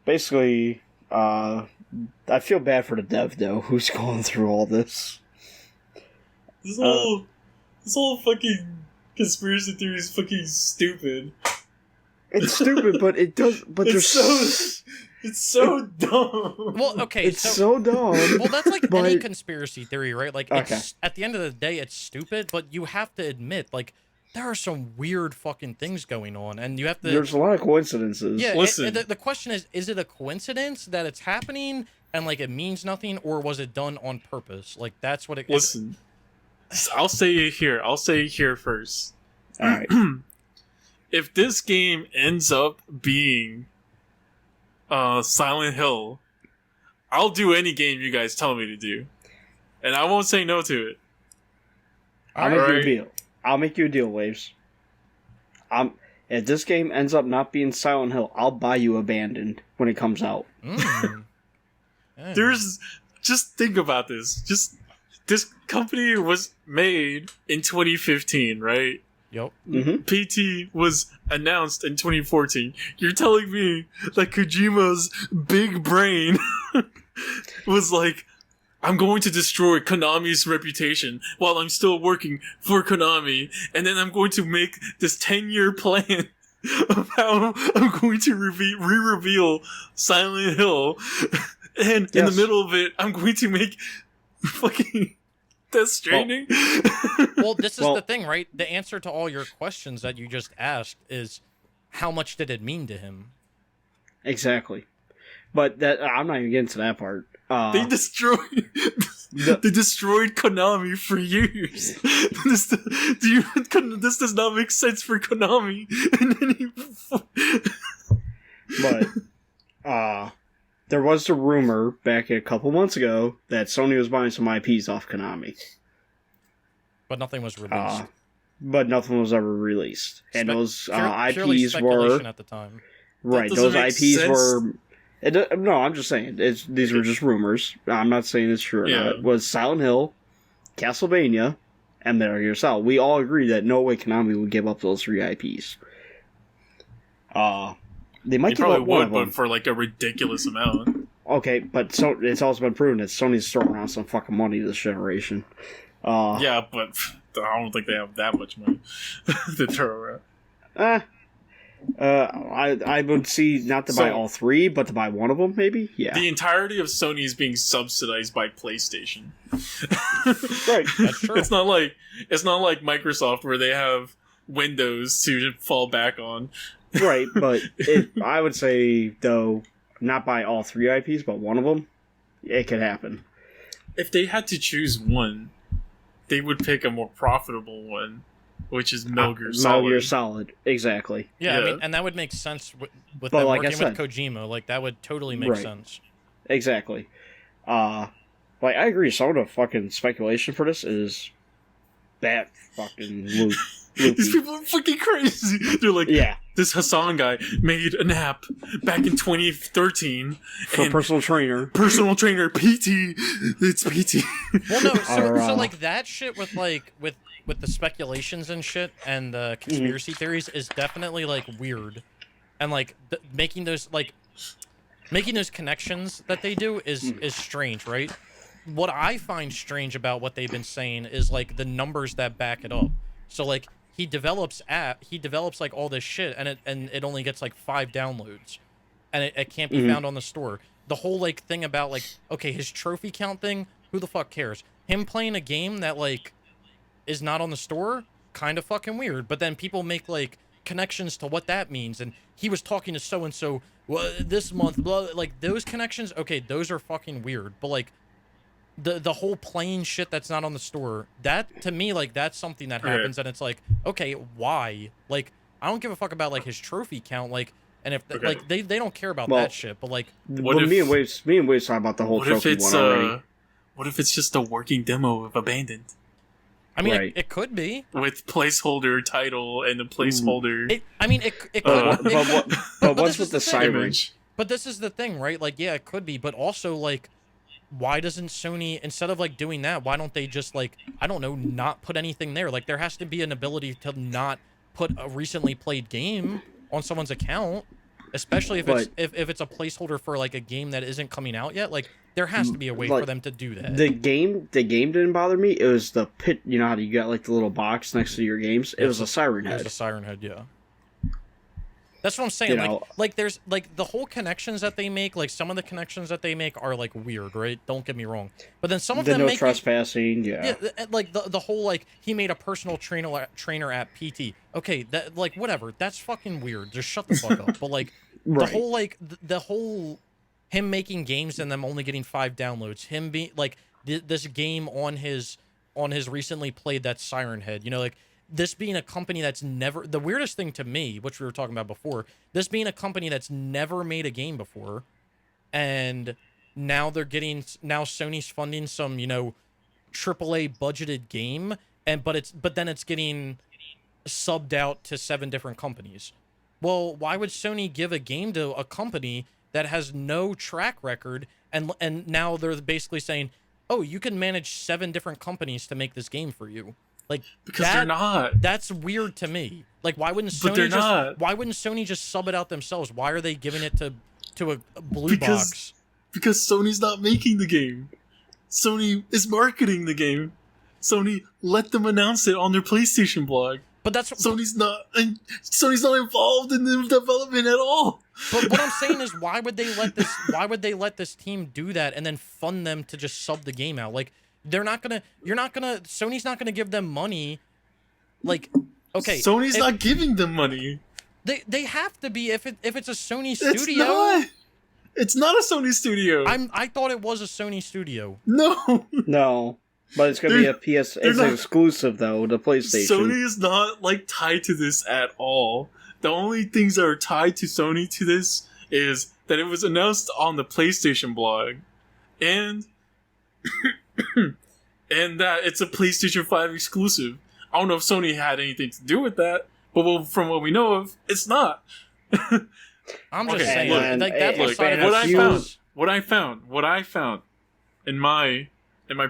basically, I feel bad for the dev, though, who's going through all this. This whole fucking conspiracy theory is fucking stupid. It's stupid, but it does. But it's so dumb. Well, okay, it's so dumb. Well, that's like but, any conspiracy theory, right? Like, okay. it's, at the end of the day, it's stupid, but you have to admit, like, there are some weird fucking things going on, and you have to... There's a lot of coincidences. Yeah, listen. the question is it a coincidence that it's happening, and, like, it means nothing, or was it done on purpose? Like, that's what it... Listen, I'll say it here. I'll say it here first. Alright. If this game ends up being Silent Hill, I'll do any game you guys tell me to do. And I won't say no to it. I'll make you a deal. I'll make you a deal, Waves. If this game ends up not being Silent Hill, I'll buy you Abandoned when it comes out. Just think about this. This company was made in 2015, right? Yep. Mm-hmm. PT was announced in 2014. You're telling me that Kojima's big brain was like, I'm going to destroy Konami's reputation while I'm still working for Konami, and then I'm going to make this 10-year plan of how I'm going to re-reveal Silent Hill, and in the middle of it, I'm going to make fucking Death Stranding? Well, this is the thing, right? The answer to all your questions that you just asked is, how much did it mean to him? Exactly. But that I'm not even getting to that part. They destroyed Konami for years. This does not make sense for Konami. But there was the rumor back a couple months ago that Sony was buying some IPs off Konami. But nothing was released. But nothing was ever released. And those purely IPs were... at the time. Right, those IPs were... no, I'm just saying, these were just rumors. I'm not saying it's true or not. It was Silent Hill, Castlevania, and Metal Gear Solid. We all agree that no way Konami would give up those 3 IPs. They might give probably up one would, of them. but for like a ridiculous amount. Okay, but so it's also been proven that Sony's throwing around some fucking money this generation. Yeah, but I don't think they have that much money to throw around. I would see not to buy all 3, but to buy one of them, maybe. Yeah, the entirety of Sony is being subsidized by PlayStation. Right, that's true. It's not like Microsoft where they have Windows to fall back on. Right, but I would say though, not buy all 3 IPs, but one of them, it could happen. If they had to choose one, they would pick a more profitable one, which is Metal Gear Solid. Metal Gear Solid, exactly. Yeah, I mean, and that would make sense with them working with Kojima. Like, that would totally make sense. Exactly. I agree. Some of the fucking speculation for this is that fucking loopy. These people are fucking crazy. They're like, this Hassan guy made an app back in 2013 for personal trainer, PT. It's PT. Well, no, so like that shit with the speculations and shit and the conspiracy theories is definitely like weird, and like making those connections that they do is strange, right? What I find strange about what they've been saying is like the numbers that back it up. So like he develops like all this shit, and it only gets like 5 downloads, and it can't be found on the store. The whole like thing about like, okay, his trophy count thing, who the fuck cares? Him playing a game that like is not on the store, kind of fucking weird. But then people make like connections to what that means, and he was talking to so and so this month, blah, like those connections. Okay, those are fucking weird. But like the whole playing shit that's not on the store, that to me, like that's something that happens, and it's like, okay, why? Like I don't give a fuck about like his trophy count, like, and if like they don't care about that shit, but like me and Waves talk about the whole trophy one already. What if it's just a working demo of Abandoned? I mean, Right. it could be. with placeholder title and the placeholder It could. But this what's is with the the thing. siren? image. But this is the thing, right? Like, yeah, it could be, but also like, why doesn't Sony, instead of like doing that, why don't they just like, I don't know, not put anything there? Like, there has to be an ability to not put a recently played game on someone's account, especially if if it's a placeholder for like a game that isn't coming out yet. Like, there has to be a way for them to do that. The game didn't bother me. It was the pit. You know how you got like the little box next to your games. It was a siren It was head. a siren head, yeah. That's what I'm saying. You like, know, like there's like the whole connections that they make. Like some of the connections that they make are like weird, right? Don't get me wrong. But then some of the them no make trespassing. yeah, like the whole like he made a personal trainer at PT. Okay, that like whatever. That's fucking weird. Just shut the fuck up. But like Right. the whole like the whole him making games and them only getting 5 downloads. Him being like this game on his recently played that Siren Head. You know, like this being a company that's never, the weirdest thing to me, which we were talking about before, this being a company that's never made a game before, and now Sony's funding some, you know, AAA budgeted game, but then it's getting subbed out to 7 different companies. Well, why would Sony give a game to a company that has no track record, and now they're basically saying, oh, you can manage 7 different companies to make this game for you? Like, Because they're not. That's weird to me. Like, why wouldn't But they're Sony not. why wouldn't Sony just sub it out themselves? Why are they giving it to a blue box? Because Sony's not making the game. Sony is marketing the game. Sony let them announce it on their PlayStation blog. But that's Sony's not involved in the development at all. But what I'm saying is, why would they let this team do that and then fund them to just sub the game out? Like, Sony's not gonna give them money. Like, okay, Sony's not giving them money. They have to be if it's a Sony It's studio. not. It's not a Sony studio. I thought it was a Sony studio. No. No, but it's gonna be a PS. It's not- exclusive though to PlayStation. Sony is not like tied to this at all. The only things that are tied to Sony to this is that it was announced on the PlayStation blog, and and that it's a PlayStation 5 exclusive. I don't know if Sony had anything to do with that, but from what we know of, it's not. I'm just Okay, saying, look, like that whole look, side of what it. I found in my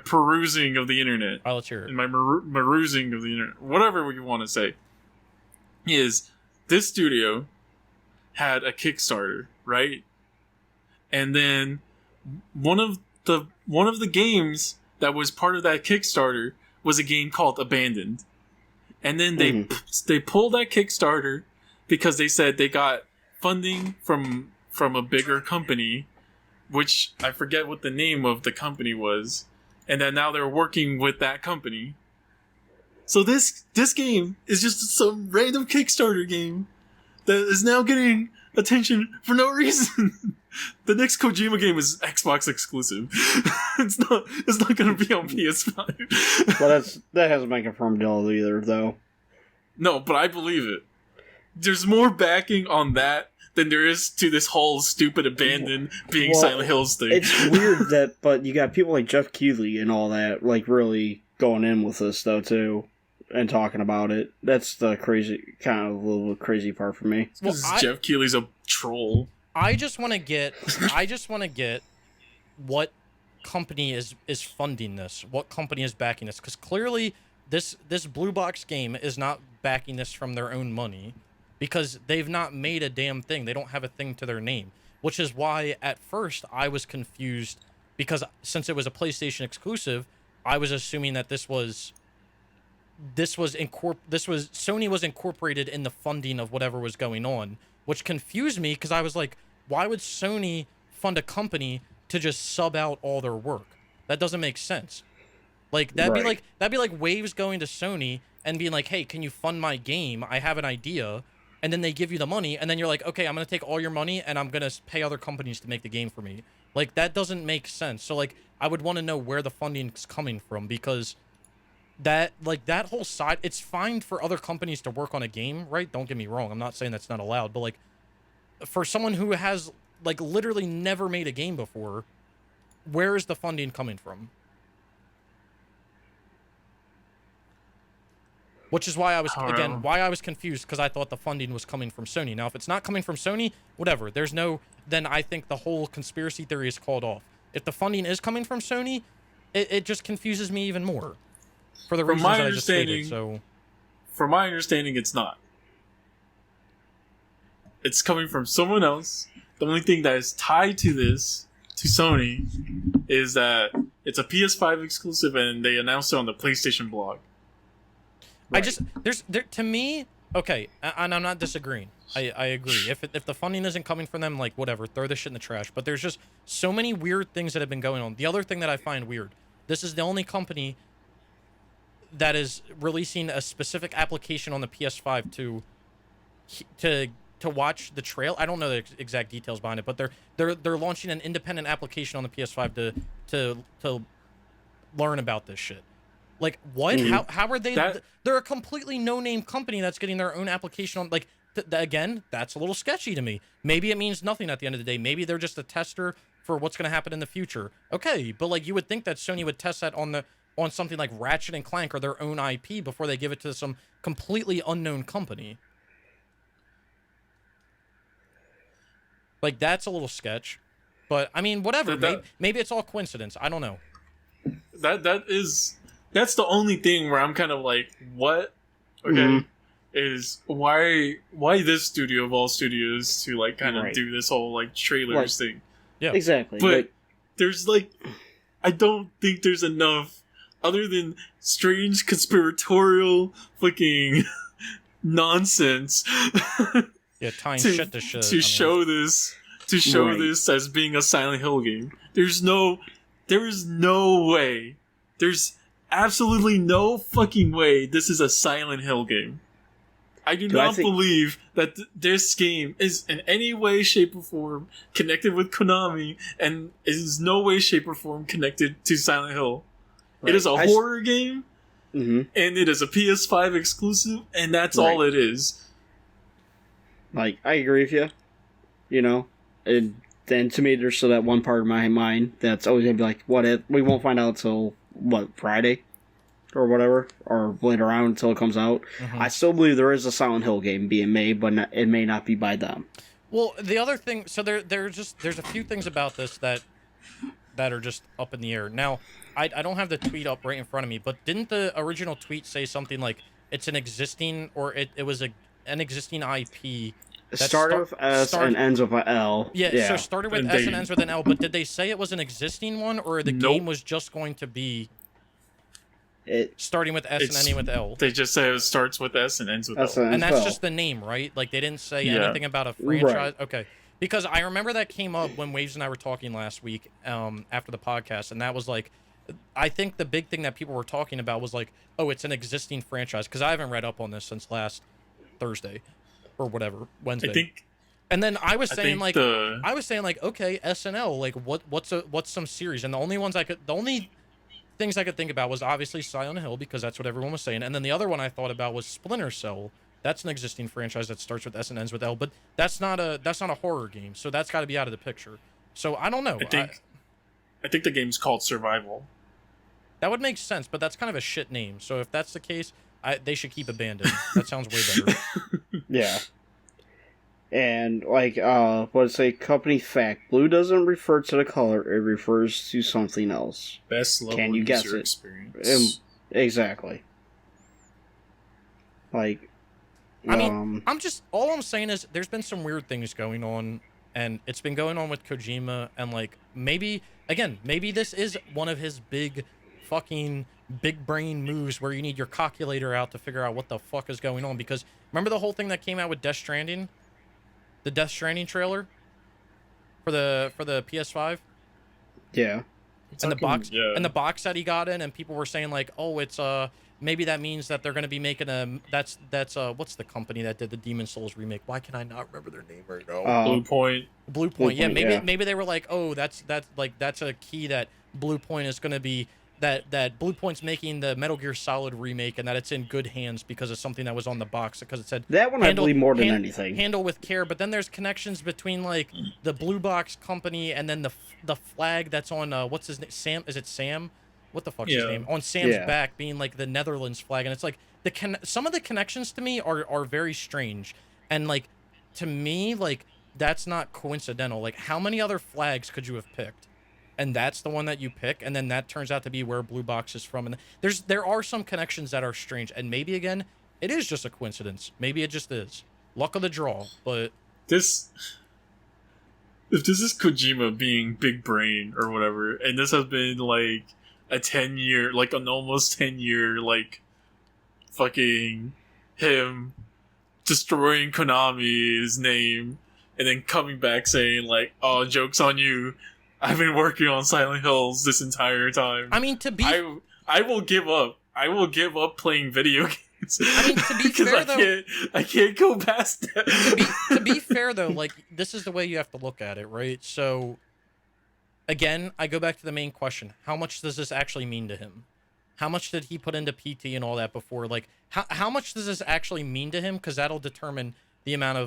perusing of the internet, Oh, let's hear it. in my perusing of the internet, whatever you want to say, is this studio had a Kickstarter, right? And then one of the games that was part of that Kickstarter was a game called Abandoned. And then they pulled that Kickstarter because they said they got funding from a bigger company, which I forget what the name of the company was, and then now they're working with that company. So this game is just some random Kickstarter game that is now getting attention for no reason. The next Kojima game is Xbox exclusive. It's not going to be on PS5. Well, that hasn't been confirmed either, though. No, but I believe it. There's more backing on that than there is to this whole stupid abandoned being Silent Hills thing. It's weird but you got people like Jeff Keighley and all that, like, really going in with this, though, too, and talking about it. That's the kind of little crazy part for me. Well, Jeff Keighley's a troll. I just want to get what company is funding this, what company is backing this, because clearly this blue box game is not backing this from their own money, because they've not made a damn thing. They don't have a thing to their name, which is why at first I was confused, because since it was a PlayStation exclusive, I was assuming that Sony was incorporated in the funding of whatever was going on, which confused me because I was like, why would Sony fund a company to just sub out all their work? That doesn't make sense. Like that'd be like Waves going to Sony and being like, hey, can you fund my game? I have an idea. And then they give you the money, and then you're like, okay, I'm gonna take all your money and I'm gonna pay other companies to make the game for me. Like, that doesn't make sense. So like, I would want to know where the funding's coming from, because that whole side, it's fine for other companies to work on a game, right? Don't get me wrong, I'm not saying that's not allowed, but like, for someone who has like literally never made a game before, where is the funding coming from? Which is why I was I don't know. why I was confused, because I thought the funding was coming from Sony. Now, if it's not coming from Sony, whatever. Then I think the whole conspiracy theory is called off. If the funding is coming from Sony, it just confuses me even more. For the reasons that I just stated. So, from my understanding, it's not. It's coming from someone else. The only thing that is tied to this, to Sony, is that it's a PS5 exclusive, and they announced it on the PlayStation blog. Right. To me, okay, and I'm not disagreeing. I agree. If the funding isn't coming from them, like, whatever, throw this shit in the trash. But there's just so many weird things that have been going on. The other thing that I find weird, this is the only company that is releasing a specific application on the PS5 to watch the trail. I don't know the exact details behind it, but they're launching an independent application on the PS5 to learn about this shit. Like, what? Mm-hmm. How are they? They're a completely no-name company that's getting their own application on. Like, again, that's a little sketchy to me. Maybe it means nothing at the end of the day. Maybe they're just a tester for what's going to happen in the future. Okay, but like, you would think that Sony would test that on something like Ratchet and Clank or their own IP before they give it to some completely unknown company. Like, that's a little sketch. But I mean, whatever. Maybe it's all coincidence. I don't know. That's the only thing where I'm kind of like, what? Okay, is why this studio of all studios to like kind of do this whole like trailers thing? Yeah, exactly. But there's like, I don't think there's enough other than strange conspiratorial fucking nonsense. Yeah, tying shit to shit. To show this as being a Silent Hill game. There is no way. There's absolutely no fucking way this is a Silent Hill game. I do not believe that this game is in any way, shape, or form connected with Konami, and is no way, shape, or form connected to Silent Hill. Right. It is a horror game, and it is a PS5 exclusive, and that's all it is. Like, I agree with you, you know, and then to me, there's still that one part of my mind that's always gonna be like, we won't find out till, Friday? Or whatever, or later on until it comes out. I still believe there is a Silent Hill game being made, but it may not be by them. Well, the other thing, so there's a few things about this that are just up in the air. Now, I don't have the tweet up right in front of me, but didn't the original tweet say something like it's an existing, or it was an existing IP? It started with S and ends with an L. Yeah, so started with S and ends with an L, but did they say it was an existing one, or the game was just going to be starting with S and ending with L? They just say it starts with S and ends with L. And that's just the name, right? Like, they didn't say anything about a franchise? Right. Okay. Because I remember that came up when Waves and I were talking last week after the podcast, and that was like, I think the big thing that people were talking about was like, oh, it's an existing franchise, because I haven't read up on this since last Thursday or whatever, Wednesday. And then I was saying like, okay, SNL, like what's some series? And the only things I could think about was obviously Silent Hill, because that's what everyone was saying. And then the other one I thought about was Splinter Cell. That's an existing franchise that starts with S and ends with L, but that's not a horror game, so that's got to be out of the picture. So I don't know. I think the game's called Survival. That would make sense, but that's kind of a shit name. So if that's the case, they should keep Abandoned. That sounds way better. Yeah. And, like, what's a company fact? Blue doesn't refer to the color, it refers to something else. Best level Can you guess user it? experience. Exactly. Like, I mean, all I'm saying is there's been some weird things going on, and it's been going on with Kojima, and, like, maybe this is one of his big brain moves where you need your calculator out to figure out what the fuck is going on, because remember the whole thing that came out with Death Stranding? The Death Stranding trailer for the PS5. Yeah. And the box that he got in, and people were saying like, oh, it's maybe that means that they're going to be making that's what's the company that did the Demon Souls remake? Why can I not remember their name right now? Blue Point. Yeah, maybe they were like, oh, that's a key that Blue Point is going to be. That Blue Point's making the Metal Gear Solid remake, and that it's in good hands because of something that was on the box, because it said that one I believe more than anything. Handle with care, but then there's connections between like the Blue Box company and then the flag that's on what's his name? Sam? Is it Sam? what the fuck's his Yeah. name, on Sam's Yeah. back being like the Netherlands flag, and it's like some of the connections to me are very strange, and like to me like that's not coincidental. Like how many other flags could you have picked? And that's the one that you pick, and then that turns out to be where Blue Box is from. And there are some connections that are strange, and maybe again, it is just a coincidence. Maybe it just is luck of the draw. But If this is Kojima being big brain or whatever, and this has been like a 10-year, like an almost 10-year, like fucking him destroying Konami's name, and then coming back saying like, "Oh, joke's on you. I've been working on Silent Hills this entire time." I mean, I will give up. I will give up playing video games. I mean, to be because fair, though, I can't go past that. to be fair though, like this is the way you have to look at it, right? So again, I go back to the main question: how much does this actually mean to him? How much did he put into PT and all that before? Like, how much does this actually mean to him? Because that'll determine the amount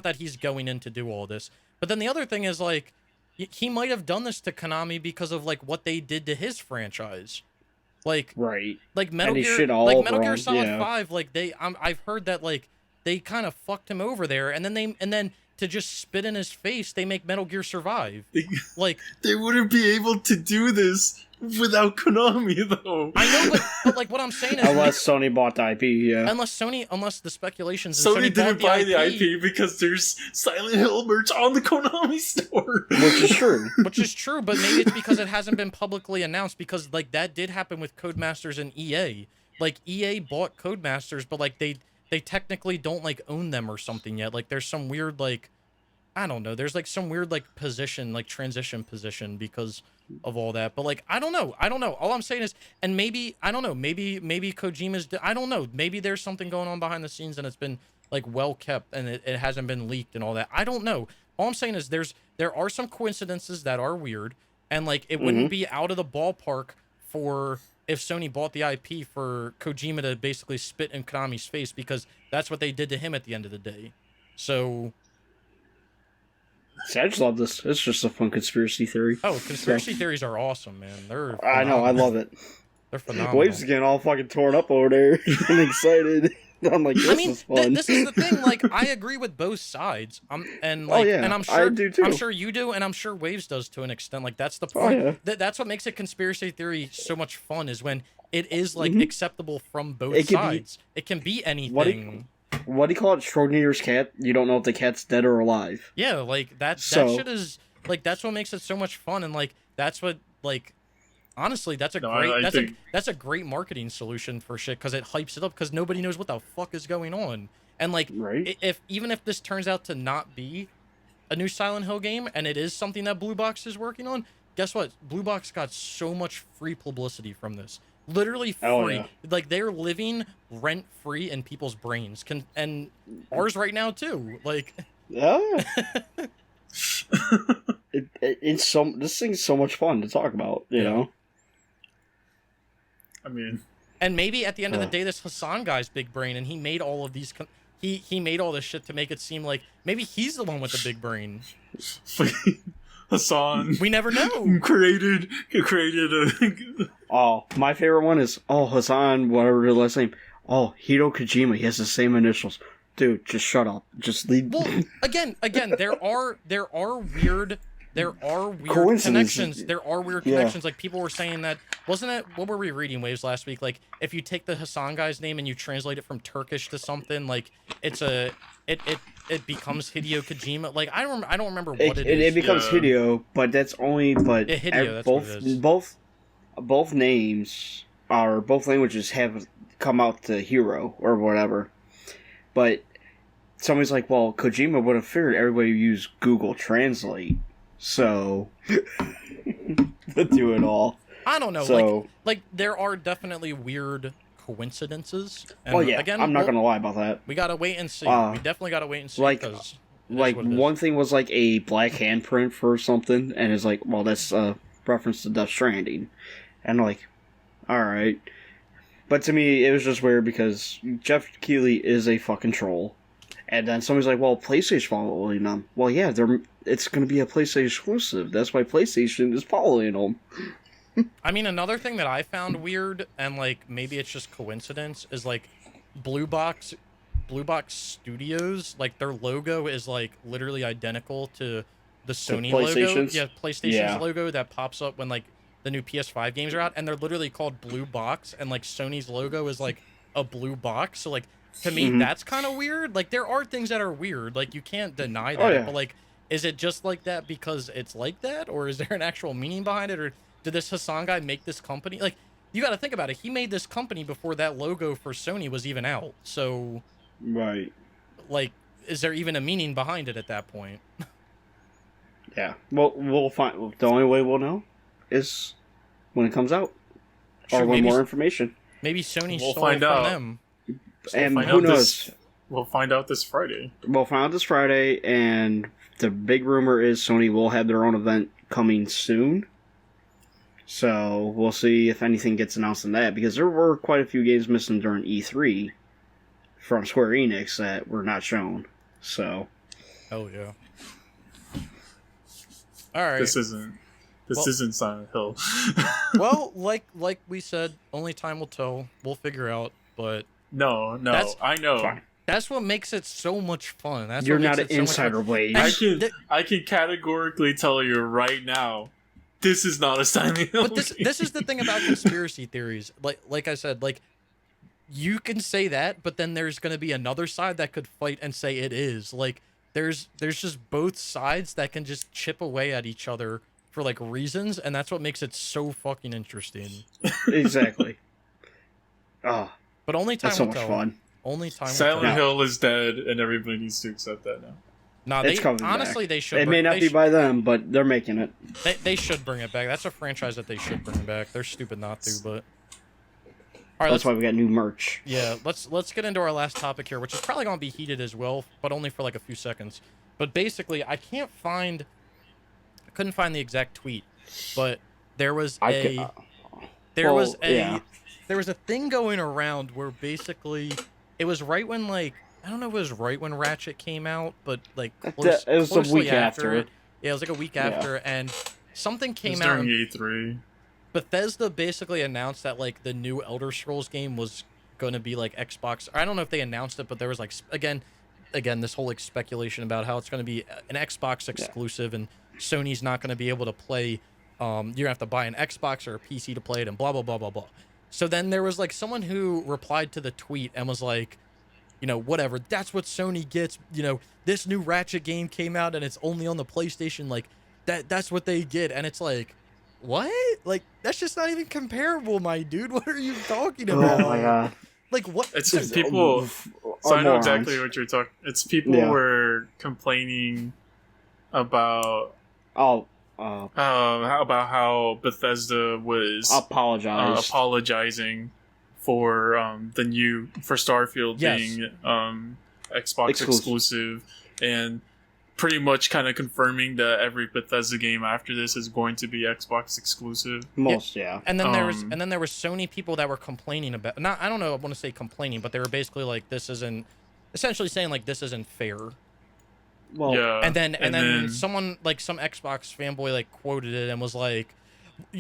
that he's going in to do all this. But then the other thing is like, he might have done this to Konami because of like what they did to his franchise. Like, Right. like Metal And he Gear, shit all like over Metal Gear him, Solid yeah. 5, like I've heard that like they kind of fucked him over there, and then to just spit in his face, they make Metal Gear Survive. Like They wouldn't be able to do this without Konami, though. I know, but like what I'm saying is, Unless Sony bought the IP, yeah. unless the speculations, Sony and didn't bought buy the IP because there's Silent Hill merch on the Konami store. Which is true. which is true, but maybe it's because it hasn't been publicly announced, because like that did happen with Codemasters and EA. Like EA bought Codemasters, but like they technically don't like own them or something yet. Like there's some weird like, I don't know, there's like some weird like position, like transition position because of all that. But like I don't know. All I'm saying is, and maybe I don't know, maybe Kojima's, I don't know, maybe there's something going on behind the scenes and it's been like well kept and it hasn't been leaked and all that. I don't know. All I'm saying is there are some coincidences that are weird, and like it wouldn't be out of the ballpark for if Sony bought the IP for Kojima to basically spit in Konami's face, because that's what they did to him at the end of the day. So See, I just love this. It's just a fun conspiracy theory. oh, conspiracy theories are awesome, man. They're I know, I phenomenal. love it. They're phenomenal. Waves is getting all fucking torn up over there and excited. I'm like, this I mean, is fun. this is the thing. Like, I agree with both sides. And like, yeah, and I'm I sure do too. I'm sure you do, and I'm sure Waves does to an extent. Like, that's the Oh, point. yeah. That's what makes a conspiracy theory so much fun, is when it is like acceptable from both It can be- sides. It can be anything. What do you call it? Schrodinger's cat? You don't know if the cat's dead or alive. Yeah, like that So- shit is like, that's what makes it so much fun, and like that's what, like, honestly, that's a No, great I think- that's a great marketing solution for shit, because it hypes it up, because nobody knows what the fuck is going on. And like, Right. even if this turns out to not be a new Silent Hill game, and it is something that Blue Box is working on, guess what? Blue Box got so much free publicity from this. Literally free. Oh, yeah. Like, they're living rent free in people's brains. And ours right now too. Like, Yeah. This thing's so much fun to talk about, you know? I mean, and maybe at the end of the day, this Hassan guy's big brain, and he made all of these. He made all this shit to make it seem like maybe he's the one with the big brain. Hassan We never know. created a Oh, my favorite one is, Hassan, whatever his last name. Oh, Hideo Kojima, he has the same initials. Dude, just shut up. Just leave. Well, again, there are weird Coincidences. connections. There are weird Yeah. connections. Like, people were saying that, wasn't it? What were we reading, Waves, last week? Like, if you take the Hassan guy's name and you translate it from Turkish to something, like it becomes Hideo Kojima. Like, I don't remember what it is. It becomes Yeah. Hideo, but that's only. But Yeah, Hideo, that's what it is. both names are both languages have come out to hero or whatever. But somebody's like, well, Kojima would have figured everybody use Google Translate, so to do it all. I don't know. So- like there are definitely weird coincidences. And Well, yeah, again, I'm not gonna lie about that. We gotta wait and see. Uh, We definitely gotta wait and see. like- 'Cause it is Like, what it is. one thing was like a black handprint for something, and it's like, well, that's a reference to Death Stranding. And I'm like, alright. But to me, it was just weird because Jeff Keighley is a fucking troll. And then somebody's like, well, PlayStation following them. Well, yeah, it's going to be a PlayStation exclusive. That's why PlayStation is following them. I mean, another thing that I found weird, and like maybe it's just coincidence, is like Blue Box, Blue Box Studios. Like their logo is like literally identical to the Sony logo. PlayStation's? Yeah, PlayStation's Yeah. logo that pops up when like the new PS5 games are out, and they're literally called Blue Box, and like Sony's logo is like a blue box. So like to me, Mhm. that's kind of weird. Like there are things that are weird. Like you can't deny that. Oh, yeah. But like, is it just like that because it's like that, or is there an actual meaning behind it, or did this Hassan guy make this company? Like you got to think about it. He made this company before that logo for Sony was even out. So Right. like, is there even a meaning behind it at that point? Yeah. Well, we'll find. The only way we'll know is when it comes out, Sure, or when maybe- more information. Maybe Sony We'll stole find it from out. them. And find who out knows? We'll find out this Friday. We'll find out this Friday, and the big rumor is Sony will have their own event coming soon. So we'll see if anything gets announced in that, because there were quite a few games missing during E3 from Square Enix that were not shown. So Oh yeah. All right. This isn't Silent Hill. Well, like we said, only time will tell. We'll figure out. But no, That's I know. fine. that's what makes it so much fun. That's You're what makes not an it so much fun. insider, Wade. And I can categorically tell you right now, this is not a Silent Hill. But this is the thing about conspiracy theories. Like I said, like you can say that, but then there's going to be another side that could fight and say it is. Like there's just both sides that can just chip away at each other for like reasons, and that's what makes it so fucking interesting. Exactly. Oh, But only time that's so will much tell. fun. Only time will Silent tell. Hill is dead, and everybody needs to accept that now. Nah, It's coming honestly back. they should. It may not they be sh- by them, but they're making it. They should bring it back. That's a franchise that they should bring back. They're stupid not to, but. All right, That's why we got new merch. Yeah, let's get into our last topic here, which is probably gonna be heated as well, but only for like a few seconds. But basically, I couldn't find the exact tweet, but there was there was a thing going around where basically it was right when like I don't know if it was right when Ratchet came out, but like It was a closely week after. it. Yeah, it was like a week after, and something It came was out. during E3. Bethesda basically announced that like the new Elder Scrolls game was going to be like Xbox. I don't know if they announced it, but there was like again this whole like speculation about how it's going to be an Xbox exclusive and Sony's not going to be able to play. You're gonna have to buy an Xbox or a PC to play it, and blah blah blah blah blah. So then there was like someone who replied to the tweet and was like, you know, whatever. That's what Sony gets. You know, this new Ratchet game came out and it's only on the PlayStation. Like that's what they get, and it's like. What? Like that's just not even comparable, my dude. What are you talking about? Oh my god. Like what? It's so- just people. So I know exactly what you're talking. It's people Yeah. were complaining about I'll how Bethesda was apologize. apologizing for Starfield Yes. being Xbox exclusive and pretty much kind of confirming that every Bethesda game after this is going to be Xbox exclusive. Most, yeah. And then there was Sony people that were complaining about. Not I don't know. I want to say complaining, but they were basically like this isn't. Essentially saying like this isn't fair. Well, Yeah, And then someone like some Xbox fanboy like quoted it and was like,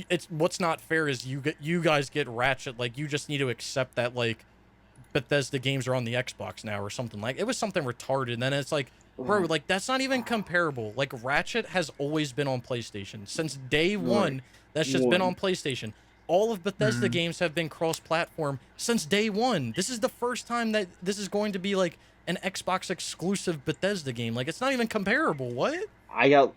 "It's what's not fair is you guys get Ratchet. Like you just need to accept that like Bethesda games are on the Xbox now or something like it was something retarded." And then it's like, bro, like that's not even comparable. Like Ratchet has always been on PlayStation since day one. Right. That's just been One. on PlayStation. All of Bethesda games have been cross-platform since day one. This is the first time that this is going to be like an Xbox exclusive Bethesda game. Like it's not even comparable. What? I got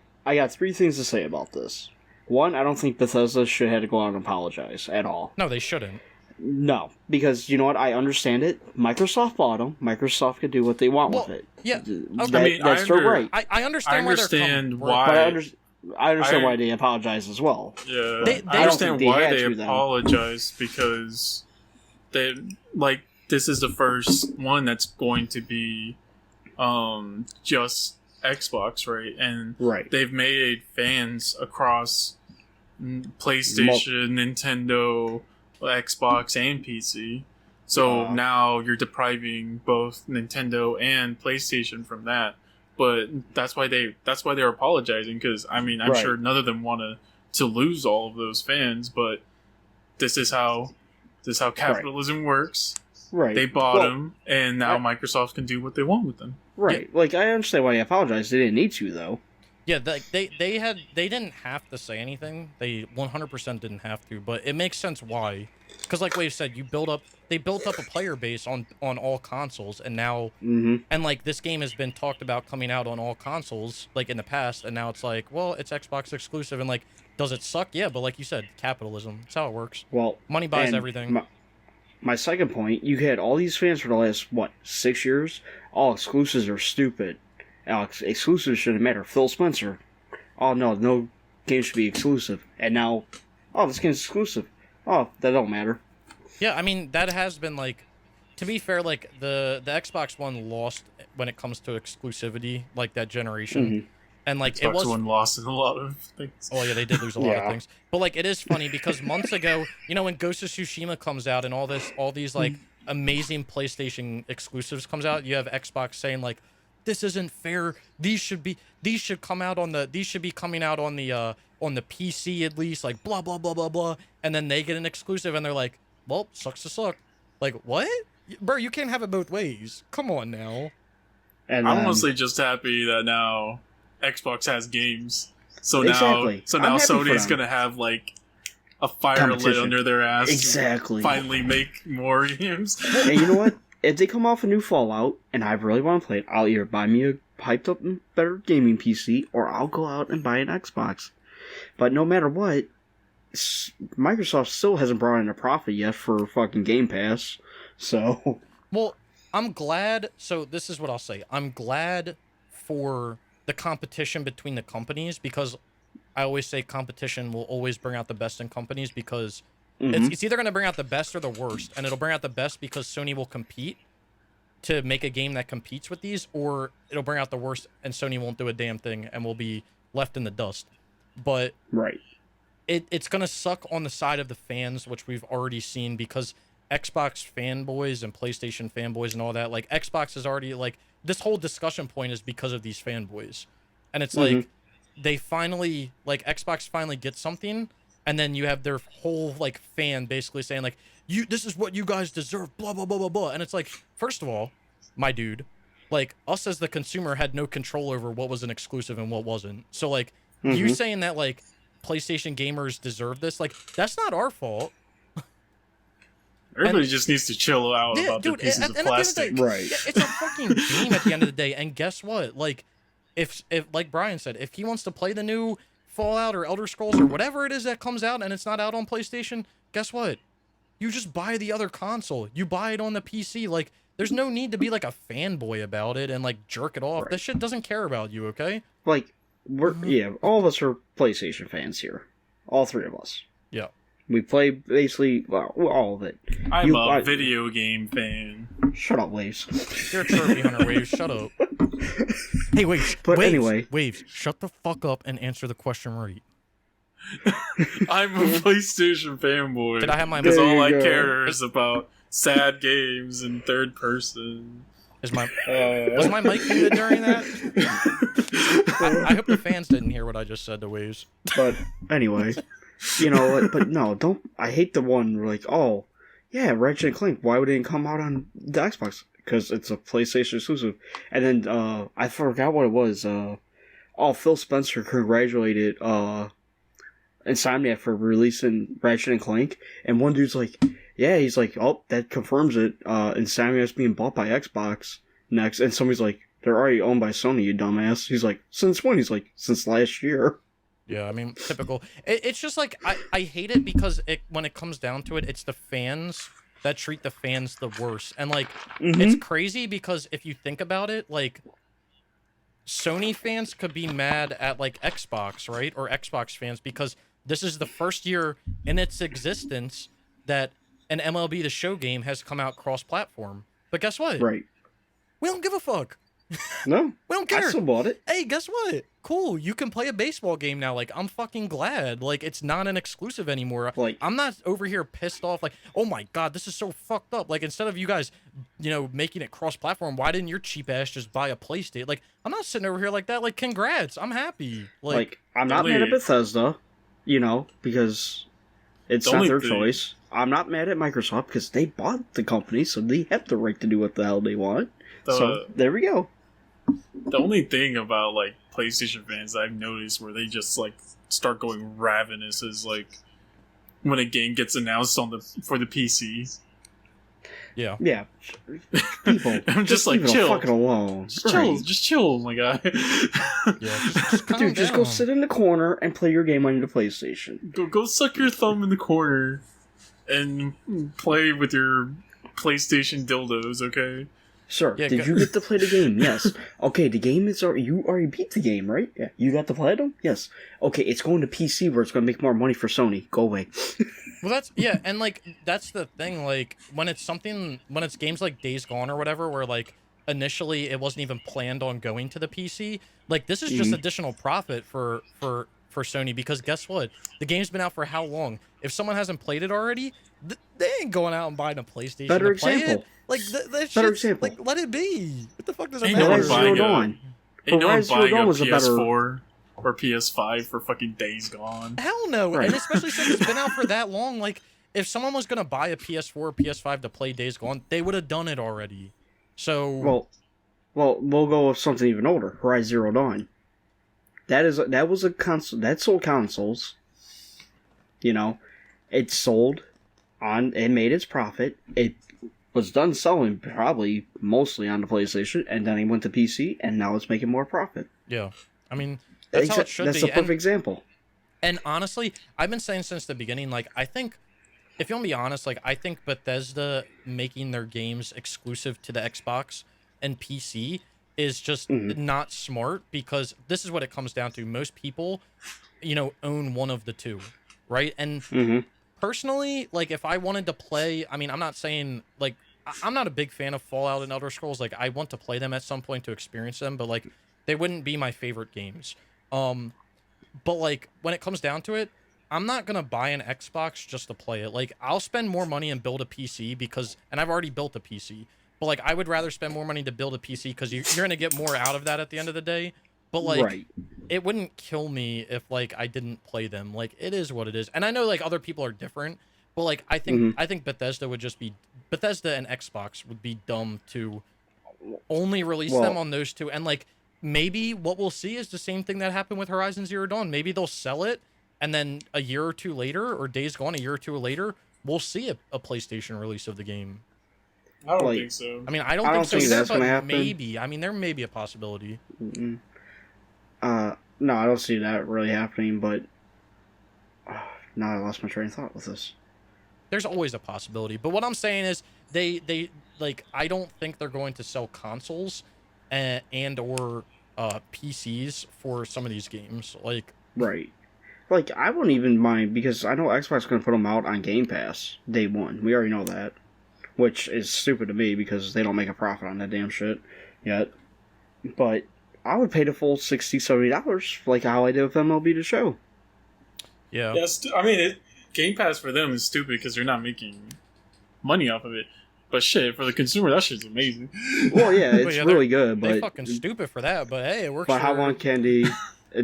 three things to say about this. One, I don't think Bethesda should have to go out and apologize at all. No, they shouldn't. No, because you know what? I understand it. Microsoft bought them. Microsoft could do what they want Well, with it. yeah, That- I mean, that's their right. I understand. I understand why. But I understand why they apologize as well. Yeah, They- I understand don't think they why had they to, though. apologize because they like this is the first one that's going to be just Xbox, right? And Right. they've made fans across PlayStation, Nintendo, Xbox, and PC. So now you're depriving both Nintendo and PlayStation from that. But that's why they're apologizing because I mean I'm Right. sure none of them want to to lose all of those fans, but this is how capitalism works. Right. They bought them, and now Microsoft can do what they want with them. Right. Yeah. Like, I understand why you apologize. They didn't need to, though. Yeah, they didn't have to say anything. They 100% didn't have to, but it makes sense why. Because like Wave said, they built up a player base on all consoles, and now and like this game has been talked about coming out on all consoles like in the past, and now it's like, well, it's Xbox exclusive, and like, does it suck? Yeah, but like you said, capitalism. That's how it works. Well, money buys everything. My second point, you had all these fans for the last 6 years. All exclusives are stupid. Exclusives shouldn't matter. Phil Spencer. Oh no game should be exclusive. And now, this game's exclusive. Oh, that don't matter. Yeah, I mean that has been like, to be fair, like the Xbox One lost when it comes to exclusivity, like that generation, and like Xbox One lost in a lot of things. Oh yeah, they did lose a lot of things. But like it is funny because months ago, when Ghost of Tsushima comes out and all these like amazing PlayStation exclusives comes out, you have Xbox saying like, this isn't fair. These should be coming out on the PC at least, like blah blah blah blah blah. And then they get an exclusive and they're like, well, sucks to suck. Like, what? Bro, you can't have it both ways. Come on now. And I'm honestly just happy that now Xbox has games. So now Sony's gonna have like a fire lit under their ass. Exactly. To finally make more games. And you know what? If they come off a new Fallout and I really want to play it, I'll either buy me a hyped up and better gaming PC or I'll go out and buy an Xbox. But no matter what, Microsoft still hasn't brought in a profit yet for fucking Game Pass. So, well, I'm glad. So this is what I'll say. I'm glad for the competition between the companies, because I always say competition will always bring out the best in companies, because it's either going to bring out the best or the worst, and it'll bring out the best because Sony will compete to make a game that competes with these, or it'll bring out the worst and Sony won't do a damn thing and will be left in the dust. But it's going to suck on the side of the fans, which we've already seen, because Xbox fanboys and PlayStation fanboys and all that, like Xbox is already like, this whole discussion point is because of these fanboys. And it's like, they finally, like Xbox finally gets something, and then you have their whole like fan basically saying like, this is what you guys deserve, blah, blah, blah, blah, blah. And it's like, first of all, my dude, like us as the consumer had no control over what was an exclusive and what wasn't. So like, you saying that like PlayStation gamers deserve this, like that's not our fault. Everybody just needs to chill out about their pieces of plastic. Right. It's a fucking game at the end of the day. And guess what? Like, if like Brian said, if he wants to play the new Fallout or Elder Scrolls or whatever it is that comes out and it's not out on PlayStation, guess what? You just buy the other console. You buy it on the PC. Like, there's no need to be like a fanboy about it and like jerk it off. That shit doesn't care about you, okay? Like, all of us are PlayStation fans here. All three of us. Yeah. We play basically, all of it. I'm a video game fan. Shut up, Waves. You're a trophy hunter, Waves. Shut up. Hey, Waves. But Waves, anyway. Waves, shut the fuck up and answer the question right. I'm a PlayStation fanboy. Did I have my... Because all I care is about sad games in third person. Was my mic muted during that? I hope the fans didn't hear what I just said to Waves. But anyway, but no, don't. I hate the one where like, oh, yeah, Ratchet and Clank. Why would it come out on the Xbox? Because it's a PlayStation exclusive. And then I forgot what it was. Phil Spencer congratulated Insomniac for releasing Ratchet and Clank, and one dude's like, yeah, he's like, oh, that confirms it. Insomniac's being bought by Xbox next, and somebody's like, they're already owned by Sony, you dumbass. He's like, since when? He's like, since last year. Yeah, I mean, typical. It's just like, I hate it because when it comes down to it, it's the fans that treat the fans the worst. And like, it's crazy because if you think about it, like, Sony fans could be mad at like Xbox, right? Or Xbox fans, because this is the first year in its existence that an MLB The Show game has come out cross-platform. But guess what? Right. We don't give a fuck. No. We don't care. I still bought it. Hey, guess what? Cool. You can play a baseball game now. Like, I'm fucking glad. Like, it's not an exclusive anymore. Like, I'm not over here pissed off. Like, oh my God, this is so fucked up. Like, instead of you guys, making it cross-platform, why didn't your cheap ass just buy a PlayStation? Like, I'm not sitting over here like that. Like, congrats. I'm happy. Like I'm not mad at Bethesda. because it's The not only their thing- choice. I'm not mad at Microsoft because they bought the company, so they have the right to do what the hell they want. So there we go. The only thing about like PlayStation fans that I've noticed where they just like start going ravenous is like when a game gets announced for the PC. Yeah. Yeah, people. I'm just like, leave it chill. fucking alone. Just chill, my guy. Yeah. Just calm Dude, just go down. sit in the corner and play your game on your PlayStation. Go suck your thumb in the corner and play with your PlayStation dildos, okay? Sir, Yeah, did go- you get to play the game? Yes. Okay, the game is you already beat the game, right? Yeah. You got to play them? Yes. Okay, it's going to PC where it's going to make more money for Sony. Go away. Well, that's and like that's the thing. Like when it's games like Days Gone or whatever, where like initially it wasn't even planned on going to the PC. Like this is just additional profit for Sony because guess what? The game's been out for how long? If someone hasn't played it already, they ain't going out and buying a PlayStation Better to play example. it. Like that Better shit's, example. like let it be. What the fuck does it Ain't no one matter? buying Zero a- Dawn. Ain't no one Horizon Zero buying a Dawn was a better- PS4 or PS5 for fucking Days Gone. Hell no. Right. And especially since it's been out for that long, like if someone was gonna buy a PS4 or PS5 to play Days Gone, they would have done it already. So Well, we'll go with something even older. Horizon Zero Dawn. That was a console that sold consoles. It sold it made its profit. It was done selling probably mostly on the PlayStation, and then it went to PC, and now it's making more profit. yeah, I mean that's how it should That's be. a perfect example. And honestly, I've been saying since the beginning, like I think, if you want to be honest, like I think Bethesda making their games exclusive to the Xbox and PC is just not smart because this is what it comes down to. Most people, own one of the two, right? And personally, like if I wanted to play, I mean, I'm not saying like I'm not a big fan of Fallout and Elder Scrolls. Like I want to play them at some point to experience them, but like they wouldn't be my favorite games. But like when it comes down to it, I'm not gonna buy an Xbox just to play it. Like I'll spend more money and build a PC and I've already built a PC. But like I would rather spend more money to build a PC because you're gonna get more out of that at the end of the day. But like Right. it wouldn't kill me if like I didn't play them. Like it is what it is. And I know like other people are different, but like I think Bethesda and Xbox would be dumb to only release them on those two. And like maybe what we'll see is the same thing that happened with Horizon Zero Dawn. Maybe they'll sell it and then a year or two later, or Days Gone a year or two later, we'll see a PlayStation release of the game. I don't Like- think so. I mean, I don't I think don't so think either, that's but gonna happen. maybe. I mean, there may be a possibility. No, I don't see that really happening. But now I lost my train of thought with this. There's always a possibility. But what I'm saying is they like I don't think they're going to sell consoles and or PCs for some of these games. Like Right. Like, I wouldn't even mind, because I know Xbox is going to put them out on Game Pass day one. We already know that. Which is stupid to me, because they don't make a profit on that damn shit yet. But I would pay the full $60, $70, like how I did with MLB The Show. yeah. Yes, I mean, Game Pass for them is stupid because they're not making money off of it. But shit, for the consumer, that shit's amazing. Well, yeah, But it's yeah, really good, They but... fucking stupid for that, but hey, it works. But how for- long can they...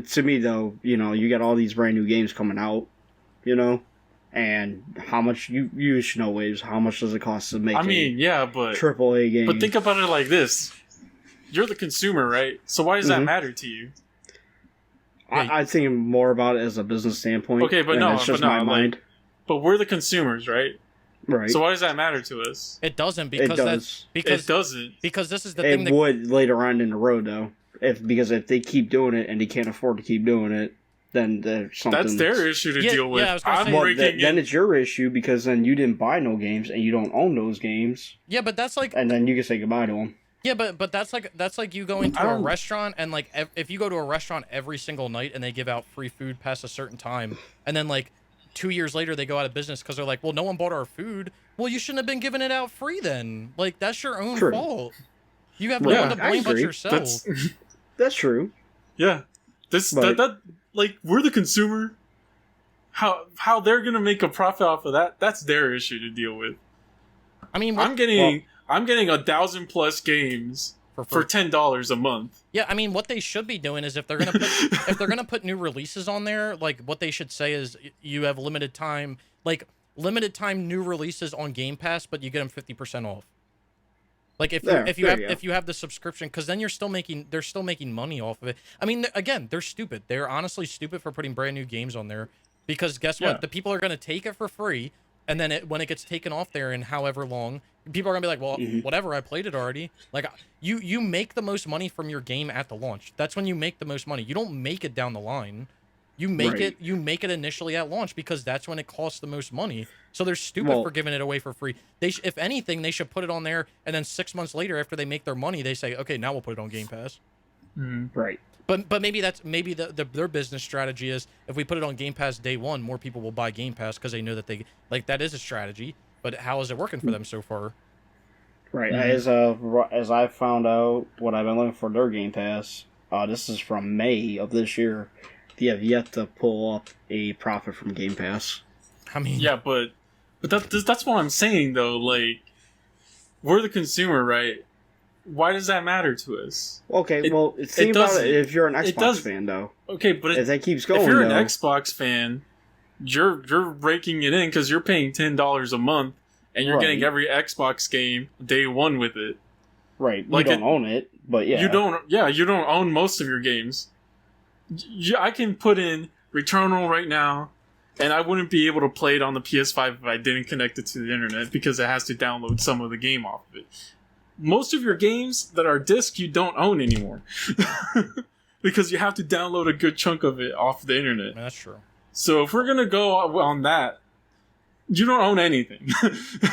To me, though, you got all these brand new games coming out, and how much... You should know, Waves, how much does it cost to make I mean, yeah, but AAA game? but think about it like this: you're the consumer, right? So why does that matter to you? I think more about it as a business standpoint. Okay, but and no, that's just but no, my mind. But we're the consumers, right? Right. So why does that matter to us? It doesn't It because does. that's because It doesn't. because this is the thing It that would later on in the road, though, because if they keep doing it and they can't afford to keep doing it, then there's something. That's their issue to Yeah, deal with. yeah, I was gonna I'm say- Well, breaking then in. it's your issue, because then you didn't buy no games and you don't own those games, yeah, but that's like and then you can say goodbye to them. yeah, but that's like you going to I a don't- restaurant and like if you go to a restaurant every single night and they give out free food past a certain time, and then like 2 years later they go out of business because they're like, well, no one bought our food. Well, you shouldn't have been giving it out free then. Like that's your own True. fault. You have no Yeah, one to I blame but agree. yourself. That's true. Yeah, But- that like we're the consumer. How they're gonna make a profit off of that? That's their issue to deal with. I mean, I'm getting 1,000+ games for $10 a month. Yeah, I mean, what they should be doing is if they're gonna put new releases on there, like what they should say is you have limited time new releases on Game Pass, but you get them 50% off. Like if you have the subscription, because then they're still making money off of it. I mean, again, they're stupid. They're honestly stupid for putting brand new games on there, because guess what? The people are gonna take it for free, and then when it gets taken off there in however long, people are gonna be like, well, whatever, I played it already. Like you make the most money from your game at the launch. That's when you make the most money. You don't make it down the line. You make it initially at launch, because that's when it costs the most money. So they're stupid for giving it away for free. If anything, they should put it on there, and then 6 months later, after they make their money, they say, okay, now we'll put it on Game Pass. Right. But maybe their business strategy is, if we put it on Game Pass day one, more people will buy Game Pass because they know that that is a strategy. But how is it working for them so far? Right. As I found out, what I've been looking for their Game Pass, this is from May of this year. They have yet to pull up a profit from Game Pass. I mean, yeah, but that's what I'm saying though. Like, we're the consumer, right? Why does that matter to us? Okay, think about it if you're an Xbox fan, though. Okay, but if that keeps going, if you're an Xbox fan, you're raking it in because you're paying $10 a month, and you're getting every Xbox game day one with it. Right, like you don't own it, but yeah, you don't. Yeah, you don't own most of your games. I can put in Returnal right now, and I wouldn't be able to play it on the PS5 if I didn't connect it to the internet, because it has to download some of the game off of it. Most of your games that are disc, you don't own anymore. Because you have to download a good chunk of it off the internet. That's true. So if we're going to go on that, you don't own anything.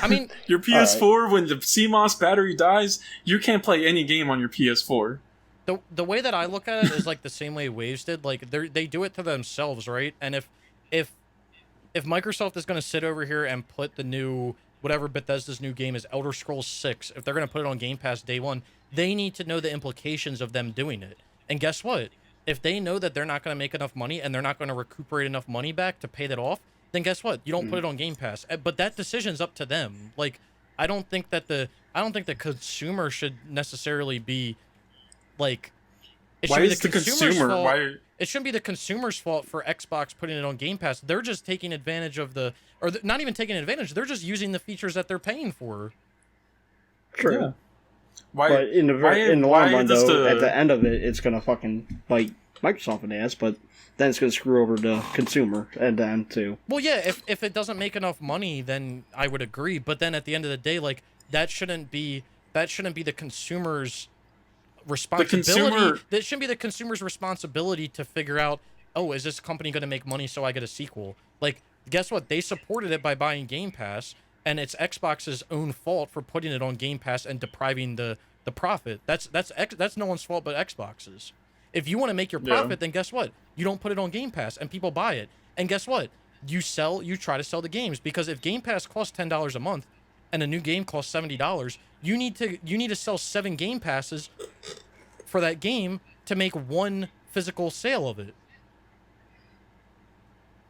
I mean, your PS4, when the CMOS battery dies, you can't play any game on your PS4. The way that I look at it is like the same way Waves did. Like they do it to themselves, right? And if Microsoft is going to sit over here and put the new, whatever Bethesda's new game is, Elder Scrolls 6, if they're going to put it on Game Pass day one, they need to know the implications of them doing it. And guess what? If they know that they're not going to make enough money and they're not going to recuperate enough money back to pay that off, then guess what? You don't put it on Game Pass. But that decision's up to them. Like, I don't think the consumer should necessarily be like, it should be the consumer's fault. It shouldn't be the consumer's fault for Xbox putting it on Game Pass. They're just taking advantage of not even taking advantage. They're just using the features that they're paying for. True. Yeah. But in the long run, though, at the end of it, it's gonna fucking bite Microsoft in the ass. But then it's gonna screw over the consumer and then too. Well, yeah. If it doesn't make enough money, then I would agree. But then at the end of the day, like that shouldn't be the consumer's responsibility. That shouldn't be the consumer's responsibility to figure out, oh, is this company going to make money so I get a sequel? Like, guess what? They supported it by buying Game Pass, and it's Xbox's own fault for putting it on Game Pass and depriving the profit. That's no one's fault but Xbox's. If you want to make your profit, then guess what? You don't put it on Game Pass and people buy it. And guess what? You try to sell the games, because if Game Pass costs $10 a month and a new game costs $70, you need to sell 7 Game Passes for that game to make one physical sale of it.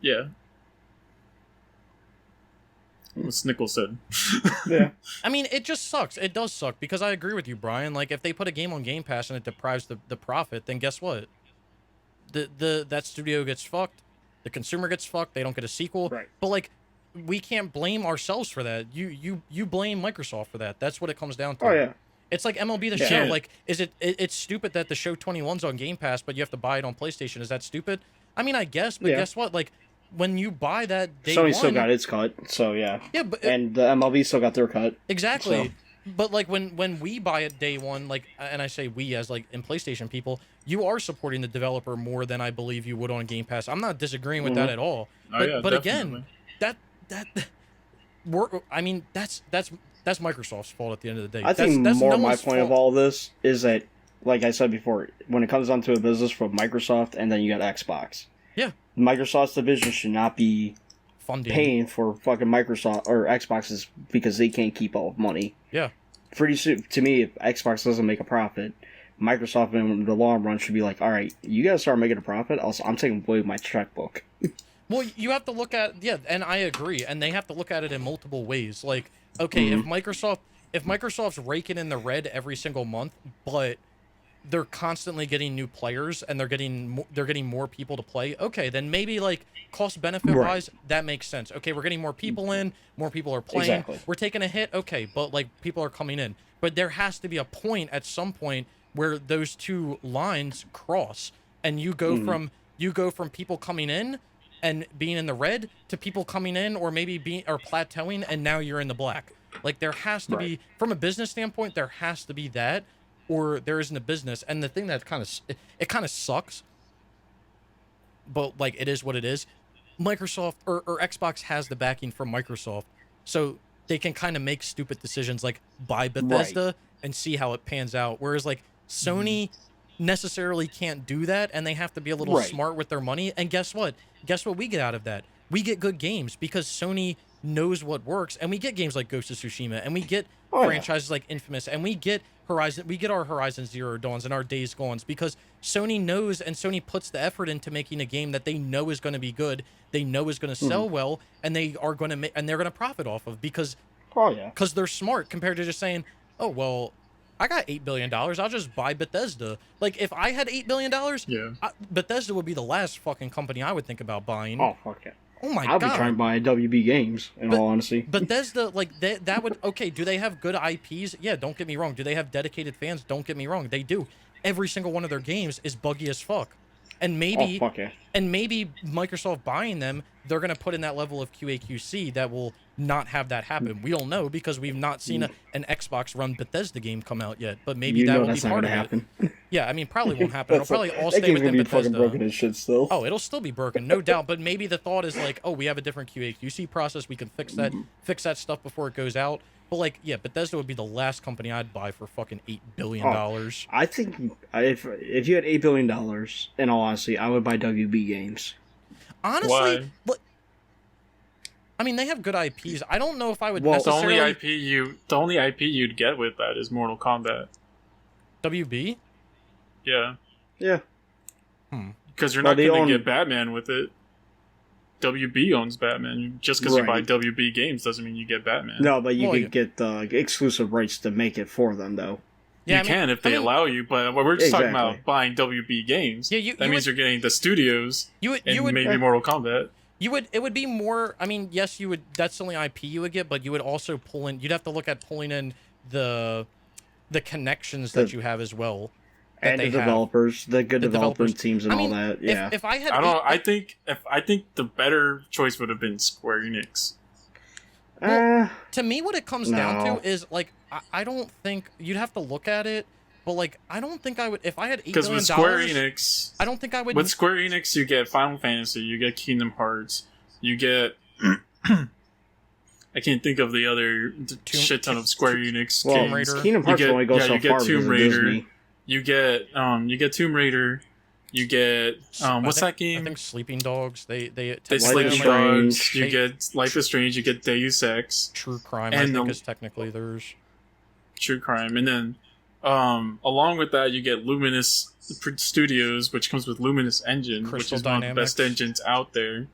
Yeah. What Snickle said. Yeah. I mean, it just sucks. It does suck, because I agree with you, Brian. Like, if they put a game on Game Pass and it deprives the profit, then guess what? That studio gets fucked. The consumer gets fucked. They don't get a sequel. Right. But like, we can't blame ourselves for that. You blame Microsoft for that. That's what it comes down to. Oh yeah. It's like MLB The Show. Like, it's stupid that the show 21's on Game Pass, but you have to buy it on PlayStation. Is that stupid? I mean, I guess, but guess what? Like, when you buy that day Sony still got its cut, so yeah. Yeah, but and the MLB still got their cut. Exactly. So. But like when we buy it day one, like, and I say we as like in PlayStation people, you are supporting the developer more than I believe you would on Game Pass. I'm not disagreeing with that at all. But again, that's Microsoft's fault at the end of the day. I think that's more no my one's point fault. of all this is that, like I said before, when it comes down to a business from Microsoft and then you got Xbox. Yeah. Microsoft's division should not be paying for fucking Microsoft or Xboxes because they can't keep all of money. Yeah. Pretty soon, to me, if Xbox doesn't make a profit, Microsoft in the long run should be like, all right, you guys start making a profit, I'm taking away my checkbook. Well, you have to look at, and I agree, and they have to look at it in multiple ways. Like, okay, if if Microsoft's raking in the red every single month, but they're constantly getting new players and they're getting more people to play, okay, then maybe like cost benefit wise that makes sense. Okay, we're getting more people in, more people are playing. Exactly. We're taking a hit, okay, but like people are coming in. But there has to be a point at some point where those two lines cross and you go from people coming in and being in the red to people coming in or maybe being or plateauing and now you're in the black. Like there has to be, from a business standpoint, there has to be that, or there isn't a business. And the thing that kind of sucks, but like it is what it is. Microsoft or Xbox has the backing from Microsoft, so they can kind of make stupid decisions like buy Bethesda and see how it pans out. Whereas like Sony necessarily can't do that, and they have to be a little smart with their money. And guess what? Guess what we get out of that? We get good games because Sony knows what works, and we get games like Ghost of Tsushima, and we get franchises like Infamous, and we get our Horizon Zero Dawns and our Days Gones because Sony knows, and Sony puts the effort into making a game that they know is going to be good, they know is going to sell well, and they are going to and they're going to profit off of because they're smart compared to just saying, oh well, I got $8 billion. I'll just buy Bethesda. Like, if I had $8 billion, Bethesda would be the last fucking company I would think about buying. Oh, fuck yeah. Oh my I'll God. be trying to buy WB Games, in all honesty. Bethesda, like, that would... Okay, do they have good IPs? Yeah, don't get me wrong. Do they have dedicated fans? Don't get me wrong. They do. Every single one of their games is buggy as fuck. And maybe... And maybe Microsoft buying them, they're going to put in that level of QA/QC that will not have that happen. We don't know because we've not seen an Xbox run Bethesda game come out yet. But maybe that will be part of happen. it. Yeah, I mean, probably won't happen. It'll probably all stay within Bethesda. Fucking broken as shit still. Oh, it'll still be broken, no doubt. But maybe the thought is like, oh, we have a different QA/QC process. We can fix that stuff before it goes out. But like, yeah, Bethesda would be the last company I'd buy for fucking $8 billion. I think if you had $8 billion, in all honesty, I would buy WB Games. Honestly, I mean, they have good IPs. I don't know if I would necessarily... The only IP you'd get with that is Mortal Kombat. WB? Yeah. Yeah. Because you're not going to get Batman with it. WB owns Batman. Just because you buy WB Games doesn't mean you get Batman. No, but you could get the exclusive rights to make it for them, though. Yeah, you can if they allow you, but we're just talking about buying WB Games. Yeah, that means you're getting the studios and maybe Mortal Kombat. It would be more, I mean, yes, you would, that's the only IP you would get, but you would also pull in, you'd have to look at pulling in the connections that you have as well. And the developers, the good development teams and all that. Yeah. If I had, I think the better choice would have been Square Enix. To me, what it comes down to is like I don't think you'd have to look at it, but like I don't think I would if I had $8 billion. Because with Square Enix, I don't think I would. With Square Enix, you get Final Fantasy, you get Kingdom Hearts, you get. I can't think of the other shit ton of Square Enix Tomb Raider. Kingdom Hearts only goes so far. Tomb Raider. You get Tomb Raider. You get what's that game? I think Sleeping Dogs. They Sleeping Dogs. You get Life is Strange. You get Deus Ex. True Crime. I think is technically theirs. True Crime, and then along with that, you get Luminous Studios, which comes with Luminous Engine, which is one of the best engines out there.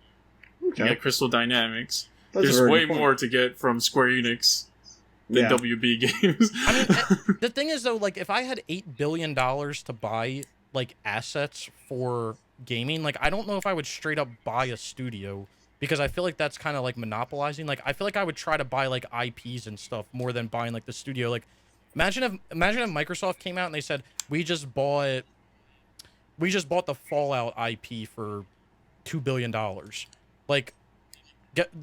Okay. You get Crystal Dynamics. There's way more to get from Square Enix than WB Games. I mean, the thing is though, like if I had $8 billion to buy like assets for gaming, like I don't know if I would straight up buy a studio because I feel like that's kind of like monopolizing. Like I feel like I would try to buy like IPs and stuff more than buying like the studio. Like imagine if Microsoft came out and they said we just bought the Fallout IP for $2 billion. Like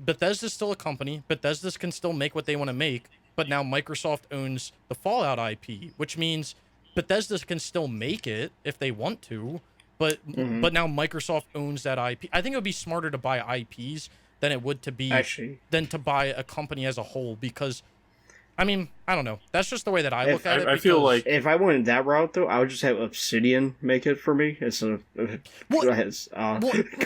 Bethesda's still a company. Bethesda can still make what they want to make, but now Microsoft owns the Fallout IP, which means Bethesda can still make it if they want to, but now Microsoft owns that IP. I think it would be smarter to buy IPs than it would to buy a company as a whole because, I mean, I don't know. That's just the way that I look at it. I feel like if I went that route, though, I would just have Obsidian make it for me instead of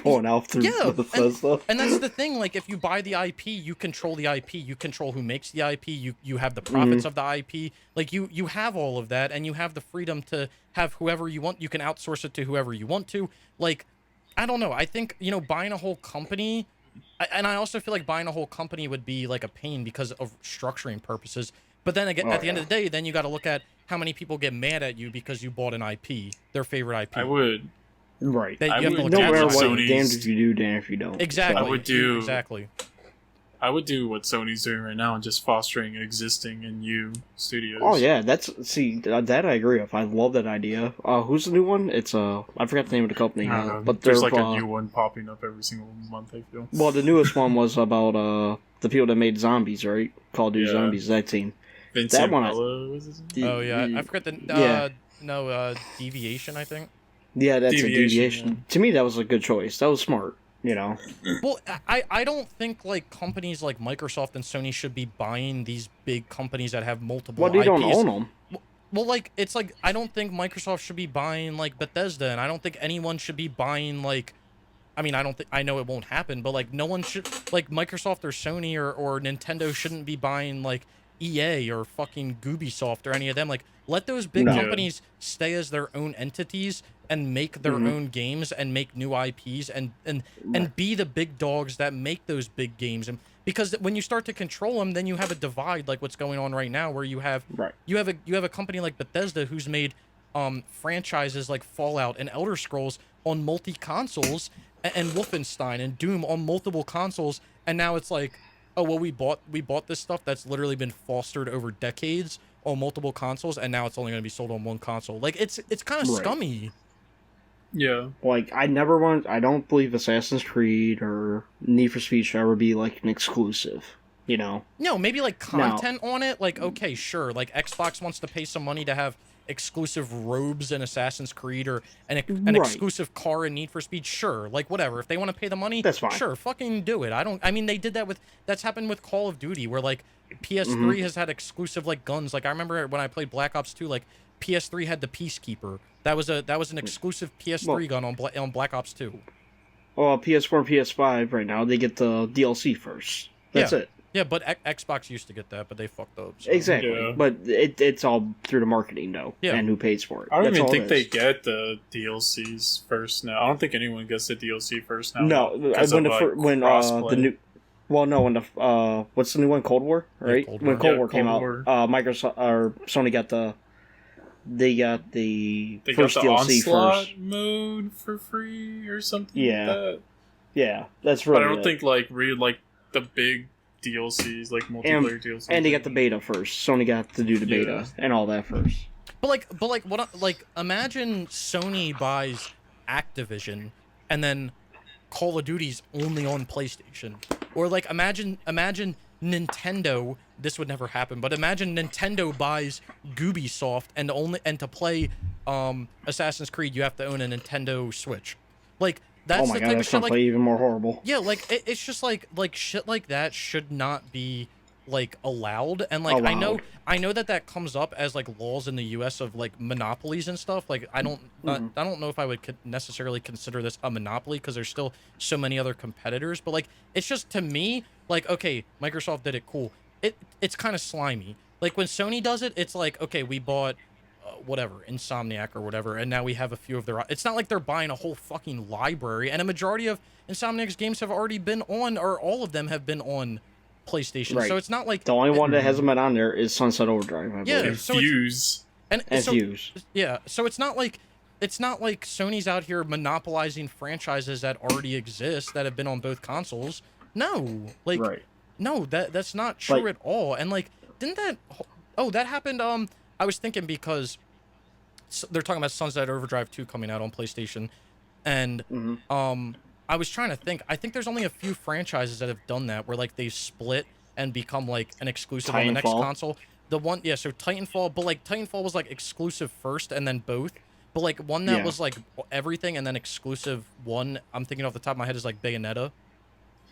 going out through Bethesda. And that's the thing. Like, if you buy the IP, you control the IP. You control who makes the IP. You have the profits of the IP. Like, you have all of that, and you have the freedom to have whoever you want. You can outsource it to whoever you want to. Like, I don't know. I think, buying a whole company... And I also feel like buying a whole company would be like a pain because of structuring purposes. But then again, at the end of the day, then you got to look at how many people get mad at you because you bought an IP, their favorite IP. I would. Right. That you have to look No at matter that. what, damned if you do, damned if you don't. Exactly. I would do exactly. I would do what Sony's doing right now and just fostering existing and new studios. Oh yeah, that I agree with. I love that idea. Who's the new one? It's I forgot the name of the company I don't now, know. but There's they're, like a new one popping up every single month, I feel. Well, the newest one was about the people that made Zombies, right? Call of Duty Zombies, that team. Vincent that one, was his name? Oh yeah, I forgot the Deviation, I think. Yeah, that's Deviation, a deviation. yeah. To me, that was a good choice. That was smart. You know. Well, I don't think like companies like Microsoft and Sony should be buying these big companies that have multiple. Well, they don't IPs. own them. Well, like it's like I don't think Microsoft should be buying like Bethesda, and I don't think anyone should be buying like. I mean, I know it won't happen, but like no one should like Microsoft or Sony or Nintendo shouldn't be buying like EA or fucking Ubisoft or any of them. Like let those big companies stay as their own entities and make their own games and make new IPs and be the big dogs that make those big games. And because when you start to control them, then you have a divide like what's going on right now, where you have a company like Bethesda who's made franchises like Fallout and Elder Scrolls on multi consoles, and Wolfenstein and Doom on multiple consoles, and now it's like, oh well, we bought this stuff that's literally been fostered over decades on multiple consoles, and now it's only going to be sold on one console. Like it's kind of scummy. Yeah. Like I don't believe Assassin's Creed or Need for Speed should ever be like an exclusive. You know. No, maybe like content on it. Like okay, sure. Like Xbox wants to pay some money to have exclusive robes in Assassin's Creed or an exclusive car in Need for Speed, sure, like whatever. If they want to pay the money, that's fine. Sure, fucking do it. I mean, they did that that's happened with Call of Duty, where like PS3 has had exclusive like guns. Like I remember when I played Black Ops 2, like PS3 had the Peacekeeper. That was an exclusive PS3 gun on Black Ops 2. Well, PS4 and PS5 right now, they get the DLC first. That's it. Yeah, but Xbox used to get that, but they fucked up. So. Exactly. Yeah. But it's all through the marketing, though, and who pays for it. I don't even think they get the DLCs first now. I don't think anyone gets the DLC first now. No, when the new... Well, no, when the... what's the new one? Cold War, right? Cold when War. Cold War came out, Microsoft or Sony got the... They got the first got the DLC Onslaught first. mode for free or something like that. Yeah, that's really But I don't think, like, the big DLCs, like multiplayer DLCs. And they got the beta first. Sony got to do the beta and all that first. But imagine Sony buys Activision and then Call of Duty's only on PlayStation. Or like imagine Nintendo, this would never happen, but imagine Nintendo buys Ubisoft and to play Assassin's Creed you have to own a Nintendo Switch. Like that's the type of shit like even more horrible. Yeah, like it's just like shit like that should not be like allowed. And like I know that comes up as like laws in the US of like monopolies and stuff. Like I don't know if I would necessarily consider this a monopoly because there's still so many other competitors, but like it's just to me like okay, Microsoft did it, cool. It's kind of slimy. Like when Sony does it, it's like okay, we bought whatever, Insomniac or whatever, and now we have a few of their... It's not like they're buying a whole fucking library, and a majority of Insomniac's games have already been on, or all of them have been on PlayStation, so it's not like... The only one that hasn't been on there is Sunset Overdrive, I believe. Yeah, so Fuse. And Fuse. Yeah, so it's not like Sony's out here monopolizing franchises that already exist, that have been on both consoles. No, like... Right. No, that's not true at all, and like, didn't that... Oh, that happened, I was thinking because they're talking about Sunset Overdrive 2 coming out on PlayStation, and I was trying to think. I think there's only a few franchises that have done that, where like they split and become like an exclusive on the next console. So Titanfall, but like Titanfall was like exclusive first and then both. But like one that was like everything and then exclusive one, I'm thinking off the top of my head, is like Bayonetta.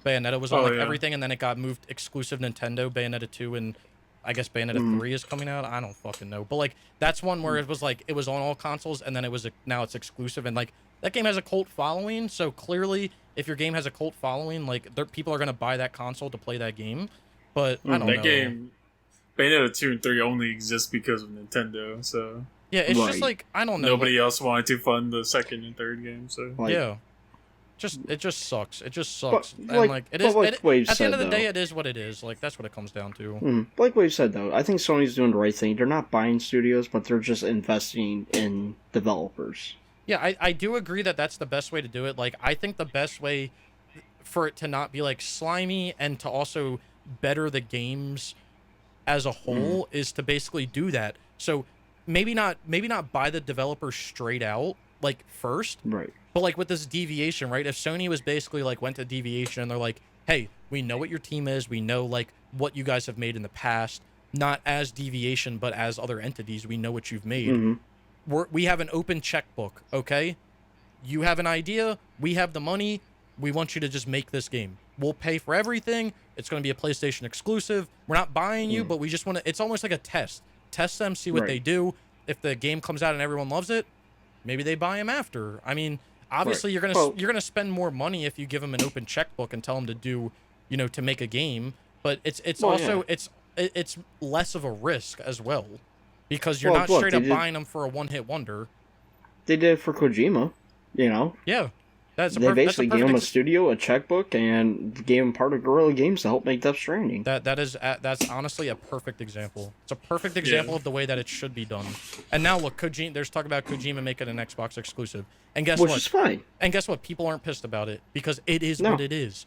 Bayonetta was on everything, and then it got moved exclusive Nintendo. Bayonetta 2 and I guess Bayonetta 3 is coming out. I don't fucking know. But like that's one where it was like it was on all consoles, and then it was now it's exclusive, and like that game has a cult following. So clearly, if your game has a cult following, like people are gonna buy that console to play that game. But I don't know. That game, Bayonetta 2 and 3 only exist because of Nintendo. So yeah, it's just like I don't know. Nobody else wanted to fund the second and third game. So yeah. it just sucks. It just sucks. But, And like it is. Wave At the end said, of the day, though, it is what it is. Like that's what it comes down to. like Wave said, though, I think Sony's doing the right thing. They're not buying studios, but they're just investing in developers. Yeah, I do agree that that's the best way to do it. Like I think the best way for it to not be like slimy and to also better the games as a whole is to basically do that. So maybe not buy the developer straight out like first, Right. but like with this deviation, right? If Sony was basically like went to deviation and they're like, hey, we know what your team is, we know like what you guys have made in the past, not as deviation but as other entities, we know what you've made. We have an open checkbook, okay? You have an idea, we have the money, we want you to just make this game. We'll pay for everything. It's going to be a PlayStation exclusive. We're not buying you, but we just want to... It's almost like a test. Test them, see what they do. If the game comes out and everyone loves it, maybe they buy them after. I mean, obviously you're gonna spend more money if you give them an open checkbook and tell them to do, to make a game. But it's less of a risk as well, because you're not straight up buying them for a one-hit wonder. They did it for Kojima, Yeah. They basically gave him a studio, a checkbook, and gave him part of Guerrilla Games to help make Death Stranding. That's honestly a perfect example. It's a perfect example of the way that it should be done. And now look, there's talk about Kojima making an Xbox exclusive. And guess what? Which is fine. And guess what? People aren't pissed about it because it is what it is.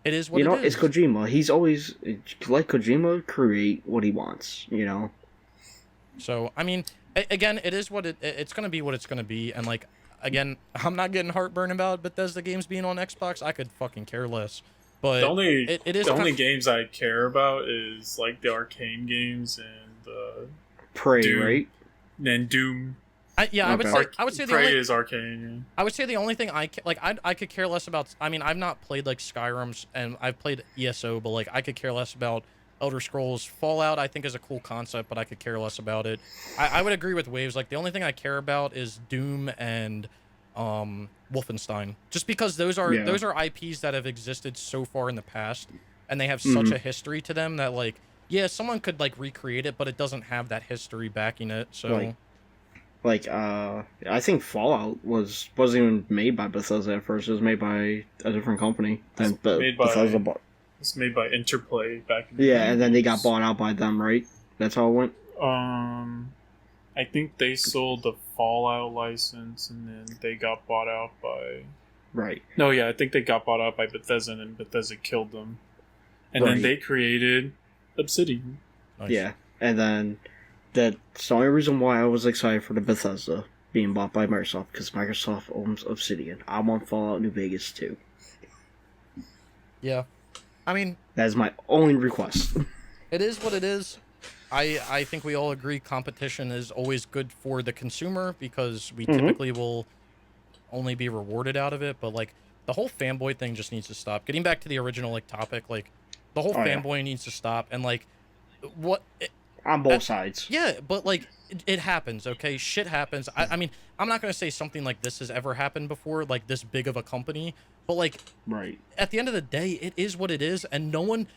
It is what it is. It's Kojima. He's always let Kojima create what he wants. So I mean, again, it is what it's going to be. What it's going to be, and like. Again, I'm not getting heartburn about Bethesda games being on Xbox. I could fucking care less. But the only it is games I care about is like the Arcane games and Prey, Doom, right? And Doom. I would say the Prey only is Arcane. I would say the only thing I could care less about. I mean, I've not played like Skyrim's and I've played ESO, but like I could care less about Elder Scrolls. Fallout I think is a cool concept, but I could care less about it. I would agree with Waves. Like the only thing I care about is Doom and Wolfenstein, just because those are IPs that have existed so far in the past, and they have such a history to them that like someone could like recreate it, but it doesn't have that history backing it. So I think Fallout wasn't even made by Bethesda at first. It was made by a different company. It's made by Interplay back in the day. And then they got bought out by them, right? That's how it went? I think they sold the Fallout license, and then they got bought out by... Right. No, yeah, I think they got bought out by Bethesda, and Bethesda killed them. And then they created Obsidian. Nice. Yeah, and then that's the only reason why I was excited for the Bethesda being bought by Microsoft, because Microsoft owns Obsidian. I want Fallout New Vegas too. Yeah. I mean... That is my only request. It is what it is. I think we all agree competition is always good for the consumer because we typically will only be rewarded out of it. But like the whole fanboy thing just needs to stop. Getting back to the original like topic, like the whole fanboy needs to stop. And like on both sides. Yeah, but like it happens. Okay, shit happens. I mean, I'm not gonna say something like this has ever happened before, like this big of a company. But like, at the end of the day, it is what it is, and no one,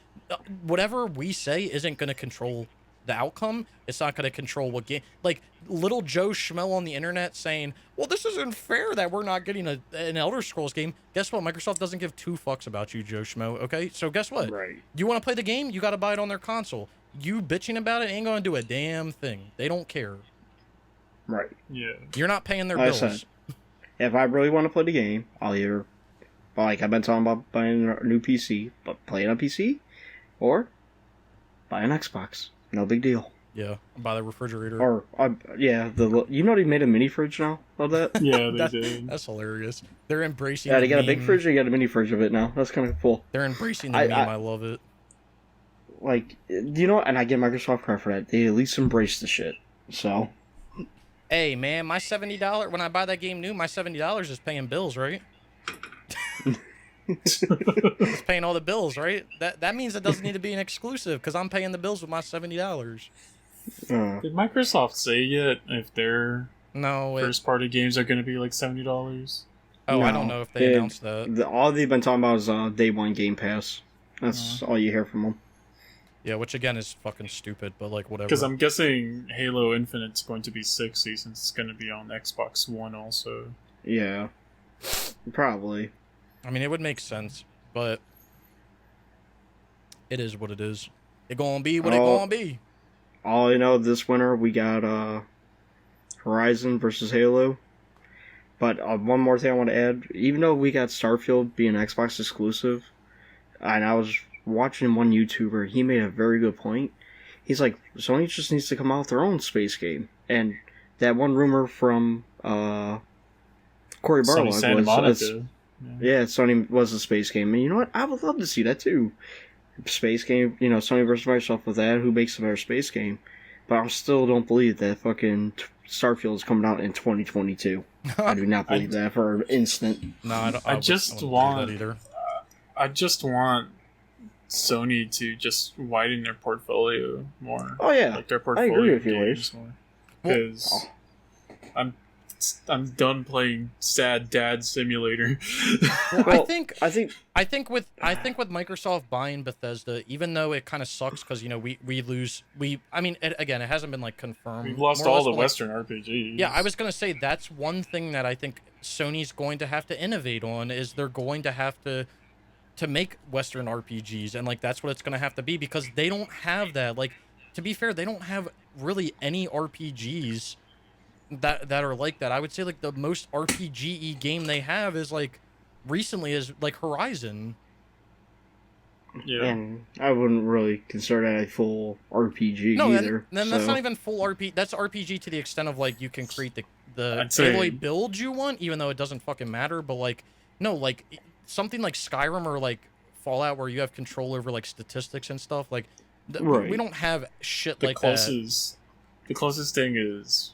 whatever we say, isn't gonna control the outcome. It's not going to control what game. Like little Joe Schmo on the internet saying, well, this isn't fair that we're not getting an Elder Scrolls game. Guess what? Microsoft doesn't give two fucks about you, Joe Schmo. Okay, so guess what? You want to play the game, you got to buy it on their console. You bitching about it ain't going to do a damn thing. They don't care. Right. Yeah. You're not paying their bills. Said, if I really want to play the game, I'll either, like I've been talking about buying a new PC, but play it on PC, or buy an Xbox. No big deal. Yeah, buy the refrigerator. Or, they made a mini fridge now of that? Yeah, they did. That's hilarious. They're embracing they got a big fridge, they got a mini fridge of it now. That's kind of cool. They're embracing the meme, I love it. Like, and I give Microsoft credit for that. They at least embrace the shit, so. Hey, man, my $70, when I buy that game new, my $70 is paying bills, right? It's paying all the bills, right? That means it doesn't need to be an exclusive because I'm paying the bills with my $70. Did Microsoft say yet if their first-party games are going to be like $70? Oh, no, I don't know if they announced that. All they've been talking about is Day One Game Pass. That's all you hear from them. Yeah, which again is fucking stupid, but like whatever. Because I'm guessing Halo Infinite's going to be $60 since it's going to be on Xbox One also. Yeah. Probably. I mean, it would make sense, but it is what it is. It gonna be what it All, gonna be. all I know, this winter we got Horizon versus Halo. But one more thing I want to add: even though we got Starfield being Xbox exclusive, and I was watching one YouTuber, he made a very good point. He's like, Sony just needs to come out with their own space game, and that one rumor from Corey Sony Barlog Santa was Monica. yeah, Sony was a space game, and you know what? I would love to see that too. Space game, Sony versus Microsoft with that. Who makes a better space game? But I still don't believe that fucking Starfield is coming out in 2022. I do not believe that for an instant. No, I don't. I wouldn't just believe want- that either. I just want Sony to just widen their portfolio more. Oh yeah, Like their I portfolio agree of with you, games more. Because I'm done playing sad dad simulator. Well, Well, I think with Microsoft buying Bethesda, even though it kind of sucks because we lose I mean again, it hasn't been like confirmed. We've lost more or all less, the but, like, Western RPGs. yeah, I was gonna say that's one thing that I think Sony's going to have to innovate on is they're going to have to make Western RPGs, and like that's what it's gonna have to be because they don't have that. Like, to be fair, they don't have really any RPGs that are like that. I would say like the most RPG-y game they have is like recently is like Horizon. Yeah. and I wouldn't really consider that a full RPG No, either. then that's so- not even full RPG. That's RPG to the extent of like you can create the I'd say- Aloy build you want, even though it doesn't fucking matter. But like no, like something like Skyrim or like Fallout where you have control over like statistics and stuff. Like Right. we don't have shit the like the closest thing is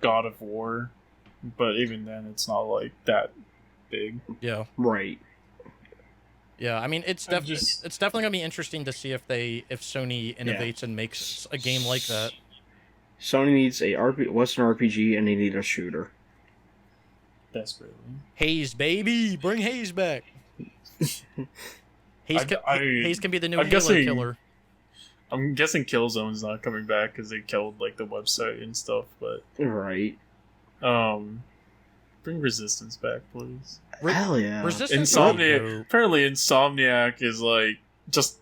God of War, but even then it's not like that big. that. Yeah. Right. Yeah, I mean it's I'm definitely just- it's definitely gonna be interesting to see if Sony innovates and makes a game like that. Sony needs a Western RPG and they need a shooter. Desperately. Haze, baby, bring Haze back. Haze can be the new I'm Halo guessing- killer. I'm guessing Killzone's not coming back because they killed like the website and stuff. But Right. bring Resistance back, please. Hell yeah. Resistance would be Insomniac. dope. Apparently, Insomniac is like just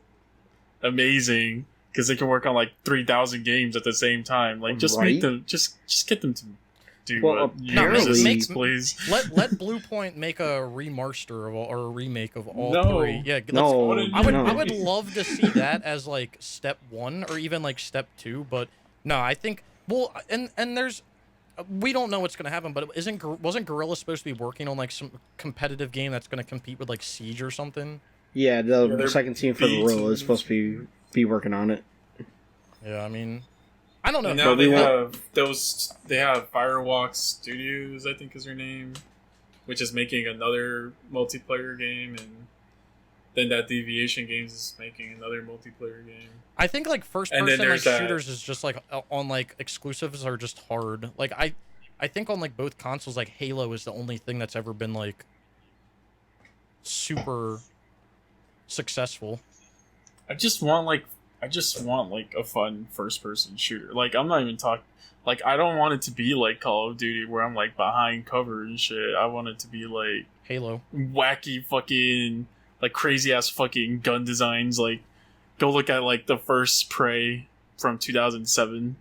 amazing because they can work on like 3,000 games at the same time. Like, just Right. make them just get them to do Well, Resistance, apparently- please. Let Blue Point make a remaster of all, or a remake of all No. three. Yeah, No, I would no. I would love to see that as like step 1 or even like step 2, but no, I think and there's we don't know what's gonna happen, but wasn't Guerrilla supposed to be working on like some competitive game that's gonna compete with like Siege or something? Yeah, the they're second team for beats Gorilla is supposed to be working on it. Yeah, I mean, I don't know. And now But we they have Firewalk Studios, I think is their name, which is making another multiplayer game, and then that Deviation Games is making another multiplayer game. I think like first And then person like there's that- shooters is just like on like exclusives are just hard. Like I think on like both consoles like Halo is the only thing that's ever been like super successful. I just want like a fun first person shooter. Like, I'm not even talking. Like, I don't want it to be like Call of Duty where I'm like behind cover and shit. I want it to be like Halo. wacky fucking like crazy ass fucking gun designs. Like, go look at like the first Prey from 2007.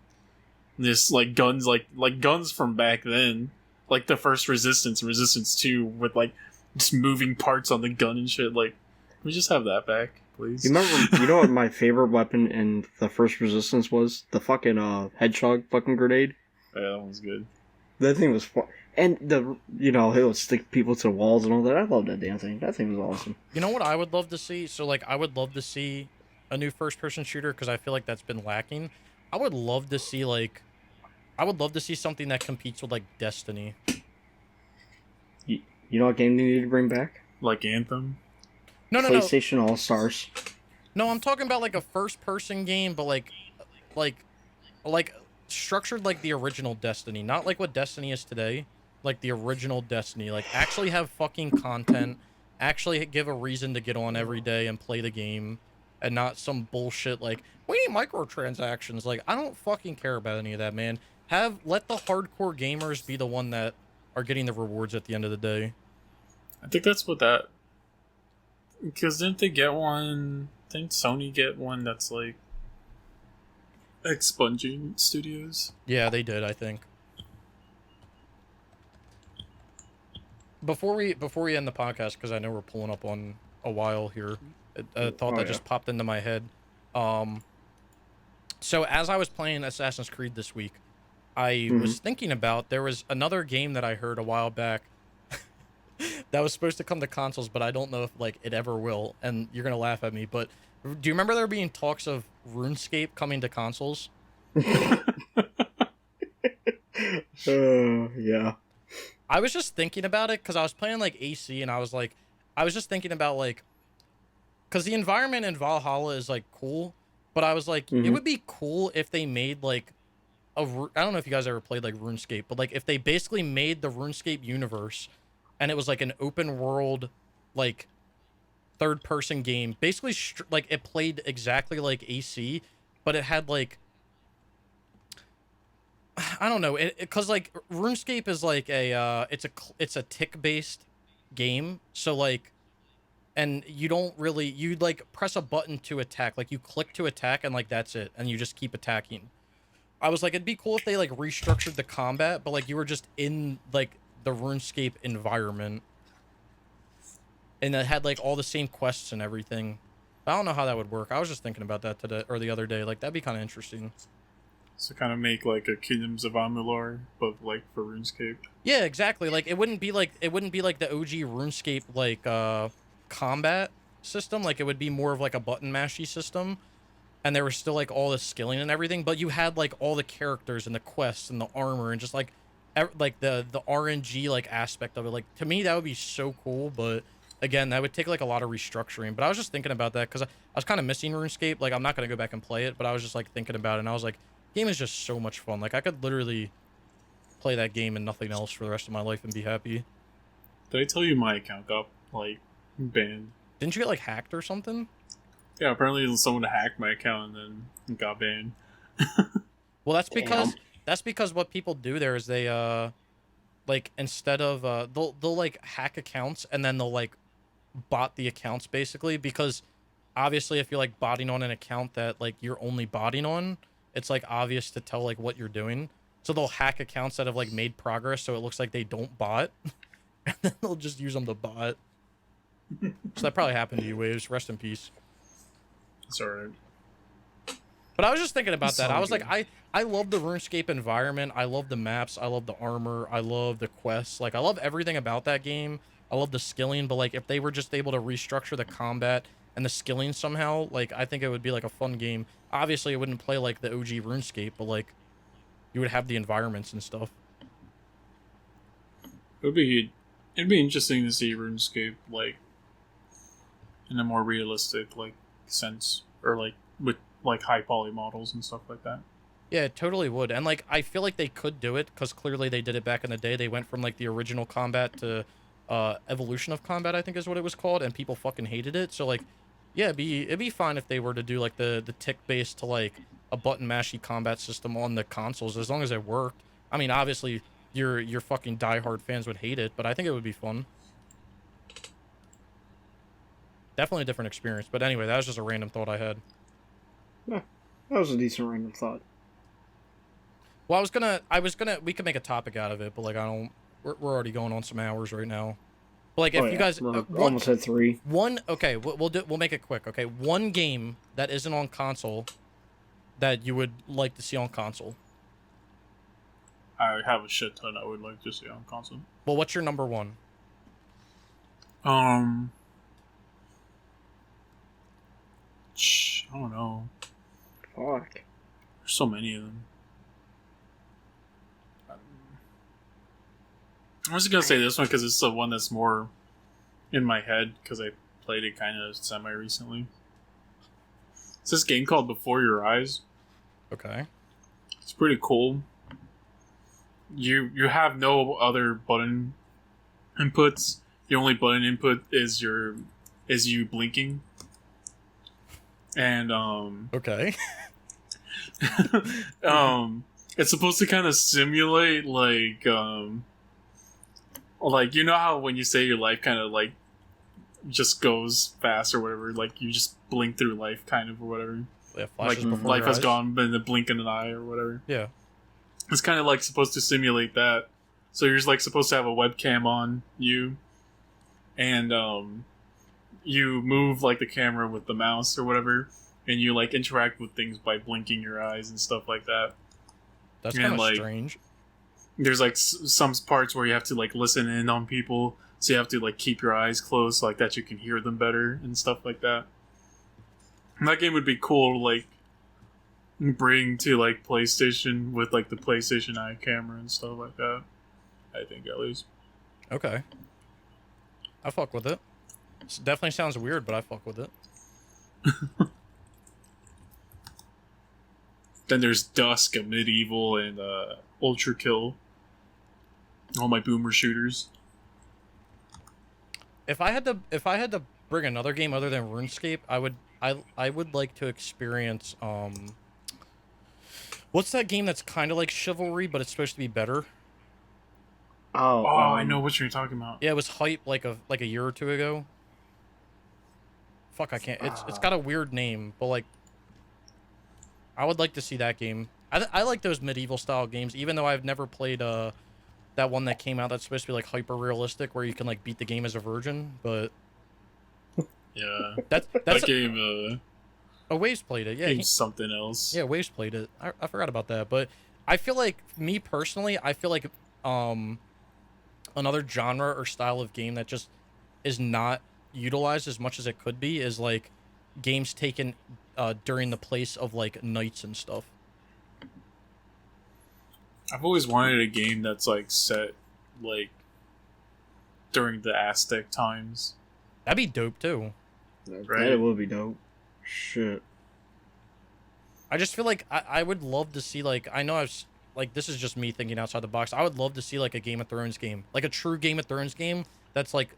This like guns like guns from back then. Like the first Resistance and Resistance 2 with like just moving parts on the gun and shit. Like, can we just have that back, please? You remember? You know what my favorite weapon in the first Resistance was? The fucking hedgehog fucking grenade. Yeah, that one's good. That thing was fun. And it would stick people to the walls and all that. I love that damn thing. That thing was awesome. You know what I would love to see? So like I would love to see a new first person shooter because I feel like that's been lacking. I would love to see something that competes with like Destiny. You know what game they need to bring back? Like Anthem. No. PlayStation All Stars. No, I'm talking about like a first person game, but like structured like the original Destiny, not like what Destiny is today, like the original Destiny. Like actually have fucking content, actually give a reason to get on every day and play the game, and not some bullshit like we need microtransactions. Like I don't fucking care about any of that, man. Let the hardcore gamers be the one that are getting the rewards at the end of the day. I think that's what that. Because didn't they get one? Didn't Sony get one that's like expunging studios? Yeah, they did, I think. Before we end the podcast, because I know we're pulling up on a while here, a thought that just popped into my head. So as I was playing Assassin's Creed this week, I was thinking about, there was another game that I heard a while back that was supposed to come to consoles, but I don't know if like it ever will, and you're gonna laugh at me, but do you remember there being talks of RuneScape coming to consoles? Yeah. I was just thinking about it because I was playing like AC, and I was just thinking about like, because the environment in Valhalla is like cool, but I was like, it would be cool if they made like I don't know if you guys ever played like RuneScape, but like if they basically made the RuneScape universe, and it was like an open world, like third person game, basically like it played exactly like AC, but it had like, I don't know, because like RuneScape is like a it's a tick based game, so like, and you don't really, you like press a button to attack, like you click to attack, and like that's it, and you just keep attacking. I was like, it'd be cool if they like restructured the combat, but like you were just in like the RuneScape environment, and it had like all the same quests and everything. I don't know how that would work. I was just thinking about that today or the other day. Like that'd be kind of interesting. So kind of make like a Kingdoms of Amalur, but like for RuneScape. Yeah, exactly. Like it wouldn't be like the OG RuneScape like combat system. Like it would be more of like a button mashy system, and there was still like all the skilling and everything, but you had like all the characters and the quests and the armor and just like like the RNG like aspect of it. Like to me that would be so cool, but again that would take like a lot of restructuring. But I was just thinking about that because I was kind of missing RuneScape. Like I'm not gonna go back and play it, but I was just like thinking about it, and I was like, game is just so much fun. Like I could literally play that game and nothing else for the rest of my life and be happy. Did I tell you my account got like banned? Didn't you get like hacked or something? Yeah, apparently someone hacked my account and then got banned. Well, that's because what people do there is they like instead of they'll like hack accounts, and then they'll like bot the accounts basically, because obviously if you're like botting on an account that like you're only botting on, it's like obvious to tell like what you're doing. So they'll hack accounts that have like made progress so it looks like they don't bot, and then they'll just use them to bot. So that probably happened to you, Waves. Rest in peace. It's alright. But I was just thinking about that. I was like, I love the RuneScape environment. I love the maps. I love the armor. I love the quests. Like, I love everything about that game. I love the skilling. But, like, if they were just able to restructure the combat and the skilling somehow, like, I think it would be, like, a fun game. Obviously, it wouldn't play like the OG RuneScape, but, like, you would have the environments and stuff. It'd be interesting to see RuneScape, like, in a more realistic, like, sense. Or, like, with, like, high poly models and stuff like that. Yeah, it totally would. And, like, I feel like they could do it, because clearly they did it back in the day. They went from, like, the original combat to Evolution of Combat, I think is what it was called, and people fucking hated it. So, like, yeah, it'd be fine if they were to do, like, the tick-based to, like, a button mashy combat system on the consoles, as long as it worked. I mean, obviously, your fucking diehard fans would hate it, but I think it would be fun. Definitely a different experience. But anyway, that was just a random thought I had. Yeah, that was a decent random thought. Well, we could make a topic out of it, but like we're already going on some hours right now. But like if you guys almost at 3. Okay, we'll make it quick. Okay, one game that isn't on console that you would like to see on console. I have a shit ton I would like to see on console. Well, what's your number one? I don't know. Fuck. There's so many of them. I was gonna say this one because it's the one that's more in my head because I played it kind of semi recently. It's this game called Before Your Eyes. Okay. It's pretty cool. You have no other button inputs. The only button input is you blinking. And okay. It's supposed to kind of simulate like like, you know how when you say your life kind of like just goes fast or whatever, like you just blink through life kind of or whatever. Yeah, Like flashes before life your has eyes. gone in the blink of an eye or whatever. Yeah. It's kind of like supposed to simulate that. So you're just like supposed to have a webcam on you, and you move like the camera with the mouse or whatever, and you like interact with things by blinking your eyes and stuff like that. That's And, kind of like, strange. There's like some parts where you have to like listen in on people, so you have to like keep your eyes closed like that you can hear them better and stuff like that. And that game would be cool to like bring to like PlayStation with like the PlayStation Eye camera and stuff like that. I think at least. Okay. I fuck with it. It definitely sounds weird, but I fuck with it. Then there's Dusk, a medieval, and Ultra Kill. All my boomer shooters. If I had to bring another game other than RuneScape, I would like to experience what's that game that's kind of like Chivalry but it's supposed to be better? Oh, I know what you're talking about. Yeah, it was hype like a year or two ago. Fuck, I can't. It's got a weird name, but like I would like to see that game. I like those medieval style games, even though I've never played that one that came out that's supposed to be like hyper realistic, where you can like beat the game as a virgin. But Yeah, that's that game. Waves played it. Yeah, Game's something else. yeah, Waves played it. I forgot about that, but I feel like me personally, I feel like another genre or style of game that just is not utilized as much as it could be is like games taken during the place of like knights and stuff. I've always wanted a game that's like set like during the Aztec times. That'd be dope too. Right. That would be dope. Shit. I just feel like I would love to see like I know like this is just me thinking outside the box. I would love to see like a Game of Thrones game, like a true Game of Thrones game that's like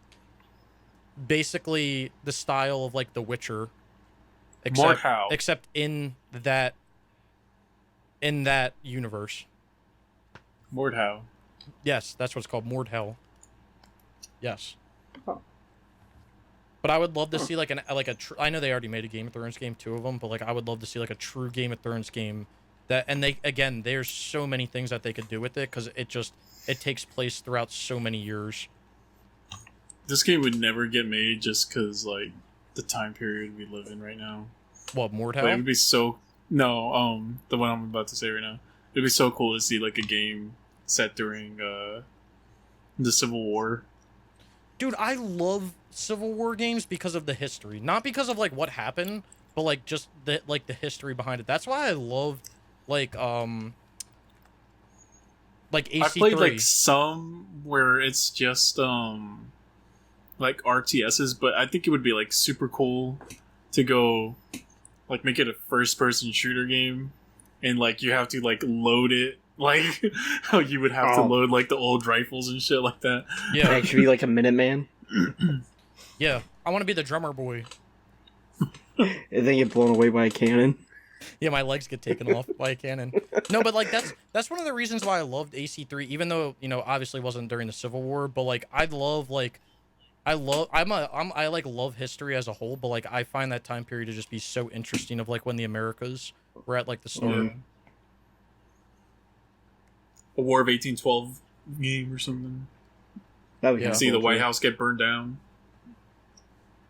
basically the style of like The Witcher, Mordhau. except in that universe. Mordhau. Yes, that's what it's called, Mordhau. Yes. Oh. But I would love to see like I know they already made a Game of Thrones game, 2 of them, but like I would love to see like a true Game of Thrones game that, and they again, there's so many things that they could do with it because it takes place throughout so many years. This game would never get made just because like the time period we live in right now. What, But it Mordhau? would be so the one I'm about to say right now. It'd be so cool to see like a game set during the Civil War. Dude, I love Civil War games because of the history, not because of like what happened, but like just the history behind it. That's why I love like AC3. I played like some where it's just like RTSs, but I think it would be like super cool to go like make it a first person shooter game and like you have to like load it like how you would have to load like the old rifles and shit like that. Yeah, Actually, like a Minuteman. yeah. I want to be the drummer boy. And then get blown away by a cannon. Yeah, my legs get taken off by a cannon. No, but like that's one of the reasons why I loved AC3, even though obviously it wasn't during the Civil War. But like I love history as a whole. But like I find that time period to just be so interesting of like when the Americas were at like the start. Yeah. A War of 1812 game or something. That would Yeah. See the White House get burned down.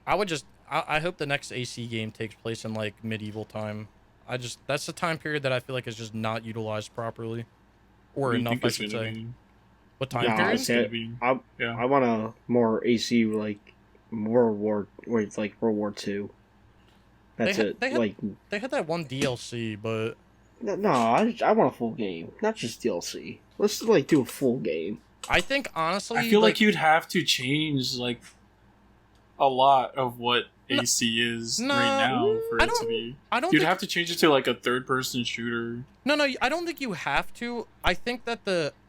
I hope the next AC game takes place in like medieval time. That's the time period that I feel like is just not utilized properly, or What do you enough, think I it's should gonna say. be? What time Yeah, period? It's gonna be. Yeah. I want a more AC like World War II. That's They it. had- Like They had that one DLC, but no, I want a full game, not just DLC. Let's like do a full game. I think honestly, I feel like you'd have to change like a lot of what No, AC is no, right now for I it to don't- be. I don't You'd think have to change it to like a third-person shooter. No, I don't think you have to. I think that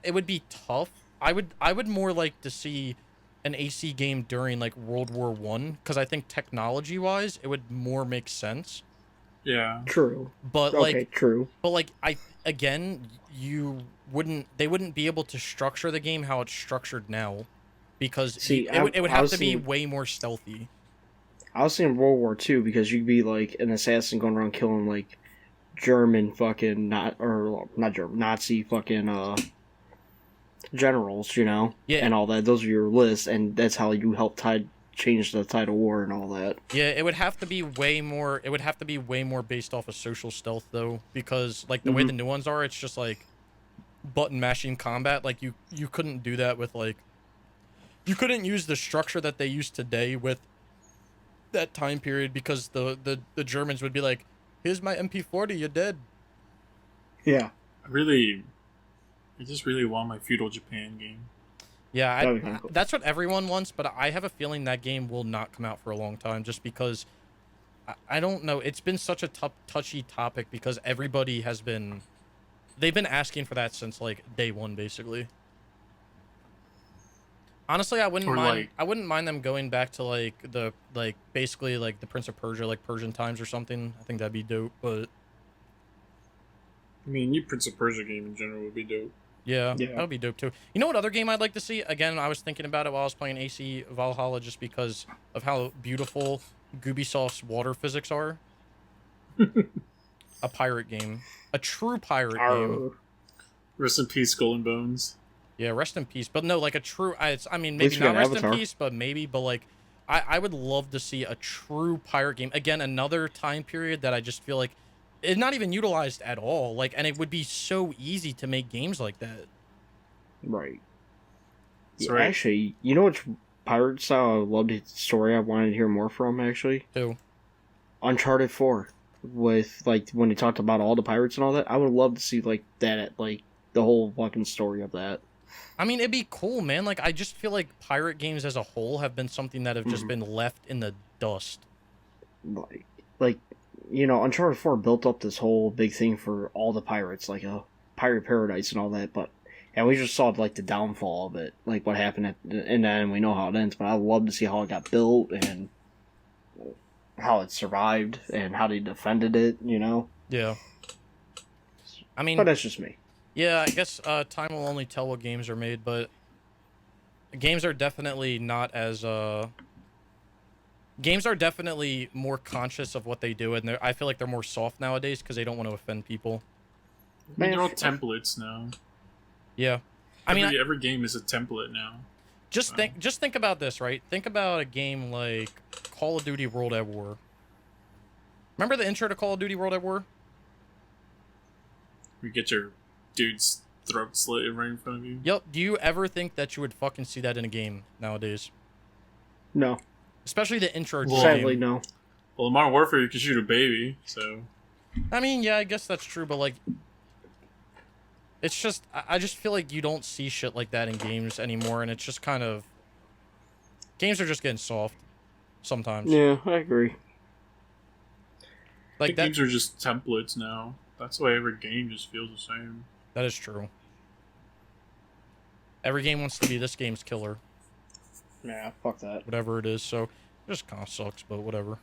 it would be tough. I would more like to see an AC game during like World War I, because I think technology wise it would more make sense. Yeah. True. But Okay, true. they wouldn't be able to structure the game how it's structured now. because See, it would I have was to be thinking, way more stealthy. I was thinking World War II because you'd be like an assassin going around killing like German fucking not German Nazi fucking generals, you know, Yeah, and all that. Those are your lists, and that's how you help change the tide of war and all that. yeah, it would have to be way more. It would have to be way more based off of social stealth, though, because like the way Hmm. the new ones are, it's just like button mashing combat. Like you couldn't do that with like you couldn't use the structure that they use today with that time period because the Germans would be like, "Here's my MP40, you're dead." Yeah, I just really want my feudal Japan game. Yeah, that'd be kind of cool. that's what everyone wants, but I have a feeling that game will not come out for a long time just because I don't know. It's been such a touchy topic because everybody has been they've been asking for that since like day one, basically. Honestly, Or like, I wouldn't mind them going back to like the like basically like the Prince of Persia, like Persian times or something. I think that'd be dope. But I mean, new Prince of Persia game in general would be dope. yeah, that Yeah. would be dope too. You know what other game I'd like to see? Again, I was thinking about it while I was playing AC Valhalla just because of how beautiful Ubisoft's water physics are. A pirate game, a true pirate game. Arr. Rest in peace, Skull and Bones. Yeah, rest in peace. But no, like a true. I mean, At least maybe we not got rest in Avatar. peace, but maybe. But like, I would love to see a true pirate game again. Another time period that I just feel like it's not even utilized at all. Like, and it would be so easy to make games like that. Right. That's Yeah, right. actually, you know which pirate style I loved the story I wanted to hear more from, actually? Too. Uncharted 4. With, like, when they talked about all the pirates and all that, I would love to see, like, that, like, the whole fucking story of that. I mean, it'd be cool, man. Like, I just feel like pirate games as a whole have been something that have just Mhm. been left in the dust. Like, you know, Uncharted 4 built up this whole big thing for all the pirates, like a pirate paradise and all that, and we just saw, like, the downfall of it, like, what happened in that, and we know how it ends, but I'd love to see how it got built, and how it survived, and how they defended it, you know? Yeah. I mean, But that's just me. yeah, I guess time will only tell what games are made, but games are definitely not as games are definitely more conscious of what they do, and I feel like they're more soft nowadays because they don't want to offend people. I mean, Man, they're all templates now. Yeah, I mean, Every game is a template now. just think about this, right? Think about a game like Call of Duty World at War. Remember the intro to Call of Duty World at War? You get your dude's throat slit right in front of you. Yep. Do you ever think that you would fucking see that in a game nowadays? No. Especially the intro to the Sadly, game. no. Well, in Modern Warfare, you can shoot a baby, so... I mean, yeah, I guess that's true, but like, it's just I just feel like you don't see shit like that in games anymore, and it's just kind of games are just getting soft sometimes. Yeah, I agree. I Like think that. games are just templates now. That's why every game just feels the same. That is true. Every game wants to be this game's killer, Yeah, fuck that. whatever it is. So it just kind of sucks, but whatever.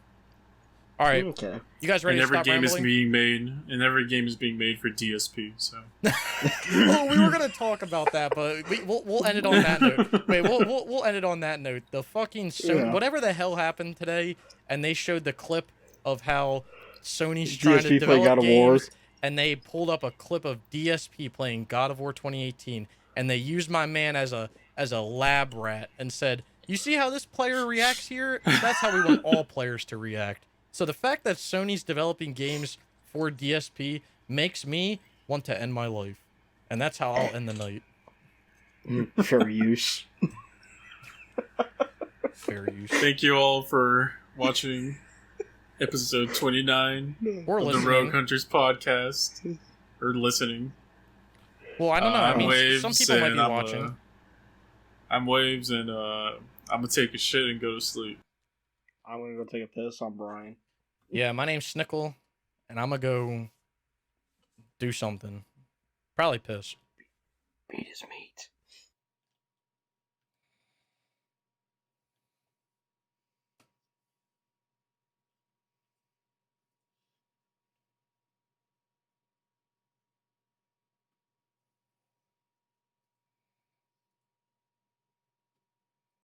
All right, Okay. you guys ready And to every stop game rambling? is being made, and every game is being made for DSP. So Oh, we were gonna talk about that, but we'll end it on that note. Wait, we'll end it on that note. The fucking Sony, Yeah. whatever the hell happened today, and they showed the clip of how Sony's trying to DSP playing develop God of War. games, and they pulled up a clip of DSP playing God of War 2018, and they used my man as a lab rat and said, "You see how this player reacts here? That's how we want all players to react." So the fact that Sony's developing games for DSP makes me want to end my life. And that's how I'll end the night. Fair use. Fair use. thank you all for watching episode 29 Or of the listening. Rogue Hunters podcast, or listening. Well, I don't know. I I'm mean, Waves, some people might and be I'm, watching. I'm Waves, and I'm gonna take a shit and go to sleep. I'm gonna go take a piss on Brian. Yeah, my name's Snickle, and I'm gonna go do something. Probably piss. Beat his meat.